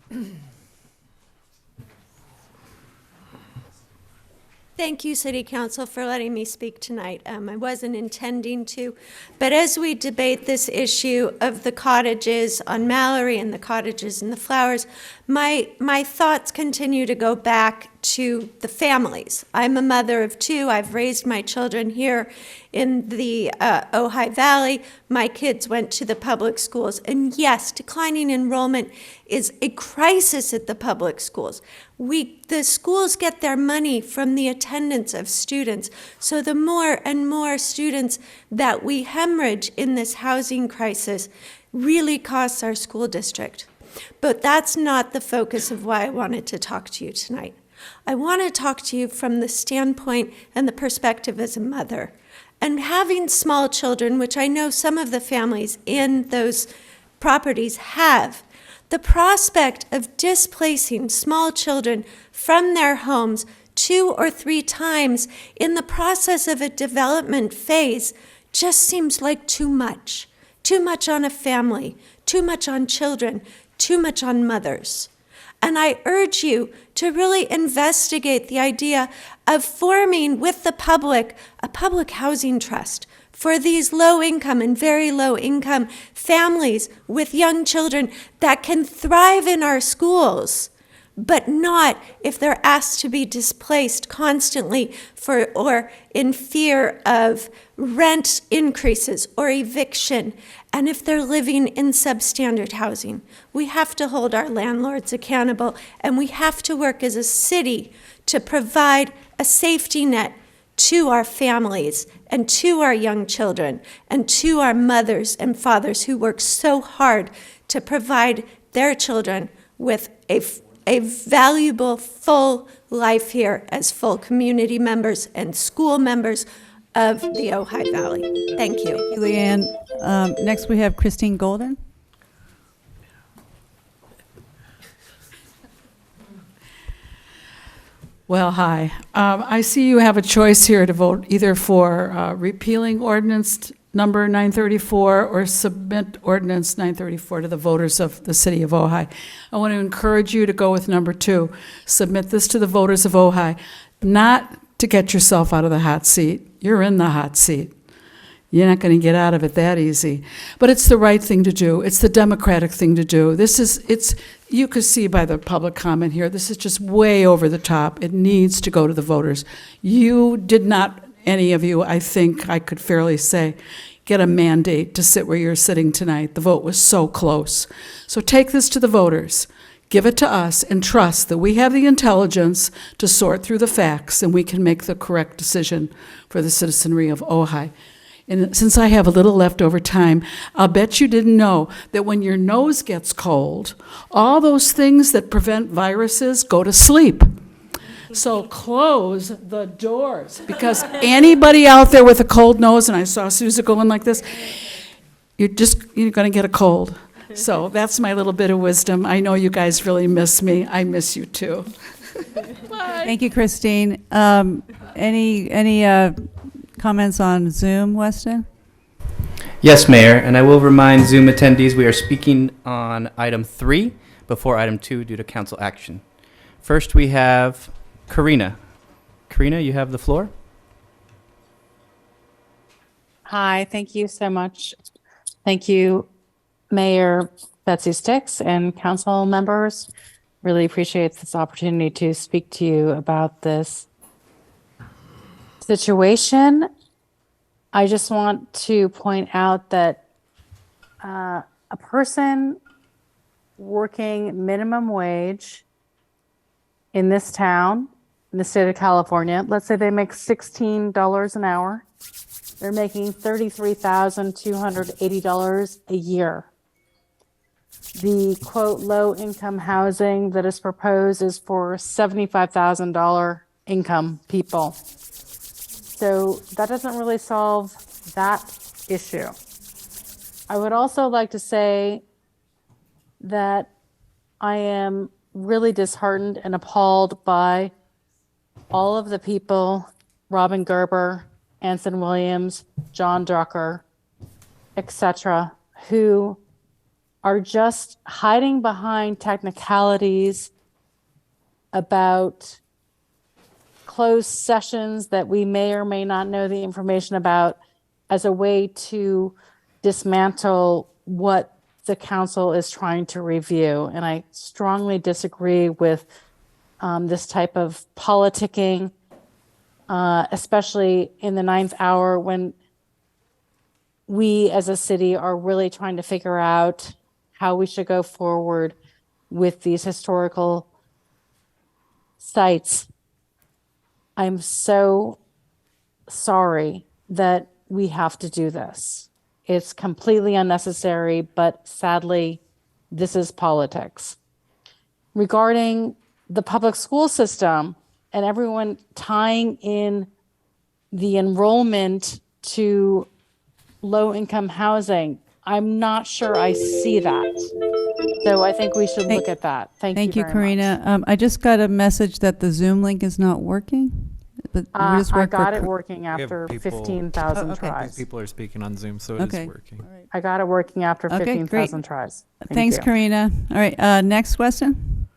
Thank you, City Council, for letting me speak tonight. I wasn't intending to, but as we debate this issue of the cottages on Mallory and the cottages and the flowers, my thoughts continue to go back to the families. I'm a mother of two. I've raised my children here in the Ojai Valley. My kids went to the public schools. And yes, declining enrollment is a crisis at the public schools. The schools get their money from the attendance of students. So the more and more students that we hemorrhage in this housing crisis really costs our school district. But that's not the focus of why I wanted to talk to you tonight. I want to talk to you from the standpoint and the perspective as a mother. And having small children, which I know some of the families in those properties have, the prospect of displacing small children from their homes 2 or 3 times in the process of a development phase just seems like too much. Too much on a family, too much on children, too much on mothers. And I urge you to really investigate the idea of forming with the public a public housing trust for these low-income and very low-income families with young children that can thrive in our schools, but not if they're asked to be displaced constantly or in fear of rent increases or eviction, and if they're living in substandard housing. We have to hold our landlords accountable, and we have to work as a city to provide a safety net to our families and to our young children and to our mothers and fathers who work so hard to provide their children with a valuable, full life here as full community members and school members of the Ojai Valley. Thank you. Leanne. Next, we have Christine Golden. Well, hi. I see you have a choice here to vote either for repealing ordinance number 934 or submit ordinance 934 to the voters of the city of Ojai. I want to encourage you to go with number 2. Submit this to the voters of Ojai, not to get yourself out of the hot seat. You're in the hot seat. You're not going to get out of it that easy. But it's the right thing to do. It's the democratic thing to do. You could see by the public comment here, this is just way over the top. It needs to go to the voters. You did not, any of you, I think I could fairly say, get a mandate to sit where you're sitting tonight. The vote was so close. So take this to the voters. Give it to us and trust that we have the intelligence to sort through the facts and we can make the correct decision for the citizenry of Ojai. And since I have a little leftover time, I'll bet you didn't know that when your nose gets cold, all those things that prevent viruses go to sleep. So close the doors, because anybody out there with a cold nose, and I saw Susan going like this, you're going to get a cold. So that's my little bit of wisdom. I know you guys really miss me. I miss you too. Bye. Thank you, Christine. Any comments on Zoom, Weston? Yes, Mayor, and I will remind Zoom attendees we are speaking on item 3 before item 2 due to council action. First, we have Karina. Karina, you have the floor. Hi, thank you so much. Thank you, Mayor Betsy Sticks and council members. Really appreciate this opportunity to speak to you about this situation. I just want to point out that a person working minimum wage in this town, in the state of California, let's say they make $16 an hour, they're making $33,280 a year. The quote low income housing that is proposed is for $75,000 income people. So that doesn't really solve that issue. I would also like to say that I am really disheartened and appalled by all of the people, Robin Gerber, Anson Williams, John Drucker, etc., who are just hiding behind technicalities about closed sessions that we may or may not know the information about as a way to dismantle what the council is trying to review. And I strongly disagree with this type of politicking, especially in the 9th hour when we as a city are really trying to figure out how we should go forward with these historical sites. I'm so sorry that we have to do this. It's completely unnecessary, but sadly, this is politics. Regarding the public school system and everyone tying in the enrollment to low-income housing, I'm not sure I see that. So I think we should look at that. Thank you very Karina. I just got a message that the Zoom link is not working. But I got it working after 15,000 okay. tries. People are speaking on Zoom, so it is working. I got it working after Okay, 15,000 great. tries. Thanks, you. Karina. All right, next Weston.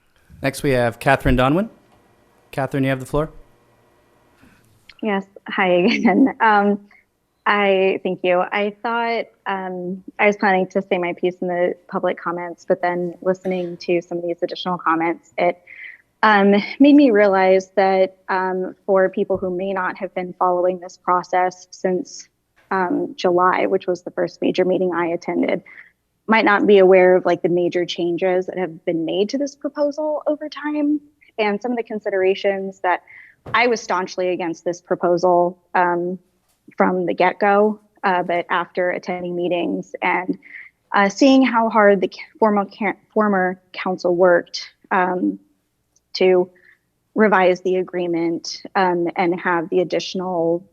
Next, we have Catherine Donwan. Catherine, you have the floor. Yes. Hi again. I thank you. I thought I was planning to say my piece in the public comments, but then listening to some of these additional comments, it made me realize that for people who may not have been following this process since July, which was the first major meeting I attended, might not be aware of like the major changes that have been made to this proposal over time and some of the considerations that I was staunchly against this proposal from the get-go, but after attending meetings and seeing how hard the former council worked to revise the agreement and have the additional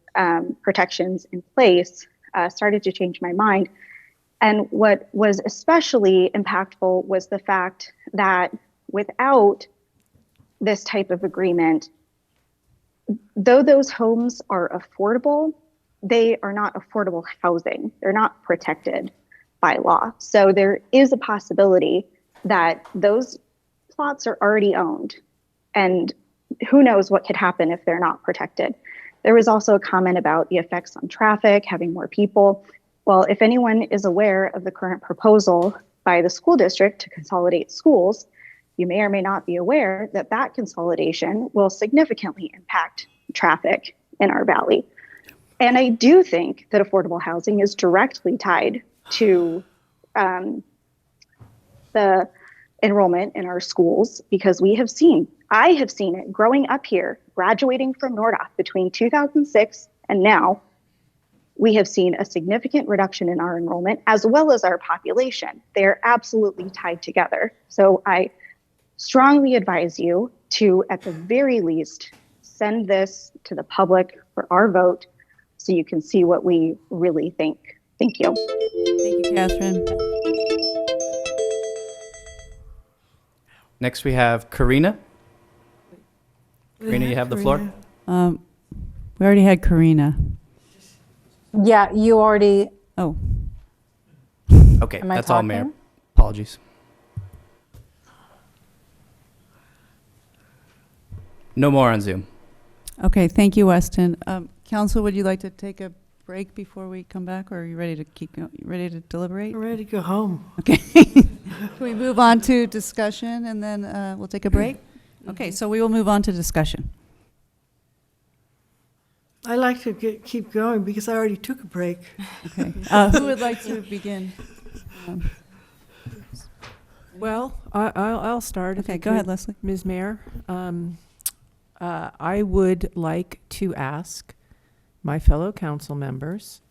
protections in place, started to change my mind. And what was especially impactful was the fact that without this type of agreement, though those homes are affordable, they are not affordable housing. They're not protected by law. So there is a possibility that those plots are already owned, and who knows what could happen if they're not protected. There was also a comment about the effects on traffic, having more people. Well, if anyone is aware of the current proposal by the school district to consolidate schools, you may or may not be aware that that consolidation will significantly impact traffic in our valley. And I do think that affordable housing is directly tied to the enrollment in our schools, because I have seen it growing up here, graduating from Nordoff between 2006 and now. We have seen a significant reduction in our enrollment as well as our population. They are absolutely tied together. So I strongly advise you to, at the very least, send this to the public for our vote so you can see what we really think. Thank you. Thank you, Catherine. Next, we have Karina. Karina, you have the floor. We already had Karina. Yeah, you already. Oh. Okay, Am I that's all, Mayor. talking? Apologies. No more on Zoom. Okay, thank you, Weston. Council, would you like to take a break before we come back, or are you ready to keep going? You ready to deliberate? I'm ready to go home. Okay. Can we move on to discussion, and then we'll take a break? Okay, so we will move on to discussion. I like to keep going because I already took a break. Okay. Who would like to begin? Well, I'll start. Okay, go ahead, Leslie. Ms. Mayor. I would like to ask my fellow council members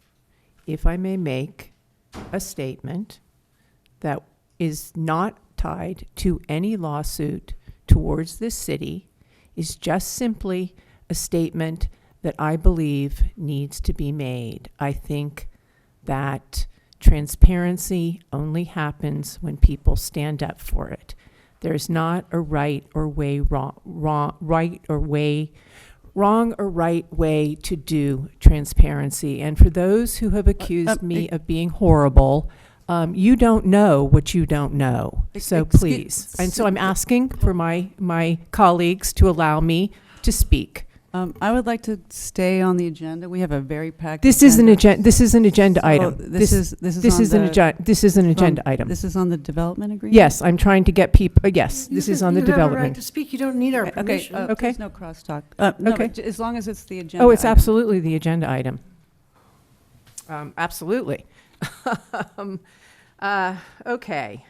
if I may make a statement that is not tied to any lawsuit towards this city, is just simply a statement that I believe needs to be made. I think that transparency only happens when people stand up for it. There's not a right or right way to do transparency. And for those who have accused me of being horrible, you don't know what you don't know. So please. And so I'm asking for my colleagues to allow me to speak. I would like to stay on the agenda. We have a very packed. This is an agenda. This is an agenda item. This is an agenda item. This is on the development agreement. Yes, I'm trying to get people. Yes, this is on the You have a right development. to speak. You don't need our permission. Okay. There's no crosstalk. No, Okay. but as long as it's the agenda. Oh, it's item. absolutely the agenda item. Absolutely. Okay.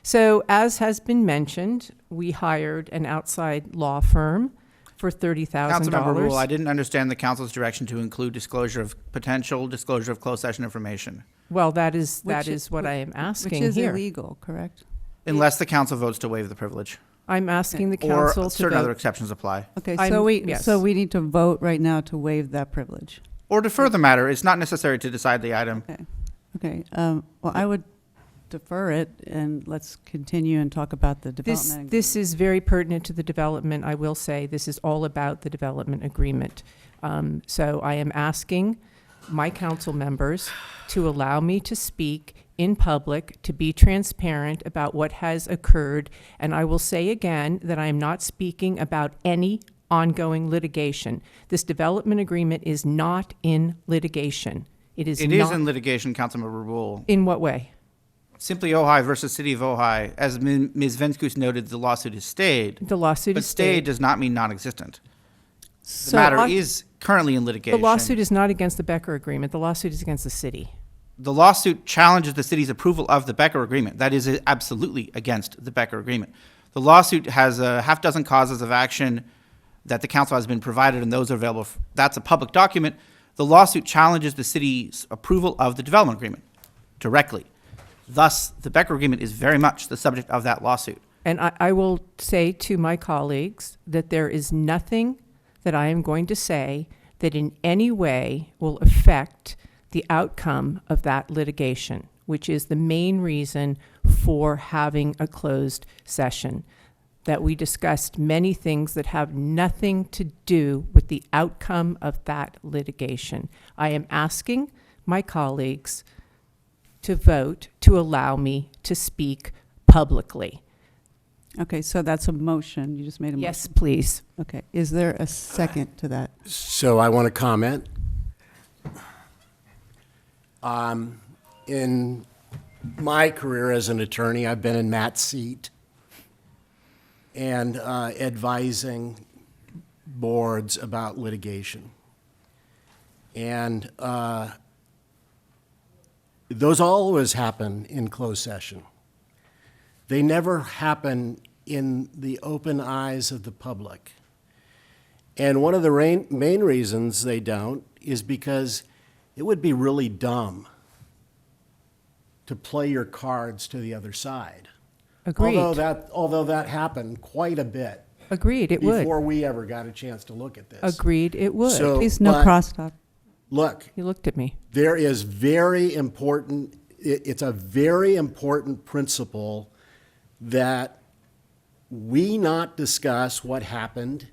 So as has been mentioned, we hired an outside law firm for $30,000. Councilmember Rule, I didn't understand the council's direction to include potential disclosure of closed session information. Well, that is what I am asking Which is here. illegal, correct? Unless the council votes to waive the privilege. I'm asking the Or council to certain vote. other exceptions apply. Okay, yes. so we need to vote right now to waive that privilege. Or defer the matter. It's not necessary to decide the item. Okay. Well, I would defer it, and let's continue and talk about the development. This is very pertinent to the development. I will say this is all about the development agreement. So I am asking my council members to allow me to speak in public, to be transparent about what has occurred. And I will say again that I am not speaking about any ongoing litigation. This development agreement is not in litigation. It is It not. is in litigation, Councilmember Rule. In what way? Simply Ojai versus City of Ojai. As Ms. Venskus noted, the lawsuit is stayed. The lawsuit but is stayed. does not mean non-existent. The So matter is currently in litigation. The lawsuit is not against the Becker Agreement. The lawsuit is against the city. The lawsuit challenges the city's approval of the Becker Agreement. That is absolutely against the Becker Agreement. The lawsuit has a half dozen causes of action that the council has been provided, and those are available. That's a public document. The lawsuit challenges the city's approval of the development agreement directly. Thus, the Becker agreement is very much the subject of that lawsuit. And I will say to my colleagues that there is nothing that I am going to say that in any way will affect the outcome of that litigation, which is the main reason for having a closed session. That we discussed many things that have nothing to do with the outcome of that litigation. I am asking my colleagues to vote to allow me to speak publicly. Okay, so that's a motion. You just made a motion. Yes, please. Okay, is there a second to that? So I want to comment. In my career as an attorney, I've been in Matt's seat and advising boards about litigation. And those always happen in closed session. They never happen in the open eyes of the public. And one of the main reasons they don't is because it would be really dumb to play your cards to the other side. Agreed. Although that happened quite a bit. Agreed, it would. Before we ever got a chance to look at this. Agreed, it would. So, Please, no but crosstalk. Look. You looked at me. There is very important, it's a very important principle that we not discuss what happened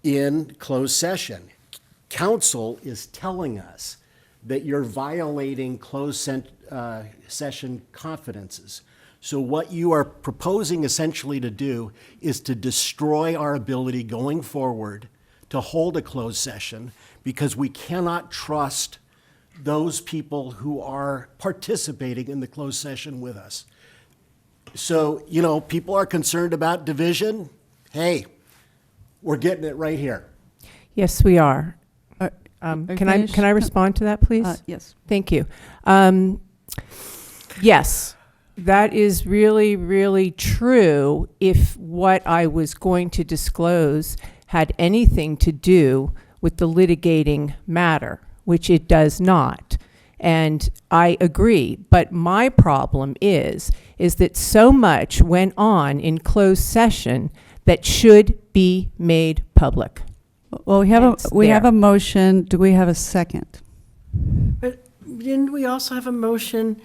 in closed session. Council is telling us that you're violating closed session confidences. So what you are proposing essentially to do is to destroy our ability going forward to hold a closed session because we cannot trust those people who are participating in the closed session with us. So, you know, people are concerned about division. Hey, we're getting it right here. Yes, we are. Can I respond to that, please? Yes. Thank you. Yes, that is really, really true if what I was going to disclose had anything to do with the litigating matter, which it does not. And I agree, but my problem is that so much went on in closed session that should be made public. Well, we have a motion. Do we have a second? But didn't we also have a motion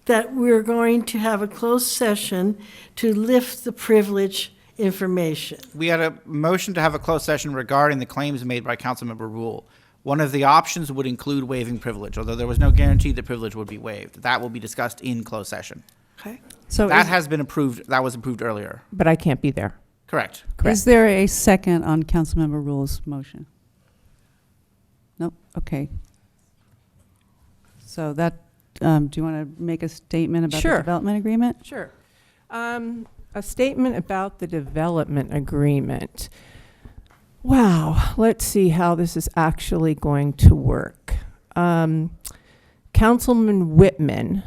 that we're going to have a closed session to lift the privilege information? We had a motion to have a closed session regarding the claims made by Councilmember Rule. One of the options would include waiving privilege, although there was no guarantee that privilege would be waived. That will be discussed in closed session. Okay. So that has been approved. That was approved earlier. But I can't be there. Correct. Is there a second on Councilmember Rule's motion? Nope. Okay. So that, do you want to make a statement about the development agreement? Sure. A statement about the development agreement. Wow, let's see how this is actually going to work. Councilman Whitman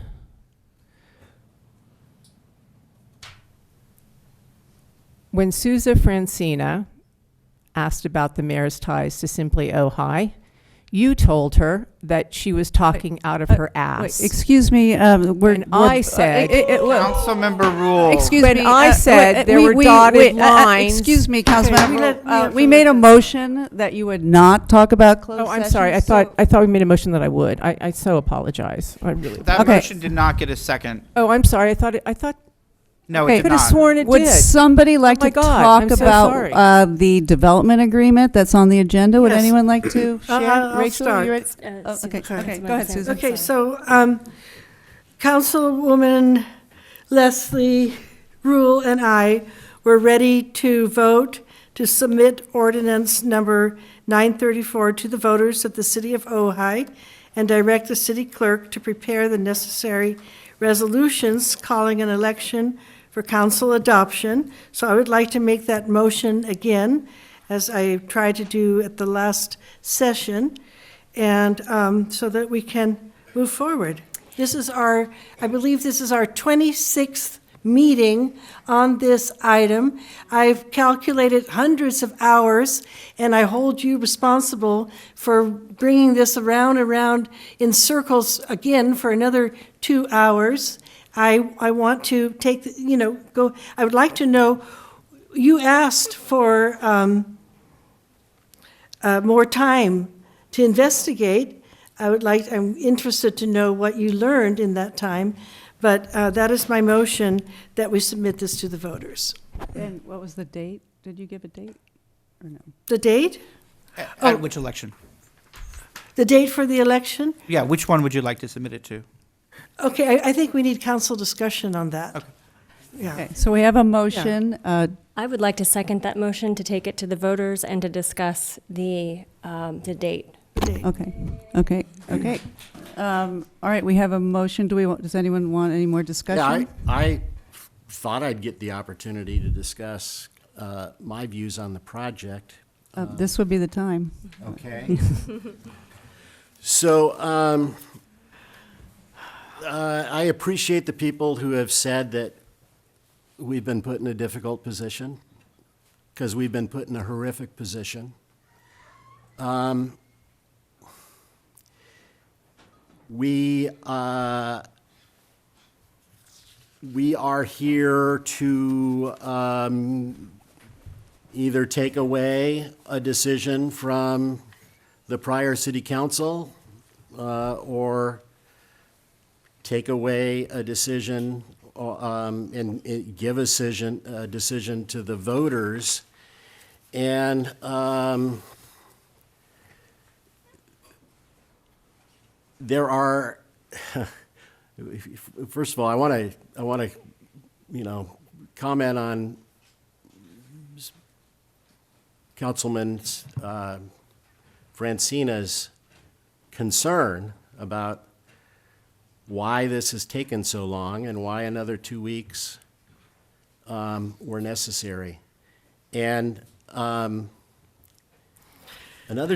when Sousa Francina asked about the mayor's ties to simply Ojai, you told her that she was talking out of her ass. Wait, excuse me. I said, Councilmember Rule. Excuse me. I said there were dotted lines. Excuse me, Councilmember. We made a motion that you would not talk about closed Oh, I'm session, sorry. I thought we made a motion that I would. I so apologize. I really. That motion did not get a second. Oh, I'm sorry. I thought. No, okay, it did could have not. sworn it Would did. somebody like Oh my to God, talk I'm so about sorry. the development agreement that's on the agenda? Would Yes. anyone like to share? I'll Rachel, start. you ready? Okay, go ahead, Susan. Okay, so Councilwoman Leslie Rule and I were ready to vote to submit ordinance number 934 to the voters of the city of Ojai and direct the city clerk to prepare the necessary resolutions calling an election for council adoption. So I would like to make that motion again, as I tried to do at the last session, and so that we can move forward. This is I believe this is our 26th meeting on this item. I've calculated hundreds of hours, and I hold you responsible for bringing this around in circles again for another 2 hours. I want to take, I would like to know, you asked for more time to investigate. I'm interested to know what you learned in that time, but that is my motion that we submit this to the voters. And what was the date? Did you give a date or no? The date? At which election? The date for the election? Yeah, which one would you like to submit it to? Okay, I think we need council discussion on that. Okay. Yeah. Okay, so we have a motion. I would like to second that motion to take it to the voters and to discuss the date. Okay. All right, we have a motion. Does anyone want any more discussion? Yeah, I thought I'd get the opportunity to discuss my views on the project. This would be the time. Okay. So I appreciate the people who have said that we've been put in a difficult position, because we've been put in a horrific position. We are here to either take away a decision from the prior city council or take away a decision and give a decision to the voters. And there are, first of all, I want to, comment on Councilman Francina's concern about why this has taken so long and why another 2 weeks were necessary. And another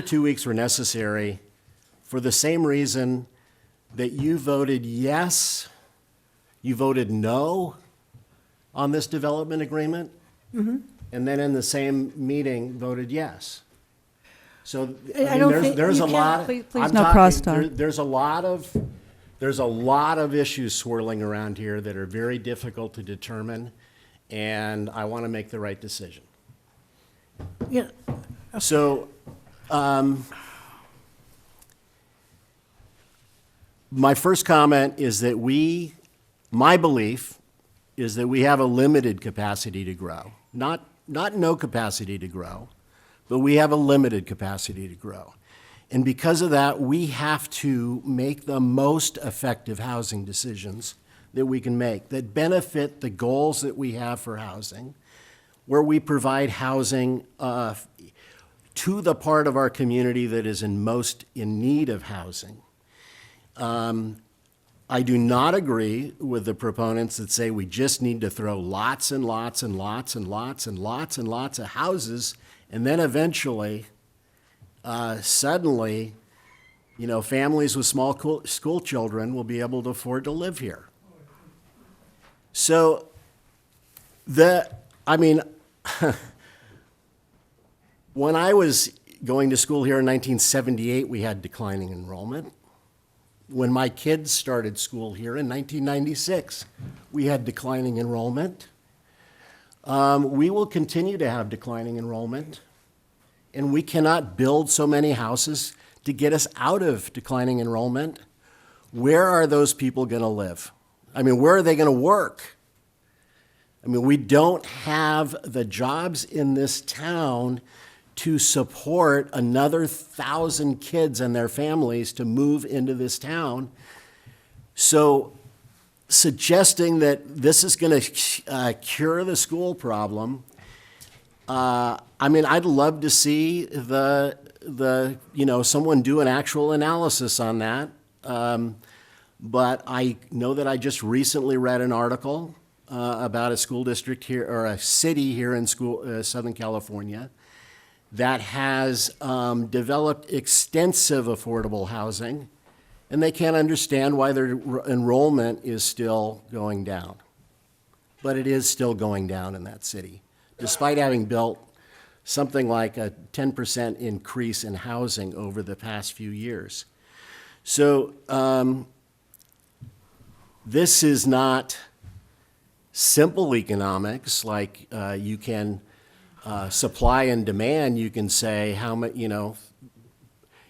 2 weeks were necessary for the same reason that you voted yes, you voted no on this development agreement, and then in the same meeting voted yes. So there's a lot. Please no crosstalk. There's a lot of issues swirling around here that are very difficult to determine, and I want to make the right decision. Yeah. So, my first comment is that my belief is that we have a limited capacity to grow. Not no capacity to grow, but we have a limited capacity to grow. And because of that, we have to make the most effective housing decisions that we can make that benefit the goals that we have for housing, where we provide housing to the part of our community that is most in need of housing. I do not agree with the proponents that say we just need to throw lots and lots and lots and lots and lots and lots of houses, and then eventually, suddenly, families with small school children will be able to afford to live here. So, when I was going to school here in 1978, we had declining enrollment. When my kids started school here in 1996, we had declining enrollment. We will continue to have declining enrollment, and we cannot build so many houses to get us out of declining enrollment. Where are those people going to live? Where are they going to work? We don't have the jobs in this town to support another 1,000 kids and their families to move into this town. So suggesting that this is going to cure the school problem, I'd love to see someone do an actual analysis on that. But I know that I just recently read an article about a school district here, or a city here in Southern California, that has developed extensive affordable housing, and they can't understand why their enrollment is still going down. but it is still going down in that city, despite having built something like a 10% increase in housing over the past few years. So this is not simple economics like you can supply and demand. You can say how much,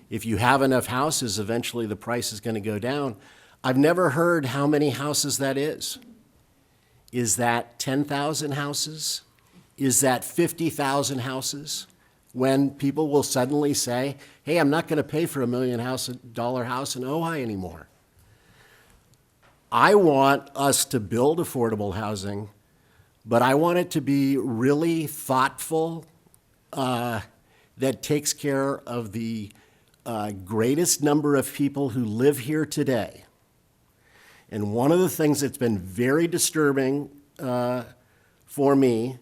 if you have enough houses, eventually the price is going to go down. I've never heard how many houses that is. Is that 10,000 houses? Is that 50,000 houses? When people will suddenly say, hey, I'm not going to pay for $1 million house in Ojai anymore. I want us to build affordable housing, but I want it to be really thoughtful, that takes care of the greatest number of people who live here today. And one of the things that's been very disturbing for me,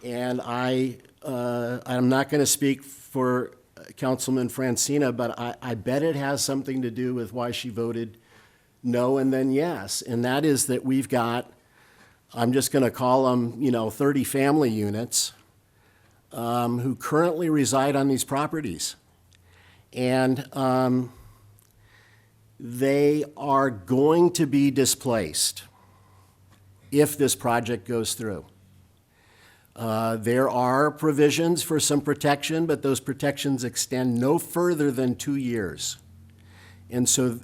and I'm not going to speak for Councilman Francina, but I bet it has something to do with why she voted no and then yes. And that is that we've got, I'm just going to call them, 30 family units who currently reside on these properties. And they are going to be displaced if this project goes through. There are provisions for some protection, but those protections extend no further than 2 years. And so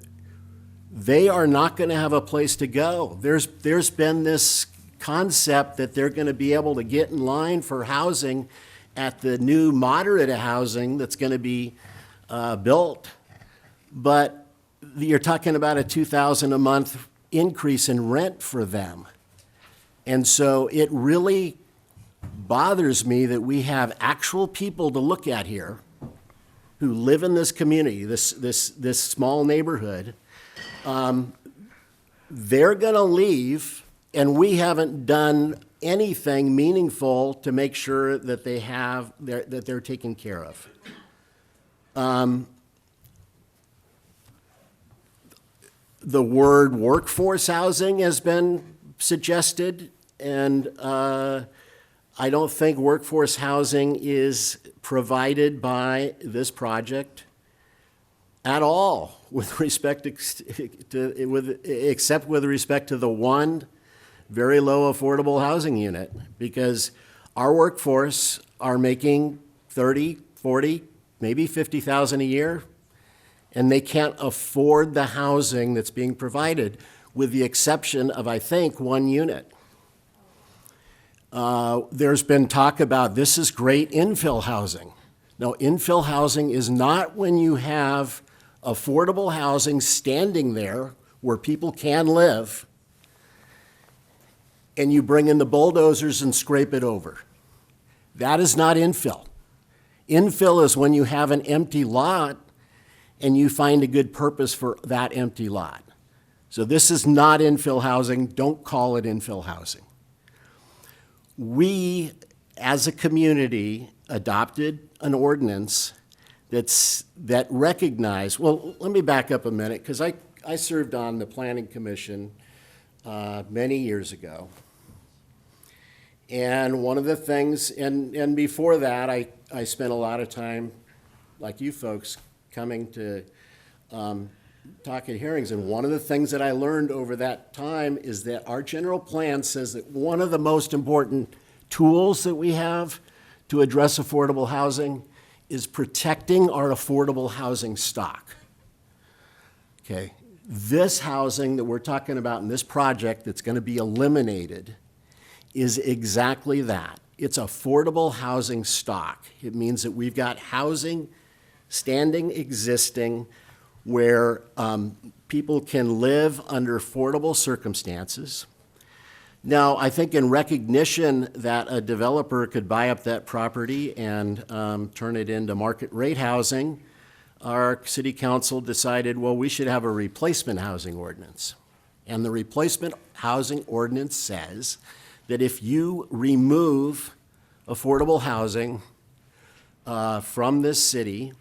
they are not going to have a place to go. There's been this concept that they're going to be able to get in line for housing at the new moderate housing that's going to be built. But you're talking about a $2,000 a month increase in rent for them. And so it really bothers me that we have actual people to look at here who live in this community, this small neighborhood. They're going to leave, and we haven't done anything meaningful to make sure that they're taken care of. The word workforce housing has been suggested, and I don't think workforce housing is provided by this project at all with respect except with respect to the one very low affordable housing unit, because our workforce are making 30, 40, maybe 50,000 a year, and they can't afford the housing that's being provided, with the exception of, I think, one unit. There's been talk about this is great infill housing. No, infill housing is not when you have affordable housing standing there where people can live, and you bring in the bulldozers and scrape it over. That is not infill. Infill is when you have an empty lot and you find a good purpose for that empty lot. So this is not infill housing. Don't call it infill housing. We, as a community, adopted an ordinance that recognized, well, let me back up a minute, because I served on the Planning Commission many years ago. And one of the things, and before that, I spent a lot of time, like you folks, coming to talk at hearings. And one of the things that I learned over that time is that our general plan says that one of the most important tools that we have to address affordable housing is protecting our affordable housing stock. Okay, this housing that we're talking about in this project that's going to be eliminated is exactly that. It's affordable housing stock. It means that we've got housing standing, existing, where people can live under affordable circumstances. Now, I think in recognition that a developer could buy up that property and turn it into market rate housing, our city council decided, well, we should have a replacement housing ordinance. And the replacement housing ordinance says that if you remove affordable housing from this city,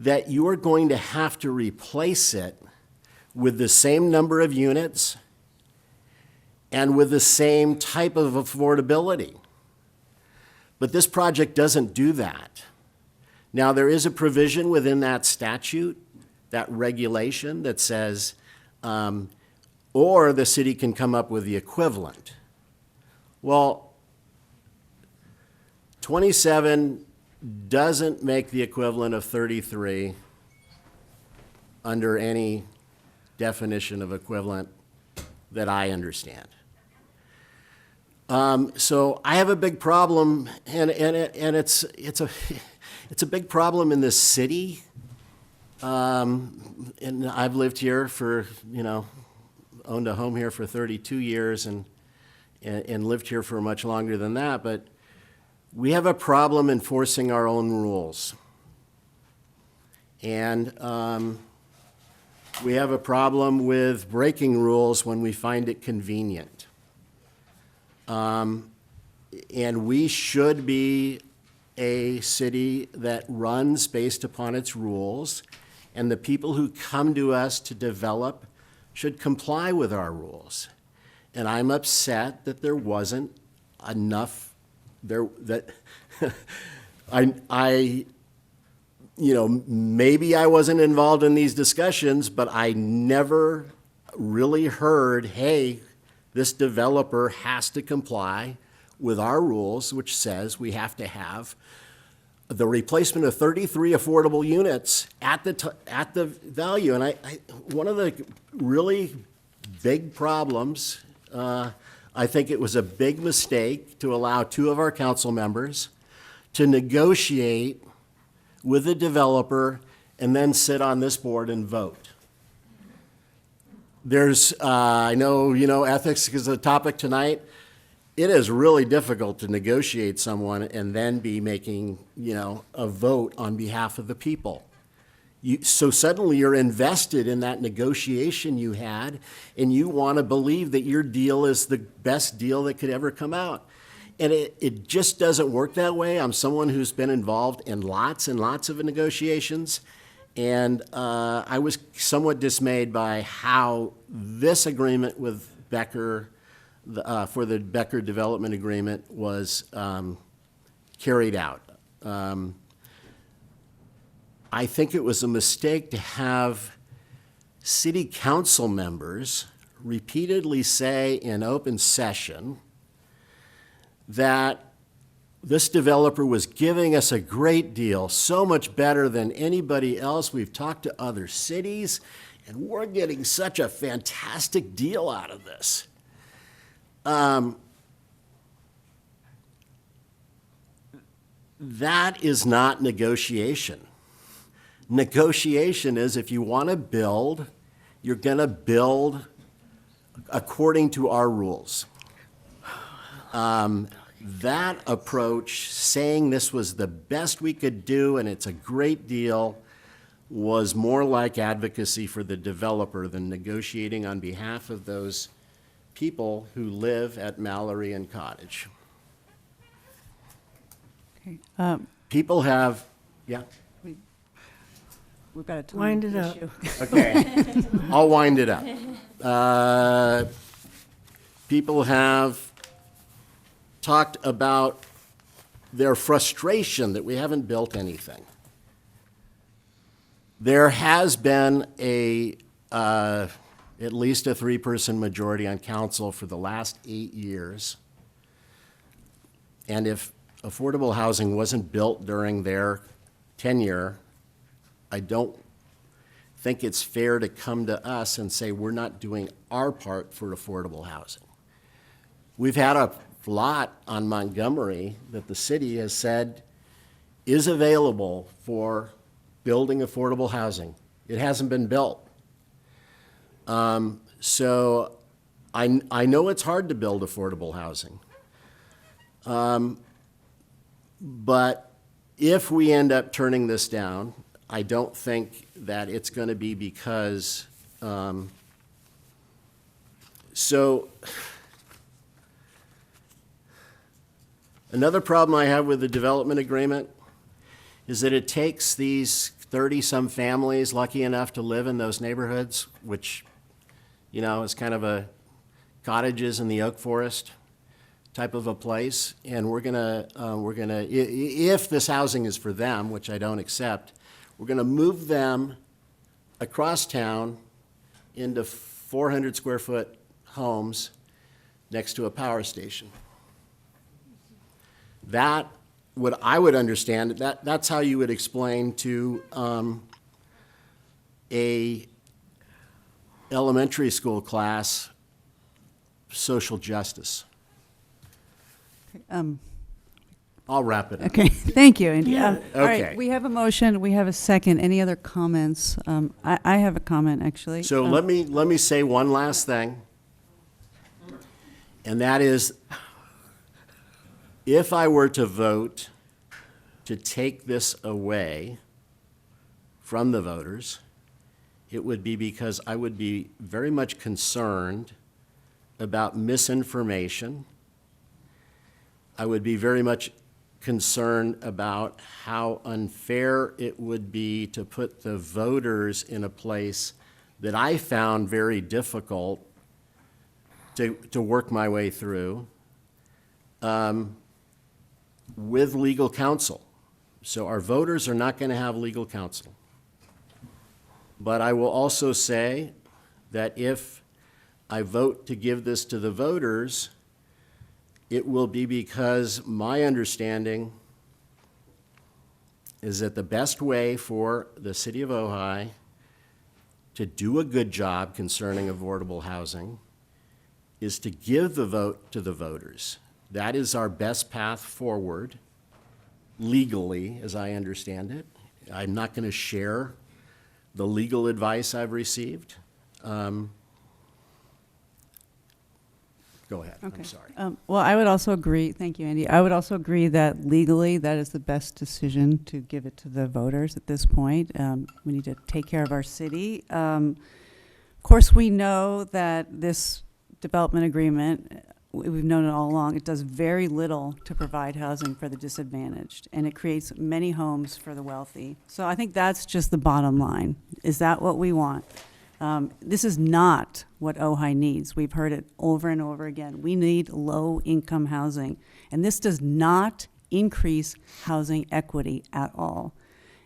that you are going to have to replace it with the same number of units and with the same type of affordability. But this project doesn't do that. Now, there is a provision within that statute, that regulation, that says, or the city can come up with the equivalent. Well, 27 doesn't make the equivalent of 33 under any definition of equivalent that I understand. So I have a big problem, and it's a big problem in this city. And I've lived here for, owned a home here for 32 years and lived here for much longer than that, but we have a problem enforcing our own rules. And we have a problem with breaking rules when we find it convenient. And we should be a city that runs based upon its rules, and the people who come to us to develop should comply with our rules. And I'm upset that there wasn't enough there, that maybe I wasn't involved in these discussions, but I never really heard, hey, this developer has to comply with our rules, which says we have to have the replacement of 33 affordable units at the value. And one of the really big problems, I think it was a big mistake to allow 2 of our council members to negotiate with the developer and then sit on this board and vote. There's, I know, ethics is a topic tonight. It is really difficult to negotiate someone and then be making, a vote on behalf of the people. So suddenly you're invested in that negotiation you had, and you want to believe that your deal is the best deal that could ever come out. And it just doesn't work that way. I'm someone who's been involved in lots and lots of negotiations, and I was somewhat dismayed by how this agreement with Becker, for the Becker Development Agreement, was carried out. I think it was a mistake to have city council members repeatedly say in open session that this developer was giving us a great deal, so much better than anybody else. We've talked to other cities, and we're getting such a fantastic deal out of this. That is not negotiation. Negotiation is, if you want to build, you're going to build according to our rules. That approach, saying this was the best we could do and it's a great deal, was more like advocacy for the developer than negotiating on behalf of those people who live at Mallory and Cottage. Okay. People have, yeah? We've got a time Wind it up. issue. Okay, I'll wind it up. People have talked about their frustration that we haven't built anything. There has been at least a 3-person majority on council for the last 8 years. And if affordable housing wasn't built during their tenure, I don't think it's fair to come to us and say we're not doing our part for affordable housing. We've had a lot on Montgomery that the city has said is available for building affordable housing. It hasn't been built. So I know it's hard to build affordable housing. But if we end up turning this down, I don't think that it's going to be because, another problem I have with the development agreement is that it takes these 30-some families lucky enough to live in those neighborhoods, which, is kind of a cottages in the oak forest type of a place, and we're gonna, if this housing is for them, which I don't accept, we're gonna move them across town into 400 square foot homes next to a power station. That what I would understand, that's how you would explain to a elementary school class social justice. I'll wrap it up. Okay, thank you, Andy. All Okay. right, we have a motion, we have a second. Any other comments? I have a comment, actually. So let me say one last thing, and that is, if I were to vote to take this away from the voters, it would be because I would be very much concerned about misinformation. I would be very much concerned about how unfair it would be to put the voters in a place that I found very difficult to work my way through with legal counsel. So our voters are not going to have legal counsel. But I will also say that if I vote to give this to the voters, it will be because my understanding is that the best way for the city of Ojai to do a good job concerning affordable housing is to give the vote to the voters. That is our best path forward, legally, as I understand it. I'm not going to share the legal advice I've received. Go ahead, Okay. I'm sorry. Well, I would also agree, thank you, Andy. I would also agree that legally, that is the best decision to give it to the voters at this point. We need to take care of our city. Of course, we know that this development agreement, we've known it all along, it does very little to provide housing for the disadvantaged, and it creates many homes for the wealthy. So I think that's just the bottom line. Is that what we want? This is not what Ojai needs. We've heard it over and over again. We need low-income housing, and this does not increase housing equity at all.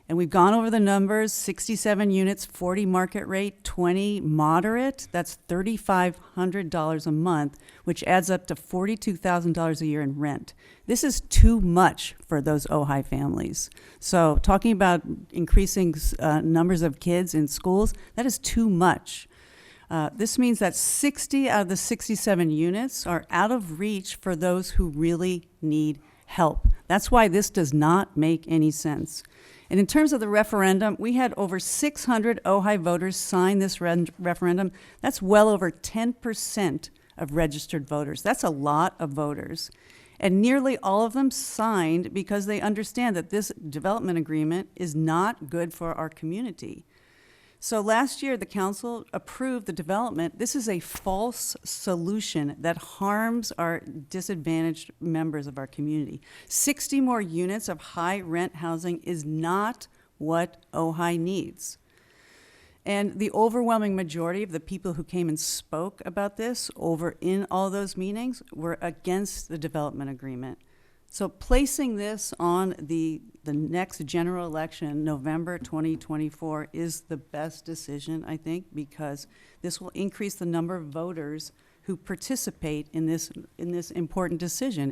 And we've gone over the numbers: 67 units, 40 market rate, 20 moderate. That's $3,500 a month, which adds up to $42,000 a year in rent. This is too much for those Ojai families. So talking about increasing numbers of kids in schools, that is too much. This means that 60 out of the 67 units are out of reach for those who really need help. That's why this does not make any sense. And in terms of the referendum, we had over 600 Ojai voters sign this referendum. That's well over 10% of registered voters. That's a lot of voters. And nearly all of them signed because they understand that this development agreement is not good for our community. So last year, the council approved the development. This is a false solution that harms our disadvantaged members of our community. 60 more units of high rent housing is not what Ojai needs. And the overwhelming majority of the people who came and spoke about this over in all those meetings were against the development agreement. So placing this on the next general election, November 2024, is the best decision, I think, because this will increase the number of voters who participate in this important decision.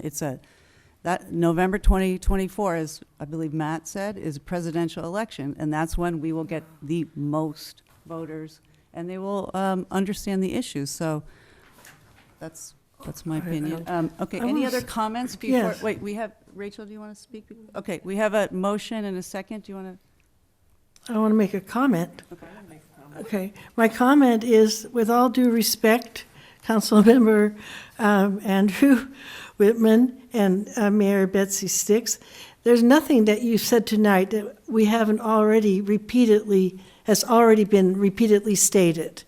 That November 2024, as I believe Matt said, is a presidential election, and that's when we will get the most voters, and they will understand the issues. So that's my opinion. Okay, any other comments before? Yes. Wait, we have, Rachel, do you want to speak? Okay, we have a motion and a second. Do you want to? I want to make a comment. Okay, I'll make a comment. Okay, my comment is, with all due respect, Councilmember Andrew Whitman and Mayor Betsy Sticks, there's nothing that you said tonight that we haven't already has already been repeatedly stated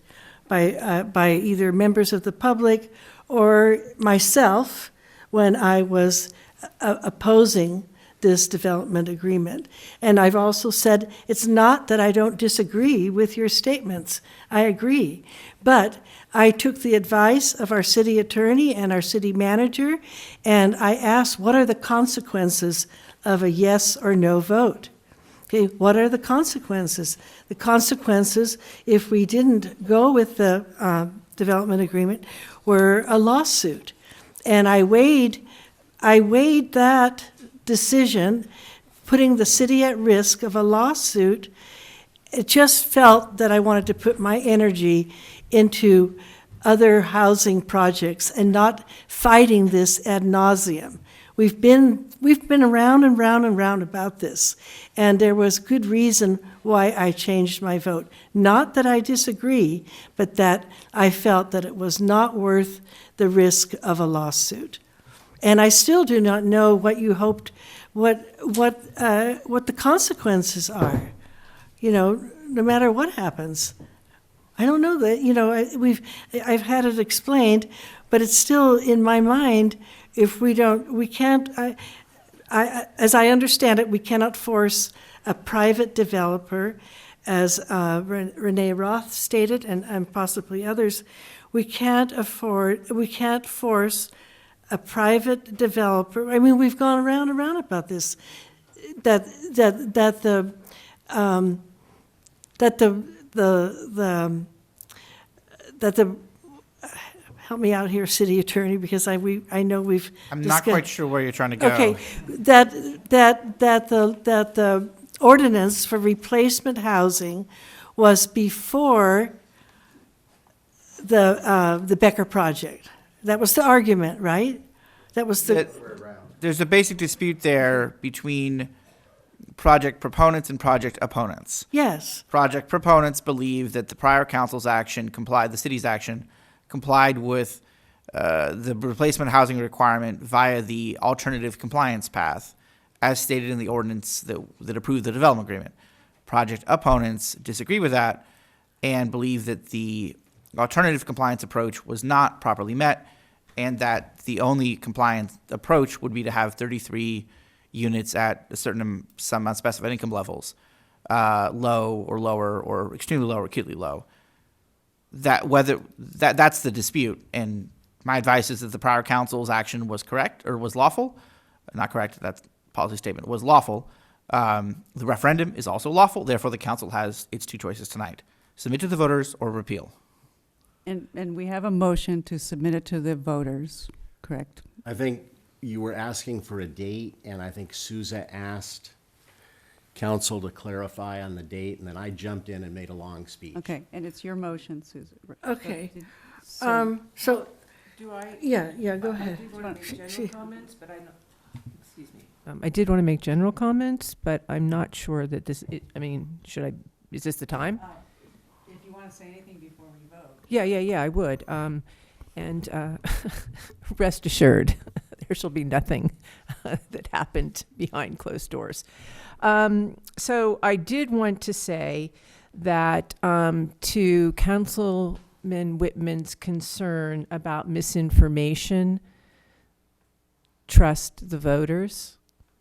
by either members of the public or myself when I was opposing this development agreement. And I've also said, it's not that I don't disagree with your statements. I agree. But I took the advice of our city attorney and our city manager, and I asked, what are the consequences of a yes or no vote? Okay, what are the consequences? The consequences, if we didn't go with the development agreement, were a lawsuit. And I weighed that decision, putting the city at risk of a lawsuit. It just felt that I wanted to put my energy into other housing projects and not fighting this ad nauseum. We've been around and round and round about this, and there was good reason why I changed my vote. Not that I disagree, but that I felt that it was not worth the risk of a lawsuit. And I still do not know what you hoped, what the consequences are. No matter what happens. I don't know that, I've had it explained, but it's still in my mind, if we can't, as I understand it, we cannot force a private developer, as Renee Roth stated, and possibly others, we can't force a private developer. I mean, we've gone around and around about this, that the help me out here, city attorney, because I know we've. I'm not quite sure where you're trying to go. Okay, that the ordinance for replacement housing was before the Becker project. That was the argument, right? That was the. There's a basic dispute there between project proponents and project opponents. Yes. Project proponents believe that the prior council's action the city's action complied with the replacement housing requirement via the alternative compliance path, as stated in the ordinance that approved the development agreement. Project opponents disagree with that and believe that the alternative compliance approach was not properly met, and that the only compliance approach would be to have 33 units at some unspecified income levels, low or lower or extremely low or acutely low. That's the dispute, and my advice is that the prior council's action was correct or was lawful. Not correct, that's policy statement, was lawful. The referendum is also lawful, therefore the council has its two choices tonight: submit to the voters or repeal. And we have a motion to submit it to the voters, correct? I think you were asking for a date, and I think Souza asked council to clarify on the date, and then I jumped in and made a long speech. Okay, and it's your motion, Susan. Okay. So Do I? Yeah, go ahead. I did want to make general comments, but excuse me. I did want to make general comments, but I'm not sure that is this the time? If you want to say anything before we vote. Yeah, I would. And rest assured, there shall be nothing that happened behind closed doors. So I did want to say that to Councilman Whitman's concern about misinformation, trust the voters.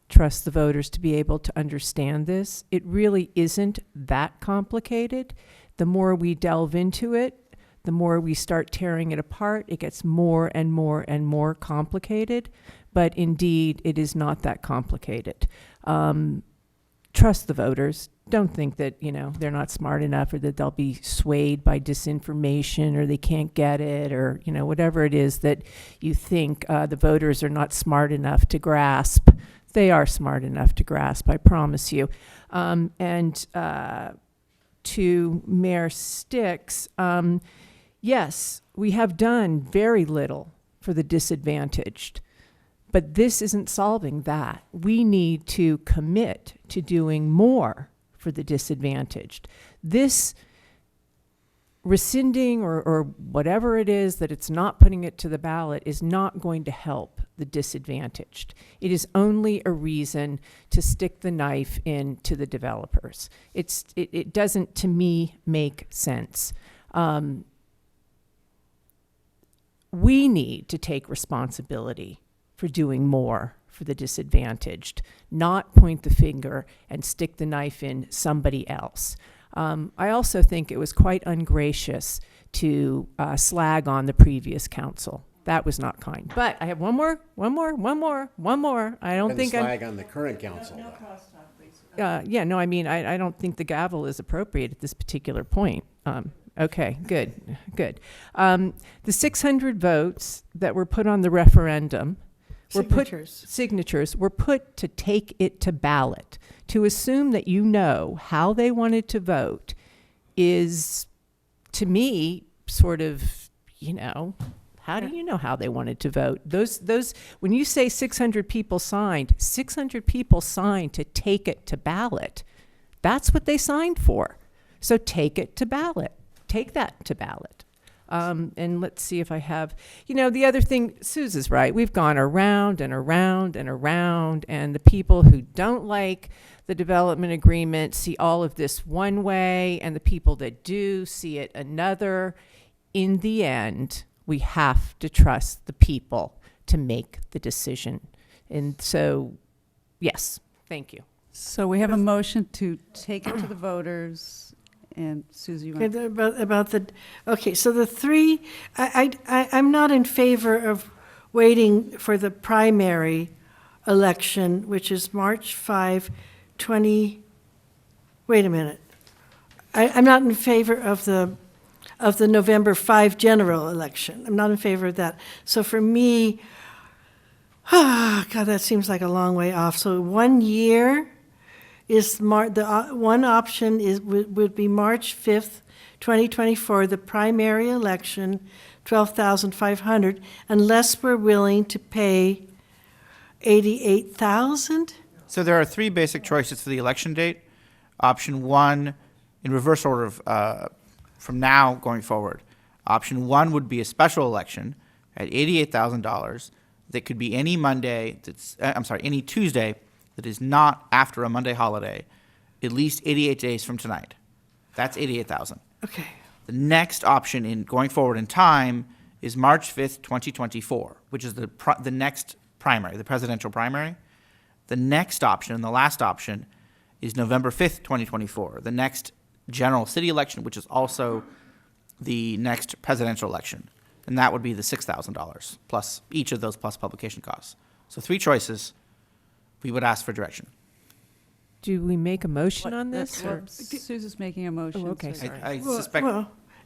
Trust the voters to be able to understand this. It really isn't that complicated. The more we delve into it, the more we start tearing it apart, it gets more and more and more complicated. But indeed, it is not that complicated. Trust the voters. Don't think that, they're not smart enough, or that they'll be swayed by disinformation, or they can't get it, or, whatever it is that you think the voters are not smart enough to grasp. They are smart enough to grasp, I promise you. And to Mayor Sticks, yes, we have done very little for the disadvantaged, but this isn't solving that. We need to commit to doing more for the disadvantaged. This rescinding or whatever it is that it's not putting it to the ballot is not going to help the disadvantaged. It is only a reason to stick the knife into the developers. It doesn't, to me, make sense. We need to take responsibility for doing more for the disadvantaged, not point the finger and stick the knife in somebody else. I also think it was quite ungracious to slag on the previous council. That was not kind. But I have one more. I don't think I'm... slag on the current council. yeah, no, I mean, I don't think the gavel is appropriate at this particular point. Okay, good. The 600 votes that were put on the referendum signatures were put to take it to ballot. To assume that you know how they wanted to vote is, to me, sort of, how do you know how they wanted to vote? Those when you say 600 people signed to take it to ballot. That's what they signed for. So take it to ballot. Take that to ballot. And let's see if I have, the other thing, Suze right. We've gone around and around and around, and the people who don't like the development agreement see all of this one way, and the people that do see it another. In the end, we have to trust the people to make the decision. And so, yes, thank you. So we have a motion to take it to the voters. And Susie, you want okay, so the three, I'm not in favor of waiting for the primary election, which is March 5, 20, wait a minute. I'm not in favor of the November 5 general election. I'm not in favor of that. So for me, God, that seems like a long way off. So 1 year is one option would be March 5th, 2024, the primary election, $12,500, unless we're willing to pay $88,000. So there are three basic choices for the election date. Option one, in reverse order of from now going forward. Option one would be a special election at $88,000 that could be any any Tuesday that is not after a Monday holiday, at least 88 days from tonight. That's $88,000. Okay. The next option in going forward in time is March 5th, 2024, which is the next primary, the presidential primary. The next option, and the last option, is November 5th, 2024, the next general city election, which is also the next presidential election. And that would be the $6,000 plus each of those plus publication costs. So three choices. We would ask for direction. Do we make a motion on this? Susan's making a motion. Oh, okay, so- sorry. I suspect.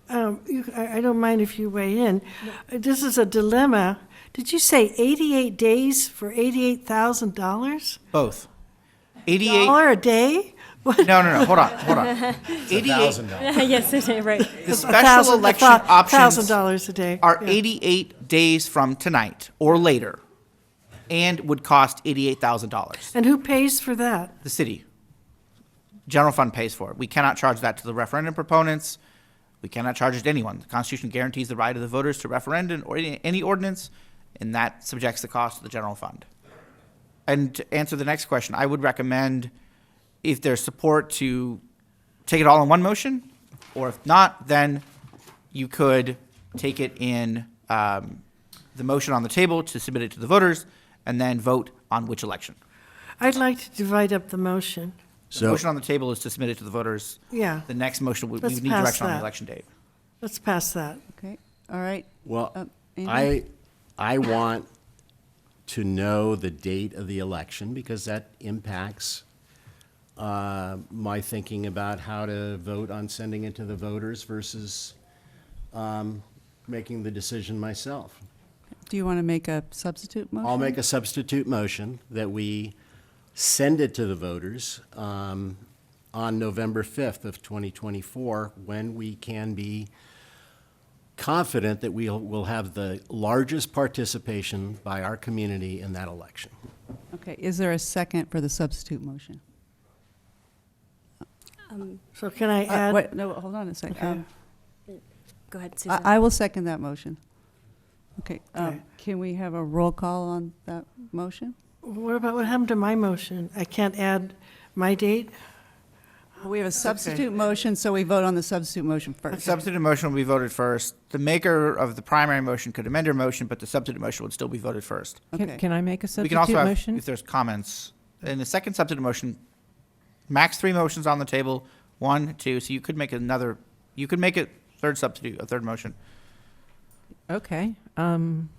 I don't mind if you weigh in. This is a dilemma. Did you say 88 days for $88,000? Both. 88. $1 a day? What? No. Hold on. $88,000. Yes, right. The special election options $1,000 a day are 88 days from tonight or later, and would cost $88,000. And who pays for that? The city. General fund pays for it. We cannot charge that to the referendum proponents. We cannot charge it to anyone. The Constitution guarantees the right of the voters to referendum or any ordinance, and that subjects the cost to the general fund. And to answer the next question, I would recommend, if there's support, to take it all in one motion, or if not, then you could take it in the motion on the table to submit it to the voters, and then vote on which election. I'd like to divide up the motion. The motion on the table is to submit it to the voters. Yeah. The next motion, we Let's would need pass direction on the that. election date. Let's pass that. Okay, all right. Well, Andy? I want to know the date of the election because that impacts my thinking about how to vote on sending it to the voters versus making the decision myself. Do you want to make a substitute motion? I'll make a substitute motion that we send it to the voters on November 5th of 2024, when we can be confident that we'll have the largest participation by our community in that election. Okay, is there a second for the substitute motion? So can I add? Wait, no, hold on a second. Okay. Go ahead, Susan. I will second that motion. Okay, Okay. can we have a roll call on that motion? What happened to my motion? I can't add my date? We have a substitute motion, so we vote on the substitute motion The first. substitute motion will be voted first. The maker of the primary motion could amend her motion, but the substitute motion would still be voted first. Okay. Can I make a We can also substitute have, motion? if there's comments, in the second substitute motion, max 3 motions on the table, 1, 2, so you could make a third substitute, a third motion. Okay. Can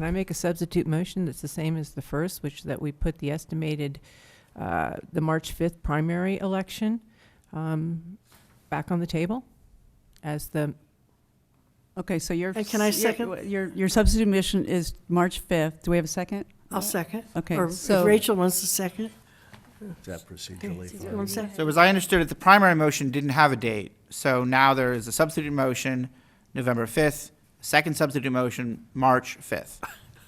I make a substitute motion that's the same as the first, which that we put the estimated, the March 5th primary election back on the table as the, Okay, so your. And can I second? Your substitute motion is March 5th. Do we have a second? I'll second. Okay, Or so- if Rachel wants to second. Is that procedurally fine? One second. So as I understood it, the primary motion didn't have a date. So now there is a substitute motion, November 5th, second substitute motion, March 5th.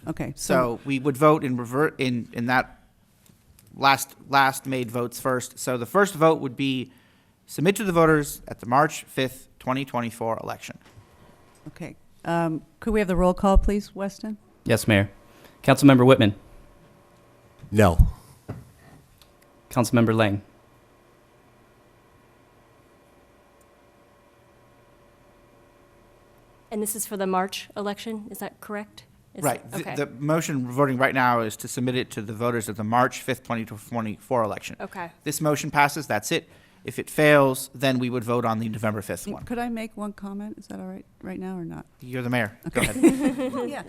Okay, So we would vote in that last made votes first. So the first vote would be submit to the voters at the March 5th, 2024 election. Okay. Could we have the roll call, please, Weston? Yes, Mayor. Councilmember Whitman. No. Councilmember Lang. And this is for the March election, is that correct? Right. Okay. The motion we're voting right now is to submit it to the voters at the March 5th, 2024 election. Okay. This motion passes, that's it. If it fails, then we would vote on the November 5th one. Could I make one comment? Is that all right now or not? You're the mayor. Go Okay. ahead. Yeah.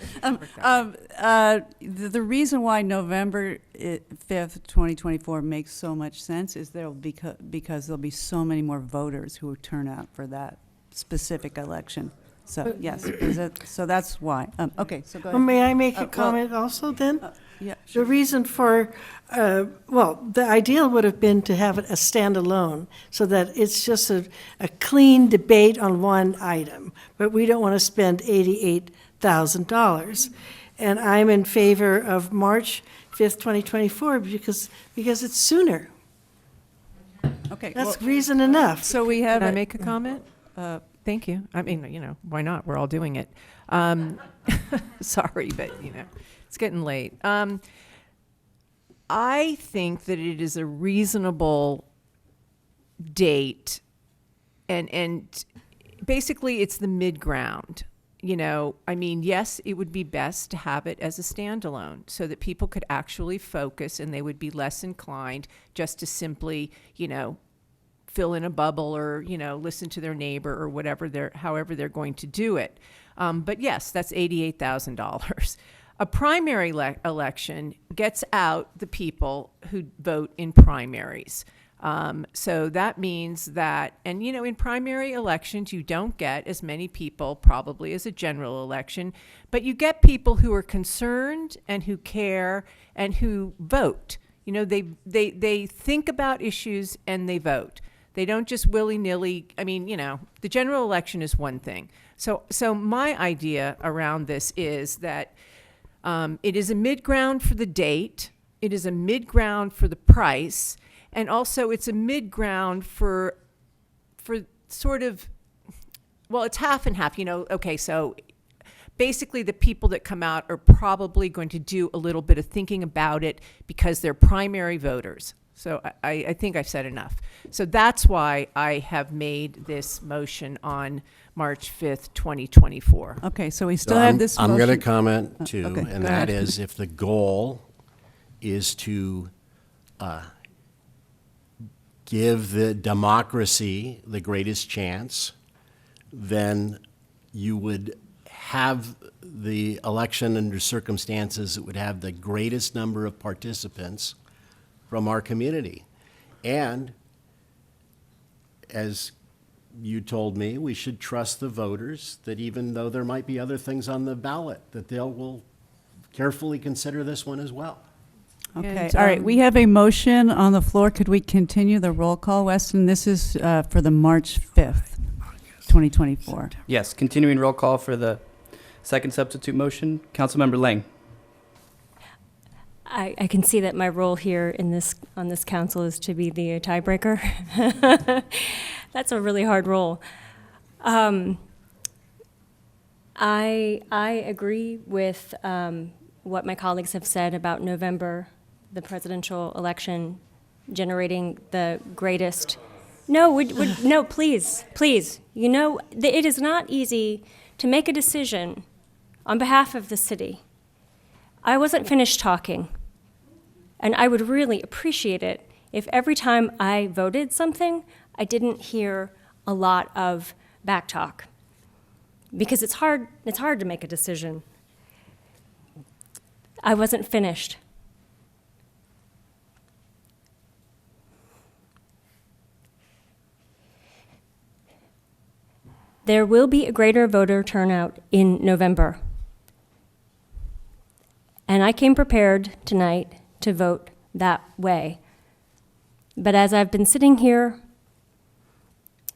The reason why November 5th, 2024 makes so much sense is because there'll be so many more voters who will turn out for that specific election. So, yes, so that's why. Okay, so go Well, ahead. may I make a well, comment also then? Yeah. The reason for, the ideal would have been to have it a standalone, so that it's just a clean debate on one item, but we don't want to spend $88,000. And I'm in favor of March 5th, 2024, because it's sooner. Okay. That's well, reason enough. So we have. can I make a comment? Thank you. I mean, why not? We're all doing it. Sorry, but, it's getting late. I think that it is a reasonable date, and basically it's the mid-ground. Yes, it would be best to have it as a standalone so that people could actually focus and they would be less inclined just to simply, fill in a bubble or, listen to their neighbor or however they're going to do it. But yes, that's $88,000. A primary election gets out the people who vote in primaries. So that means that, and in primary elections, you don't get as many people probably as a general election, but you get people who are concerned and who care and who vote. They think about issues and they vote. They don't just willy-nilly, the general election is one thing. So my idea around this is that it is a mid-ground for the date, it is a mid-ground for the price, and also it's a mid-ground for sort of, well, it's half and half, okay, so basically the people that come out are probably going to do a little bit of thinking about it because they're primary voters. So I think I've said enough. So that's why I have made this motion on March 5th, 2024. Okay, so we still have this motion. I'm going to comment too, okay, and go that ahead. is if the goal is to give the democracy the greatest chance, then you would have the election under circumstances that would have the greatest number of participants from our community. And as you told me, we should trust the voters that even though there might be other things on the ballot, that will carefully consider this one as well. Okay, And, all right, we have a motion on the floor. Could we continue the roll call, Weston? This is for the March 5th, 2024. Yes, continuing roll call for the second substitute motion. Councilmember Lang. I can see that my role here on this council is to be the tiebreaker. That's a really hard role. I agree with what my colleagues have said about November, the presidential election generating the greatest. No, no, please, please. You know, it is not easy to make a decision on behalf of the city. I wasn't finished talking, and I would really appreciate it if every time I voted something, I didn't hear a lot of back talk, because it's hard to make a decision. I wasn't finished. There will be a greater voter turnout in November. And I came prepared tonight to vote that way. But as I've been sitting here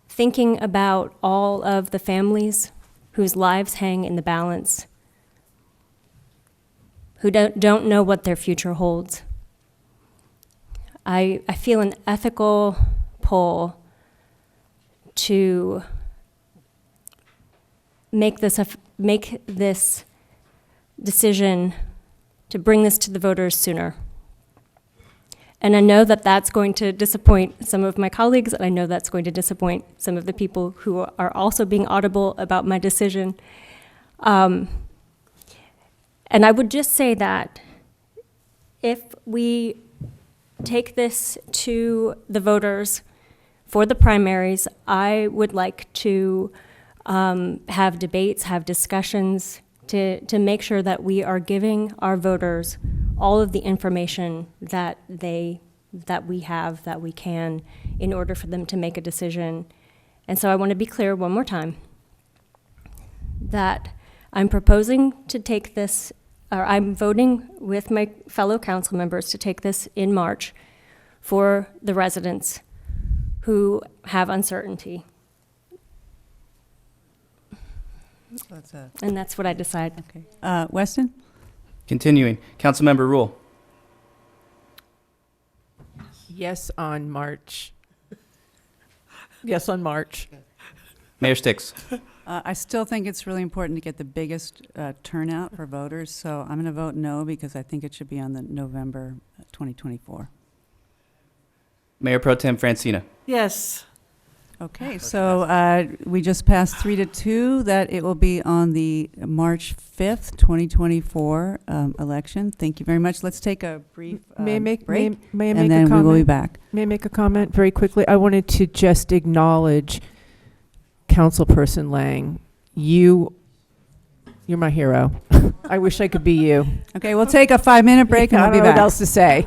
thinking about all of the families whose lives hang in the balance, who don't know what their future holds, I feel an ethical pull to make this decision, to bring this to the voters sooner. And I know that that's going to disappoint some of my colleagues, and I know that's going to disappoint some of the people who are also being audible about my decision. And I would just say that if we take this to the voters for the primaries, I would like to have debates, have discussions to make sure that we are giving our voters all of the information that we have, that we can, in order for them to make a decision. And so I want to be clear one more time that I'm proposing to take this, or I'm voting with my fellow council members to take this in March for the residents who have uncertainty. And that's what I decide. Okay. Weston? Continuing. Councilmember Rule. Yes on March. Yes on March. Mayor Sticks. I still think it's really important to get the biggest turnout for voters, so I'm going to vote no because I think it should be on the November 2024. Mayor Pro Tem Francina. Yes. Okay, so we just passed 3-2 that it will be on the March 5th, 2024 election. Thank you very much. Let's take a brief break, may I make and a then comment? we will be back. May I make a comment very quickly? I wanted to just acknowledge Councilperson Lang. You're my hero. I wish I could be you. Okay, we'll take a 5-minute break and I we'll be don't know back. what else to say.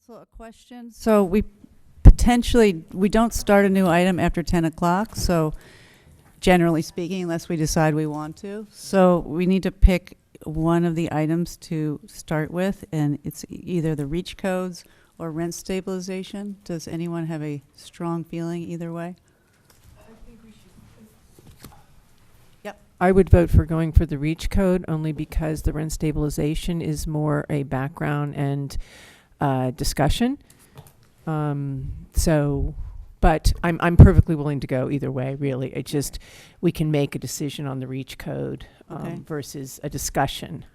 So a question. So we don't start a new item after 10 o'clock. So generally speaking, unless we decide we want to. So we need to pick one of the items to start with, and it's either the reach codes or rent stabilization. Does anyone have a strong feeling either way? Yep. I would vote for going for the reach code only because the rent stabilization is more a background and discussion. But I'm perfectly willing to go either way, really. It just, we can make a decision on the reach code Okay. versus a discussion.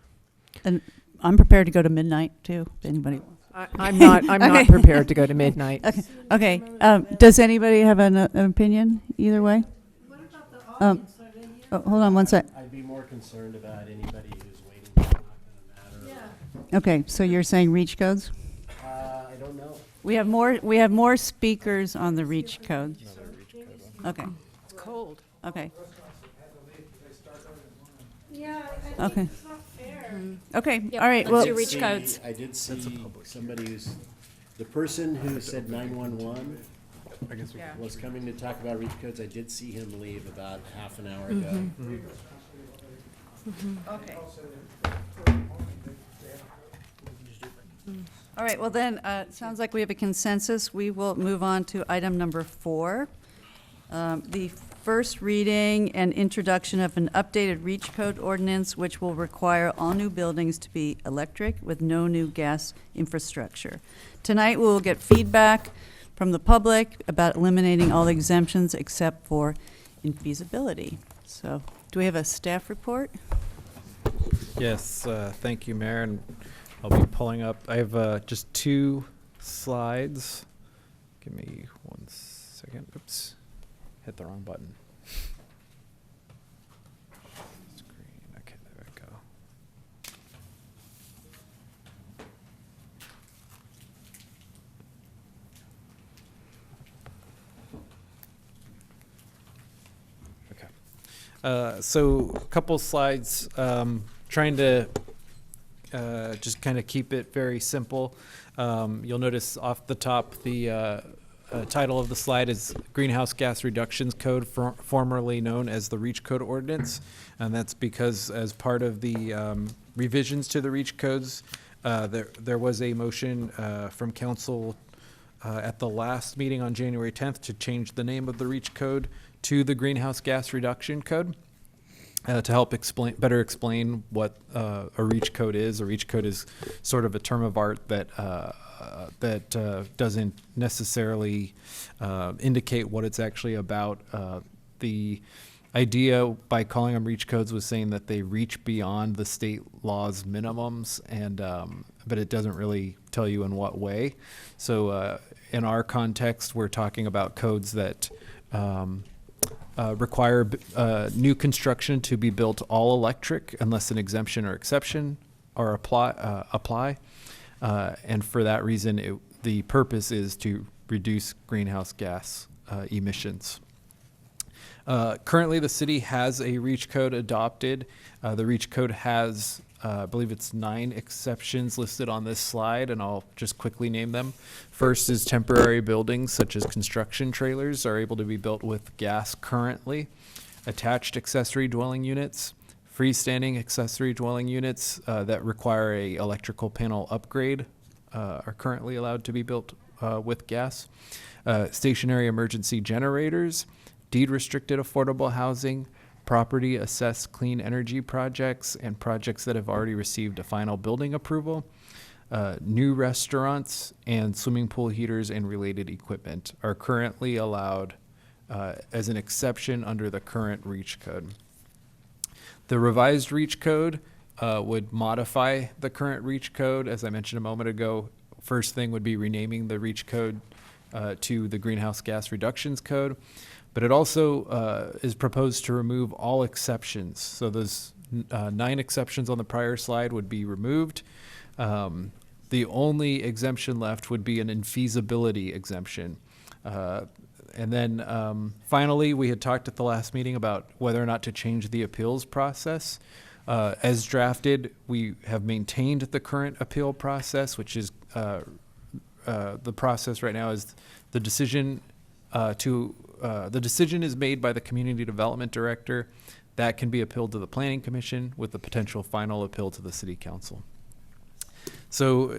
And I'm prepared to go to midnight too, if anybody wants. I'm not prepared to go to midnight. Okay. Does anybody have an opinion either way? What about the audience? Are they here? Hold on one sec. I'd be more concerned about anybody who's waiting. It's not going to matter. Yeah. Okay, so you're saying reach codes? I don't know. We have more speakers on the reach codes. Okay. It's cold. Okay. Yeah, I Okay. think it's not fair. Okay. Yep, All right. let's Well, do reach codes. I did see somebody the person who said 911 I guess we was coming to talk about reach codes. I did see him leave about half an hour ago. okay. All right. Well, then, it sounds like we have a consensus. We will move on to item number 4. The first reading and introduction of an updated reach code ordinance, which will require all new buildings to be electric with no new gas infrastructure. Tonight, we will get feedback from the public about eliminating all exemptions except for infeasibility. So, do we have a staff report? Yes, thank you, Mayor, and I'll be pulling up. I have just 2 slides. Give me 1 second. Oops, hit the wrong button. Screen. Okay, there we go. Okay. So a couple slides, trying to just kind of keep it very simple. You'll notice off the top the title of the slide is Greenhouse Gas Reductions Code, formerly known as the REACH Code Ordinance. And that's because as part of the revisions to the REACH codes, there was a motion from council at the last meeting on January 10th to change the name of the REACH code to the Greenhouse Gas Reduction Code. To help better explain what a REACH code is. A REACH code is sort of a term of art that doesn't necessarily indicate what it's actually about. The idea by calling them REACH codes was saying that they reach beyond the state law's minimums, and but it doesn't really tell you in what way. So in our context, we're talking about codes that require new construction to be built all electric unless an exemption or exception are apply. And for that reason, the purpose is to reduce greenhouse gas emissions. Currently, the city has a REACH code adopted. The REACH code has, I believe it's 9 exceptions listed on this slide, and I'll just quickly name them. First is temporary buildings, such as construction trailers, are able to be built with gas currently. Attached accessory dwelling units, freestanding accessory dwelling units that require a electrical panel upgrade are currently allowed to be built with gas. Stationary emergency generators, deed-restricted affordable housing, property assessed clean energy projects, and projects that have already received a final building approval. New restaurants and swimming pool heaters and related equipment are currently allowed as an exception under the current REACH code. The revised REACH code would modify the current REACH code. As I mentioned a moment ago, first thing would be renaming the REACH code to the Greenhouse Gas Reductions Code. But it also is proposed to remove all exceptions. So those 9 exceptions on the prior slide would be removed. The only exemption left would be an infeasibility exemption. And then finally, we had talked at the last meeting about whether or not to change the appeals process. As drafted, we have maintained the current appeal process, which is the process right now is the decision the decision is made by the community development director. That can be appealed to the planning commission with the potential final appeal to the city council. So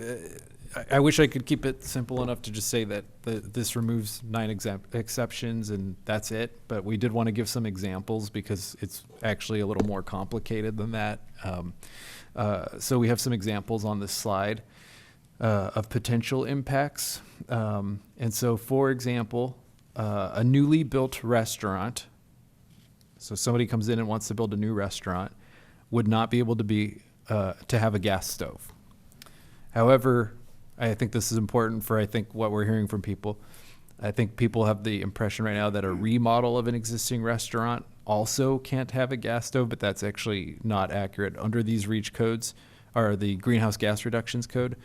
I wish I could keep it simple enough to just say that this removes 9 exceptions and that's it. But we did want to give some examples because it's actually a little more complicated than that. So we have some examples on this slide of potential impacts. And so, for example, a newly built restaurant, so somebody comes in and wants to build a new restaurant, would not be able to have a gas stove. However, I think this is important for, what we're hearing from people. I think people have the impression right now that a remodel of an existing restaurant also can't have a gas stove, but that's actually not accurate. Under these REACH codes, or the Greenhouse Gas Reductions Code,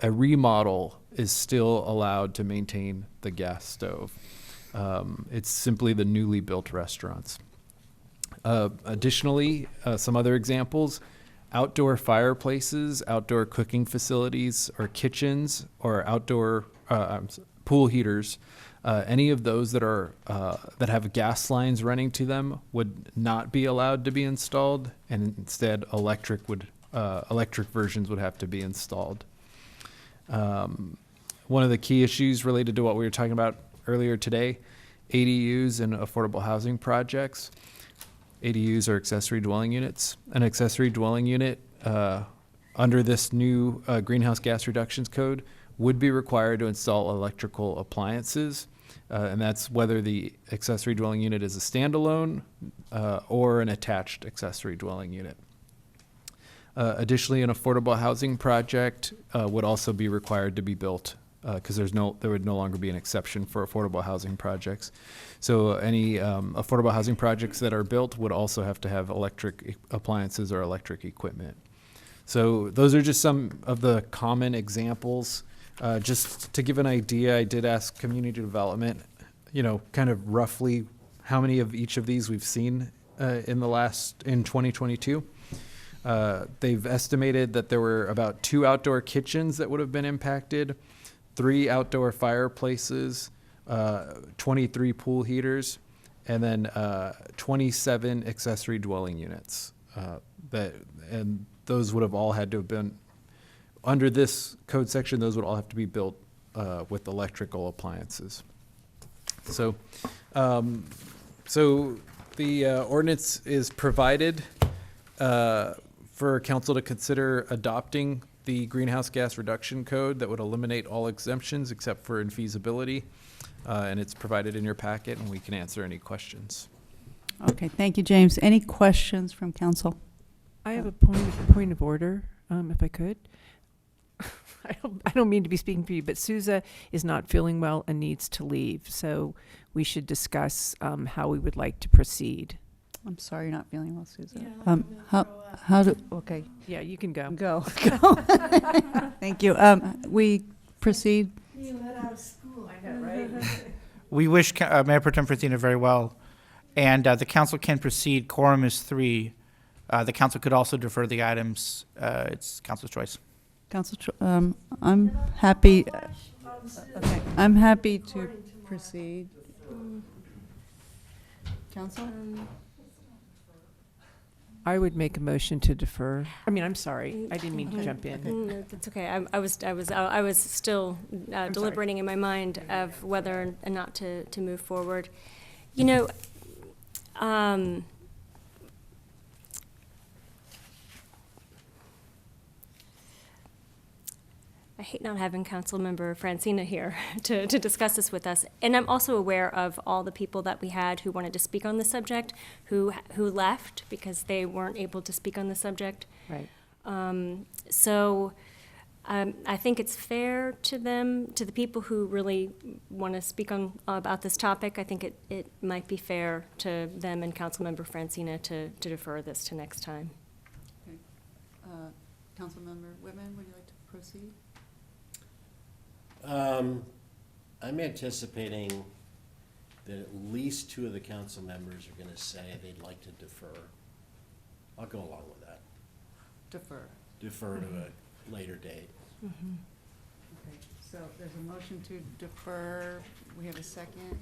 a remodel is still allowed to maintain the gas stove. It's simply the newly built restaurants. Additionally, some other examples: outdoor fireplaces, outdoor cooking facilities, or kitchens, or outdoor pool heaters. Any of those that are that have gas lines running to them would not be allowed to be installed, and instead electric versions would have to be installed. One of the key issues related to what we were talking about earlier today, ADUs and affordable housing projects. ADUs are accessory dwelling units. An accessory dwelling unit under this new Greenhouse Gas Reductions Code would be required to install electrical appliances, and that's whether the accessory dwelling unit is a standalone or an attached accessory dwelling unit. Additionally, an affordable housing project would also be required to be built because there would no longer be an exception for affordable housing projects. So any affordable housing projects that are built would also have to have electric appliances or electric equipment. So those are just some of the common examples. Just to give an idea, I did ask community development, kind of roughly how many of each of these we've seen in 2022. They've estimated that there were about 2 outdoor kitchens that would have been impacted, 3 outdoor fireplaces, 23 pool heaters, and then 27 accessory dwelling units. And those would have all had to have been, under this code section, those would all have to be built with electrical appliances. So the ordinance is provided for council to consider adopting the Greenhouse Gas Reduction Code that would eliminate all exemptions except for infeasibility. And it's provided in your packet, and we can answer any questions. Okay, thank you, James. Any questions from council? I have a point of order, if I could. I don't mean to be speaking for you, but Souza is not feeling well and needs to leave. So we should discuss how we would like to proceed. I'm sorry you're not feeling well, Susan. Yeah, okay. Yeah, you can go. Go. Thank you. We proceed. You let out of school. I know, right? We wish Mayor Pro Tem Francina very well, and the council can proceed. Quorum is 3. The council could also defer the items. It's council's choice. I'm happy. Okay. I'm happy to proceed. Council? I would make a motion to defer. I mean, I'm sorry. I didn't mean to jump in. No, that's okay. I was still deliberating in my mind of whether or not to move forward. I hate not having Councilmember Francina here to discuss this with us. And I'm also aware of all the people that we had who wanted to speak on the subject, who left because they weren't able to speak on the subject. Right. So I think it's fair to them, to the people who really want to speak on about this topic. I think it might be fair to them and Councilmember Francina to defer this to next time. Okay. Councilmember Whitman, would you like to proceed? I'm anticipating that at least 2 of the council members are going to say they'd like to defer. I'll go along with that. Defer. Defer to a later date. Okay. So there's a motion to defer. We have a second.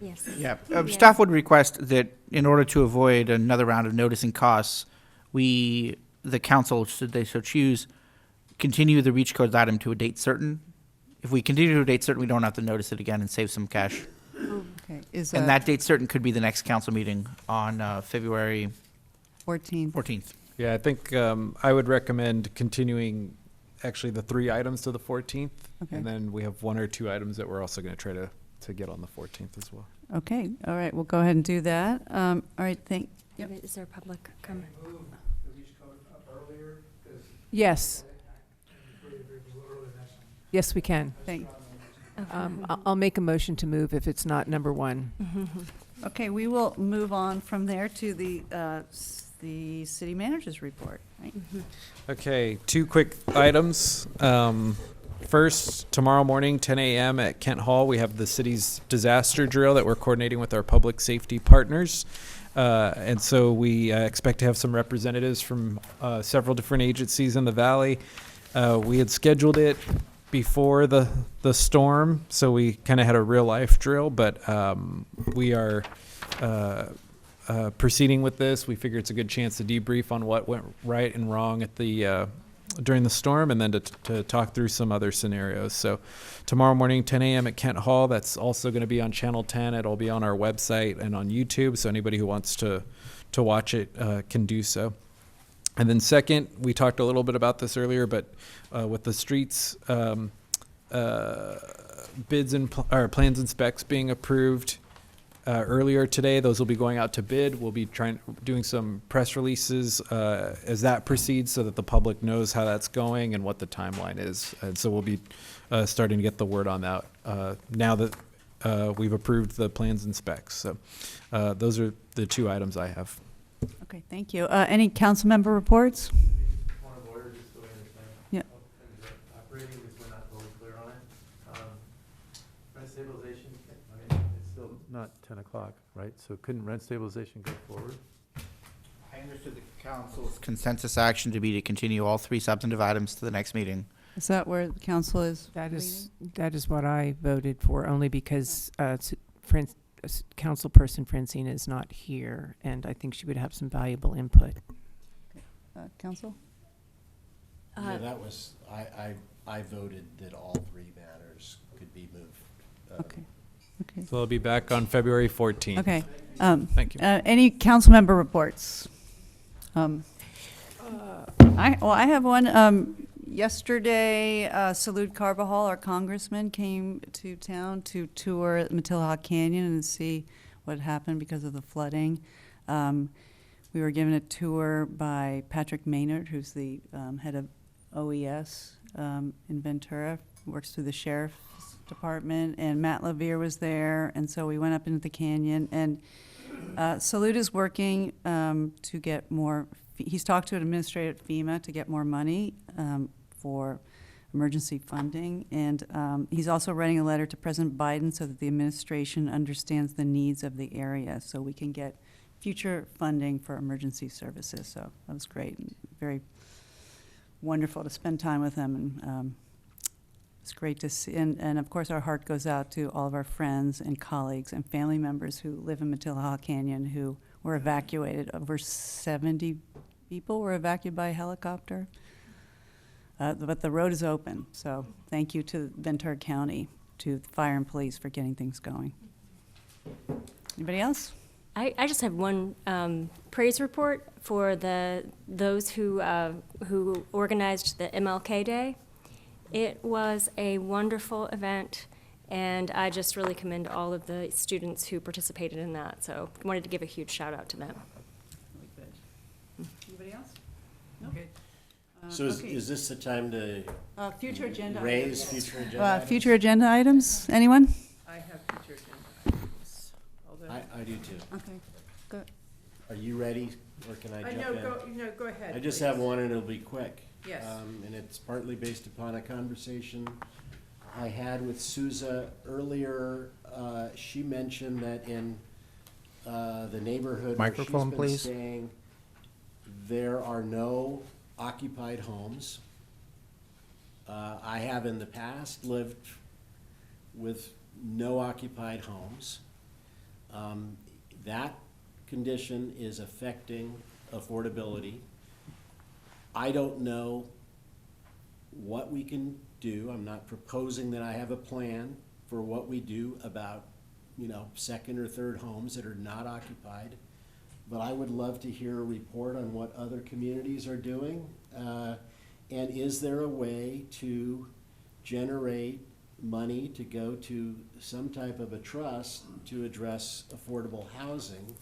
Yes. Yeah, staff would request that in order to avoid another round of noticing costs, the council, should they so choose, continue the reach codes item to a date certain. If we continue to a date certain, we don't have to notice it again and save some cash. Okay. And that date certain could be the next council meeting on February 14th. Yeah, I think I would recommend continuing actually the 3 items to the 14th. Okay. And then we have 1 or 2 items that we're also going to try to get on the 14th as well. Okay, all right, we'll go ahead and do that. All right, Is there public comment? Yes. Yes, we can. I'll make a motion to move if it's not number 1. Okay, we will move on from there to the city manager's report, right? Okay, 2 quick items. First, tomorrow morning, 10 a.m. at Kent Hall, we have the city's disaster drill that we're coordinating with our public safety partners. And so we expect to have some representatives from several different agencies in the valley. We had scheduled it before the storm, so we kind of had a real life drill, but we are proceeding with this. We figure it's a good chance to debrief on what went right and wrong at the during the storm, and then to talk through some other scenarios. So tomorrow morning, 10 a.m. at Kent Hall. That's also going to be on Channel 10. It'll be on our website and on YouTube, so anybody who wants to watch it can do so. And then second, we talked a little bit about this earlier, but with the streets bids and plans and specs being approved earlier today, those will be going out to bid. We'll be doing some press releases as that proceeds so that the public knows how that's going and what the timeline is. And so we'll be starting to get the word on that now that we've approved the plans and specs. So those are the 2 items I have. Okay, thank you. Any council member reports? Point of order, just so I understand. Yeah. Operating, because we're not totally clear on it. Rent stabilization, I mean, it's still not 10 o'clock, right? So couldn't rent stabilization go forward? I understood the council's consensus action to be to continue all 3 substantive items to the next meeting. Is that where the council is? That is what I voted for, only because Councilperson Francine is not here, and I think she would have some valuable input. Council? Yeah, that was, I voted that all 3 matters could be moved. Okay. Okay. So I'll be back on February 14th. Okay. Thank you. Any council member reports? I have one. Yesterday, Salud Carbajal, our congressman, came to town to tour Matilha Canyon and see what happened because of the flooding. We were given a tour by Patrick Maynard, who's the head of OES in Ventura, works through the sheriff's department, and Matt Levere was there, and so we went up into the canyon. And Salud is working to get more. He's talked to an administrator at FEMA to get more money for emergency funding, and he's also writing a letter to President Biden so that the administration understands the needs of the area, so we can get future funding for emergency services. So that was great, and very wonderful to spend time with him, and it's great to see. And of course, our heart goes out to all of our friends and colleagues and family members who live in Matilha Canyon who were evacuated. Over 70 people were evacuated by helicopter. But the road is open, so thank you to Ventura County, to the fire and police for getting things going. Anybody else? I just have one praise report for those who organized the MLK Day. It was a wonderful event, and I just really commend all of the students who participated in that. So I wanted to give a huge shout out to them. Really good. Anybody else? No? Okay. So is this the time to future agenda raise items. future agenda items? Future agenda items? Anyone? I have future agenda items. I do too. Okay, good. Are you ready, or can I jump in? No, go ahead. I just have one, and it'll be quick. Yes. And it's partly based upon a conversation I had with Souza earlier. She mentioned that in the neighborhood Microphone, where she's please. been staying, there are no occupied homes. I have in the past lived with no occupied homes. That condition is affecting affordability. I don't know what we can do. I'm not proposing that I have a plan for what we do about, second or third homes that are not occupied. But I would love to hear a report on what other communities are doing. And is there a way to generate money to go to some type of a trust to address affordable housing?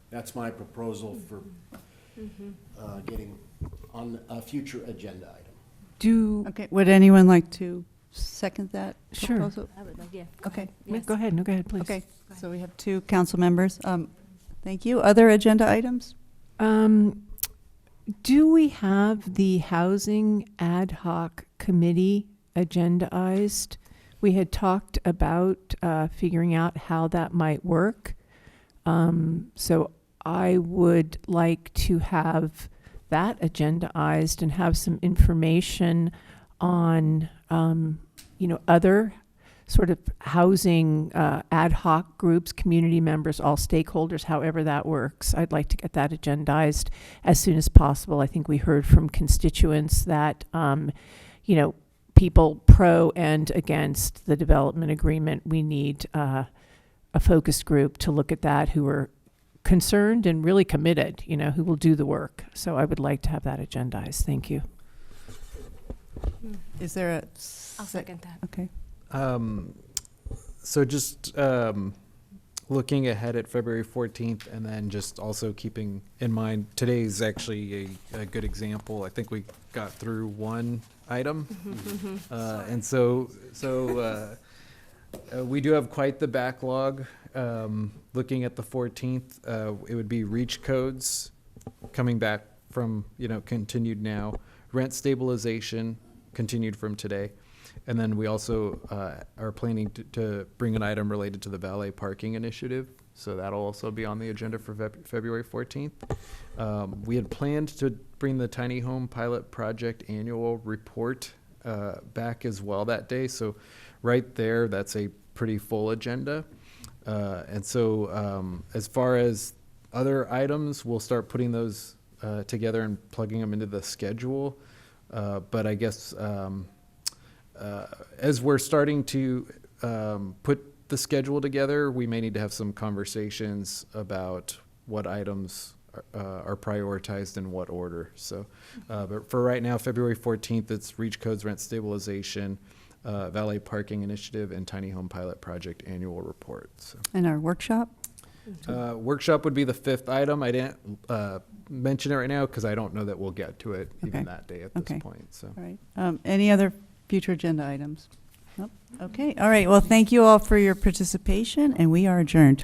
That's my proposal for getting on a future agenda item. Okay, would anyone like to second that Sure. proposal? I would like, yeah. Okay. Go ahead. No, go ahead, please. Okay, so we have 2 council members. Thank you. Other agenda items? Do we have the housing ad hoc committee agendaized? We had talked about figuring out how that might work. So I would like to have that agendaized and have some information on, other sort of housing ad hoc groups, community members, all stakeholders, however that works. I'd like to get that agendized as soon as possible. I think we heard from constituents that, people pro and against the development agreement, we need a focus group to look at that who are concerned and really committed, who will do the work. So I would like to have that agendized. Thank you. Is there a? I'll second that. Okay. So just looking ahead at February 14th, and then just also keeping in mind, today is actually a good example. I think we got through one item. And so we do have quite the backlog. Looking at the 14th, it would be reach codes coming back from, continued now, rent stabilization continued from today. And then we also are planning to bring an item related to the valet parking initiative. So that'll also be on the agenda for February 14th. We had planned to bring the tiny home pilot project annual report back as well that day. So right there, that's a pretty full agenda. And so as far as other items, we'll start putting those together and plugging them into the schedule. But I guess as we're starting to put the schedule together, we may need to have some conversations about what items are prioritized in what order. So, but for right now, February 14th, it's reach codes, rent stabilization, valet parking initiative, and tiny home pilot project annual report. So. And our workshop? Workshop would be the 5th item. I didn't mention it right now because I don't know that we'll get to it even that day at this point. So. All right. Any other future agenda items? Nope. Okay. All right. Well, thank you all for your participation, and we are adjourned.